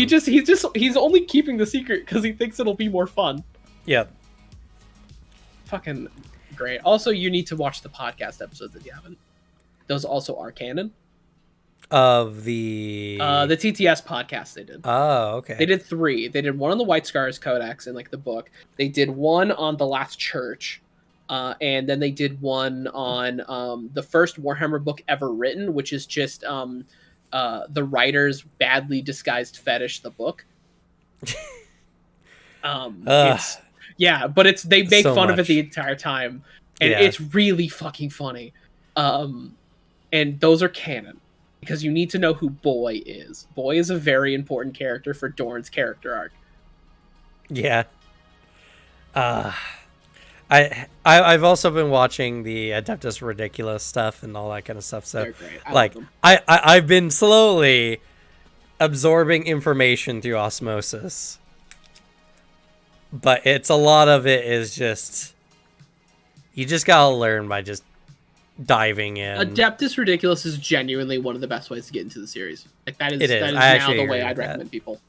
He's only keeping the secret because he thinks it'll be more fun. Yep. Fucking great. Also, you need to watch the podcast episodes if you haven't. Those also are canon. Of the TTS podcast they did. Oh, okay. They did 3. They did one on the White Scars Codex in like the book. They did one on the Last Church, and then they did one on the first Warhammer book ever written, which is just the writer's badly disguised fetish, the book. It's but they make So fun of much. it the entire time, and it's really fucking funny. And those are canon. Because you need to know who Boy is. Boy is a very important character for Dorn's character arc. Yeah. I've also been watching the Adeptus Ridiculous stuff and all that kind of stuff. So, They're great. like, I've been slowly absorbing information through osmosis, but a lot of it is just you just gotta learn by just diving in. Adeptus Ridiculous is genuinely one of the best ways to get into the series. Like that is It is. now the way I'd recommend people.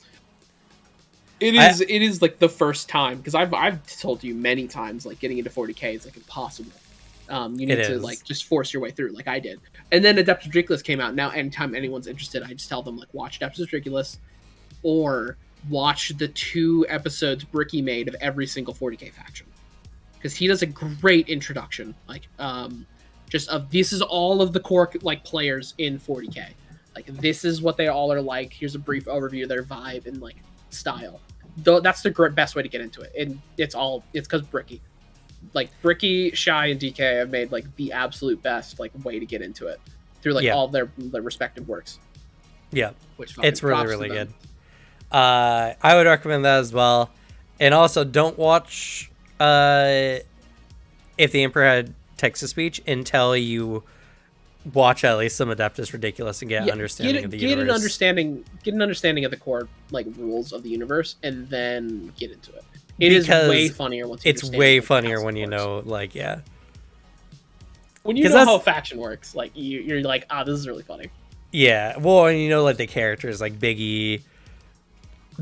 It is like the first time, because I've told you many times, like getting into 40k is like impossible. You need to like just force your way through, like I did. And then Adeptus Ridiculous came out. Now, anytime anyone's interested, I just tell them like watch Adeptus Ridiculous, or watch the 2 episodes Bricky made of every single 40k faction, because he does a great introduction. Like just of this is all of the core like players in 40k. Like this is what they all are like. Here's a brief overview of their vibe and like style. Though that's the best way to get into it, and it's because Bricky, like Bricky, Shy, and DK have made like the absolute best like way to get into it through like all their respective works. Yeah, which it's really good. I would recommend that as well, and also don't watch If the Emperor Had Text-to-Speech until you watch at least some Adeptus Ridiculous and get an understanding of the universe. Get an understanding of the core like rules of the universe, and then get into it. It is way funnier once you understand. It's way funnier when you know, like, when you know how a faction works, like you're like, this is really funny. Yeah, well, and you know, like the characters, like Big E.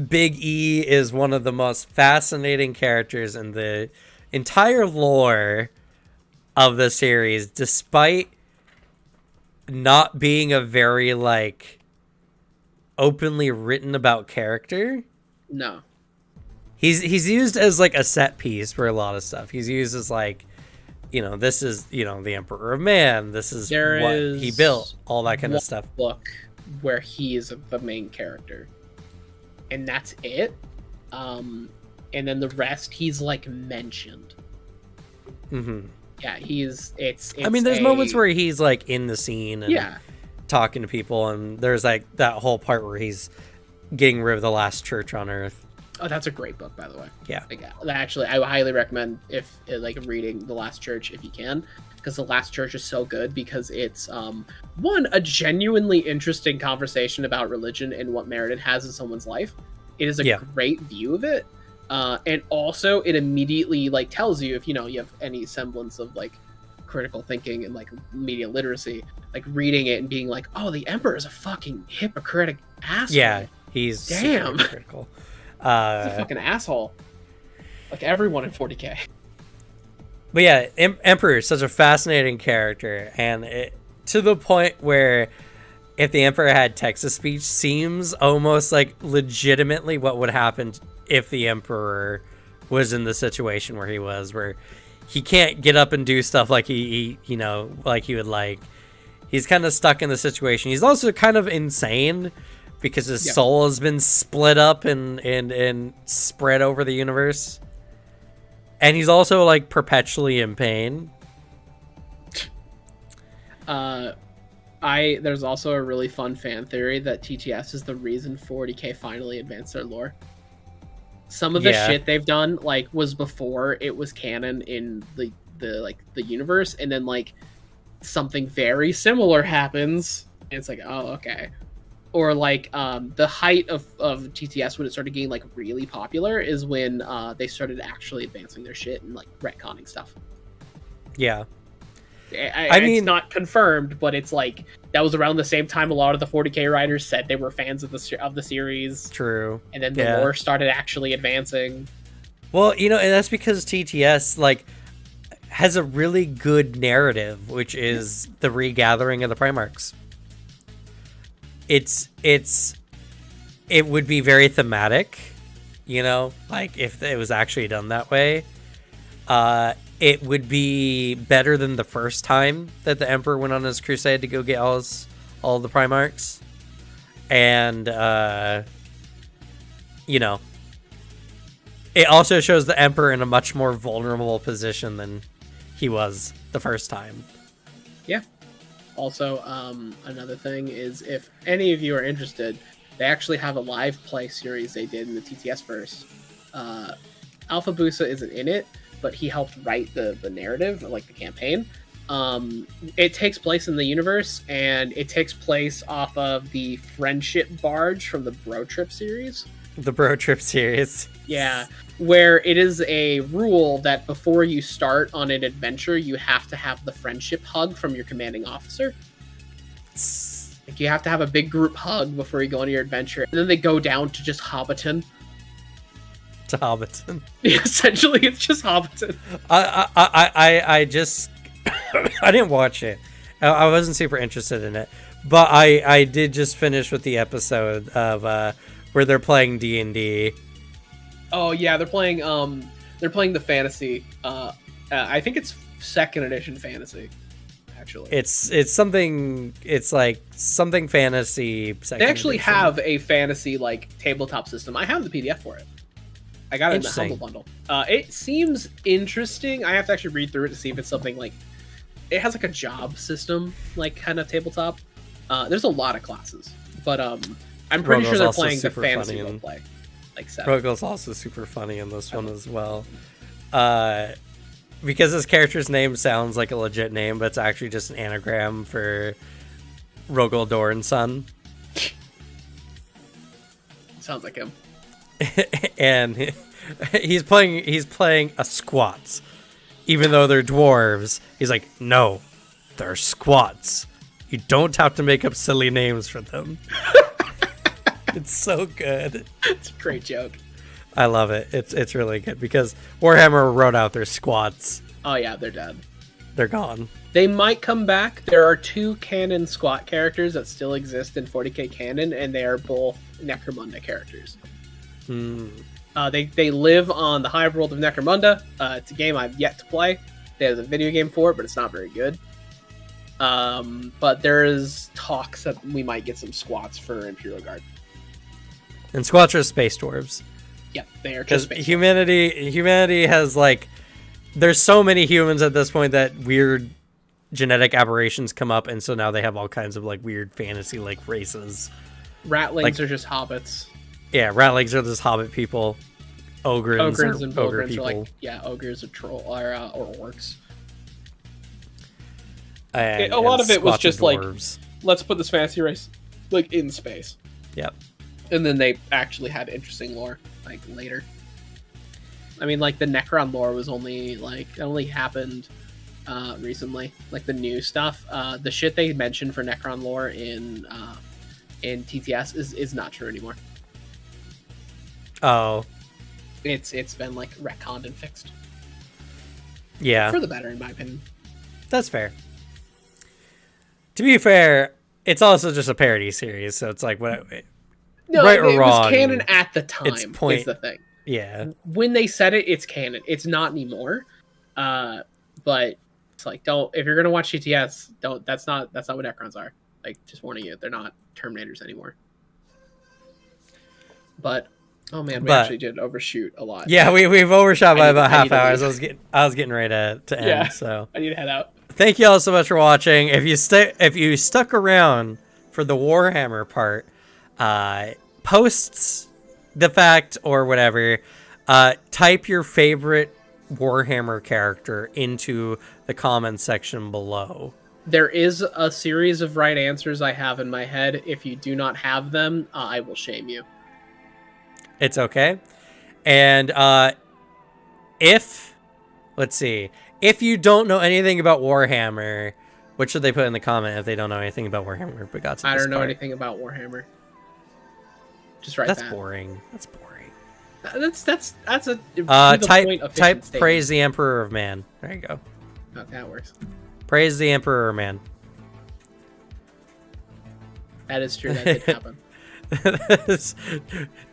Big E is one of the most fascinating characters in the entire lore of the series, despite not being a very like openly written about character. No, he's used as like a set piece for a lot of stuff. He's used as like, you know, this is, you know, the Emperor of Man, this is what he built, all that kind of stuff. Book where he is the main character, and that's it. And then the rest he's like mentioned. Yeah, I mean, there's moments where he's like in the scene and talking to people, and there's like that whole part where he's getting rid of the last church on Earth. Oh, that's a great book, by the way. Yeah. Like, actually, I highly recommend reading The Last Church if you can, because The Last Church is so good, because it's a genuinely interesting conversation about religion and what merit it has in someone's life. It is a great view of it. And also it immediately like tells you, if you have any semblance of like critical thinking and like media literacy, like reading it and being like, oh, the Emperor is a fucking hypocritic asshole. Yeah, he's damn critical. He's a fucking asshole. Like everyone in 40k. But yeah, Emperor is such a fascinating character, and to the point where If the Emperor Had Text-to-Speech seems almost like legitimately what would happen if the Emperor was in the situation where he was, where he can't get up and do stuff like he like he would like. He's kind of stuck in the situation. He's also kind of insane because his soul has been split up and spread over the universe. And he's also like perpetually in pain. There's also a really fun fan theory that TTS is the reason 40k finally advanced their lore. Some of the shit they've done like was before it was canon in the universe, and then like something very similar happens and it's like, oh, okay. Or like the height of TTS when it started getting like really popular is when they started actually advancing their shit and like retconning stuff. Yeah. I mean, it's not confirmed, but it's like that was around the same time a lot of the 40k writers said they were fans of the series. True. And then the lore started actually advancing. Well, and that's because TTS like has a really good narrative, which is the regathering of the Primarchs. it would be very thematic, you know, like if it was actually done that way. It would be better than the first time that the Emperor went on his crusade to go get all the Primarchs. And, you know, it also shows the Emperor in a much more vulnerable position than he was the first time. Yeah. Also, another thing is, if any of you are interested, they actually have a live play series they did in the TTS verse. Alpha Busa isn't in it, but he helped write the narrative, like the campaign. It takes place in the universe, and it takes place off of the Friendship Barge from the Bro Trip series. The Bro Trip series. Yeah, where it is a rule that before you start on an adventure, you have to have the friendship hug from your commanding officer. Like, you have to have a big group hug before you go on your adventure. And then they go down to just Hobbiton. To Hobbiton. Essentially, it's just Hobbiton. I just I didn't watch it. I wasn't super interested in it, but I did just finish with the episode of where they're playing D&D. Oh yeah, they're playing the fantasy. I think it's 2nd edition fantasy. Actually, it's something. It's like something fantasy. They actually have a fantasy like tabletop system. I have the PDF for it. I got it in the Humble Bundle. It seems interesting. I have to actually read through it to see if it's something like... It has like a job system, like kind of tabletop. There's a lot of classes, but I'm pretty sure they're playing the fantasy roleplay. Like Rogo's also super funny in this one as well. Because his character's name sounds like a legit name, but it's actually just an anagram for Rogol Doran's son. Sounds like him. And he's playing a squats, even though they're dwarves. He's like, no, they're squats. You don't have to make up silly names for them. It's so good. It's a great joke. I love it. It's really good because Warhammer wrote out their squats. Oh yeah, they're dead. They're gone. They might come back. There are 2 canon squat characters that still exist in 40k canon, and they are both Necromunda characters. They live on the hive world of Necromunda. It's a game I've yet to play. There's a video game for it, but it's not very good. But there is talks that we might get some squats for Imperial Guard. And squats are space dwarves. Yep, they are just space humanity has like... There's so many humans at this point that weird genetic aberrations come up, and so now they have all kinds of like weird fantasy like races. Ratlings are just hobbits. Yeah, ratlings are just hobbit people. Ogres and ogre people. Are like, yeah, ogres are troll or orcs. And, a lot of it was just dwarves. Like, let's put this fantasy race like in space. Yep. And then they actually had interesting lore like later. I mean, like the Necron lore was only happened recently, like the new stuff. The shit they mentioned for Necron lore in TTS is not true anymore. Oh, it's been like retconned and fixed. Yeah, for the better, in my opinion. That's fair. To be fair, it's also just a parody series, so it's like what. No, right or wrong, it was canon at the time. Is the thing. Yeah. When they said it, it's canon. It's not anymore. But it's like, if you're gonna watch TTS, don't. That's not what Necrons are. Like, just warning you, they're not Terminators anymore. But oh man, we actually did overshoot a lot. Yeah, we've overshot by about half hours. I was getting ready to end. Yeah, so I need to head out. Thank you all so much for watching. If you stuck around for the Warhammer part, posts the fact or whatever, type your favorite Warhammer character into the comments section below. There is a series of right answers I have in my head. If you do not have them, I will shame you. It's okay. And if you don't know anything about Warhammer, what should they put in the comment if they don't know anything about Warhammer? I don't know anything about Warhammer. Just write that. That's boring. That's boring. That's a type praise the Emperor of Man. There you go. Oh, that works. Praise the Emperor of Man. That is true. That did happen.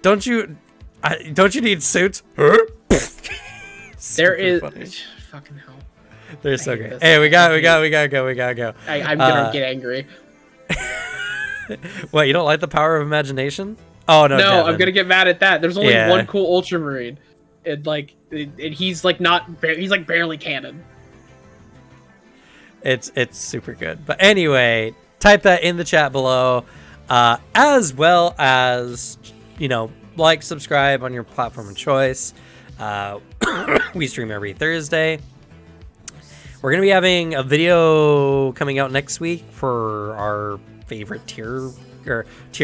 Don't you need suits? There is funny. fucking hell. They're so hate great. this. Hey, we gotta go. I'm gonna get angry. What, you don't like the power of imagination? Oh no, No, Devin. I'm gonna get mad at that. There's only Yeah. one cool Ultramarine, and he's like he's like barely canon. It's super good. But anyway, type that in the chat below, as well as, like, subscribe on your platform of choice. We stream every Thursday. We're going to be having a video coming out next week for our favorite tier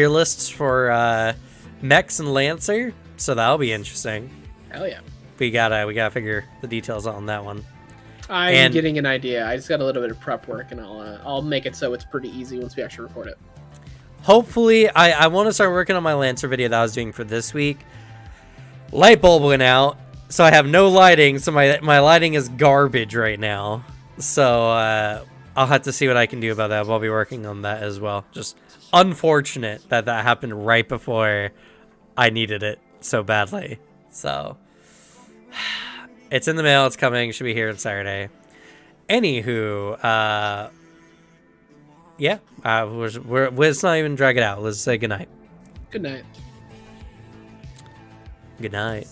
lists for Mechs and Lancer. So that'll be interesting. Hell yeah. We gotta figure the details on that one. I'm getting an idea. I just got a little bit of prep work, and I'll make it so it's pretty easy once we actually record it. Hopefully, I want to start working on my Lancer video that I was doing for this week. Light bulb went out, so I have no lighting, so my lighting is garbage right now. So I'll have to see what I can do about that. I'll be working on that as well. Just unfortunate that happened right before I needed it so badly. So it's in the mail. It's coming. Should be here on Saturday. Anywho, yeah, let's not even drag it out. Let's say goodnight. Good night. Good night.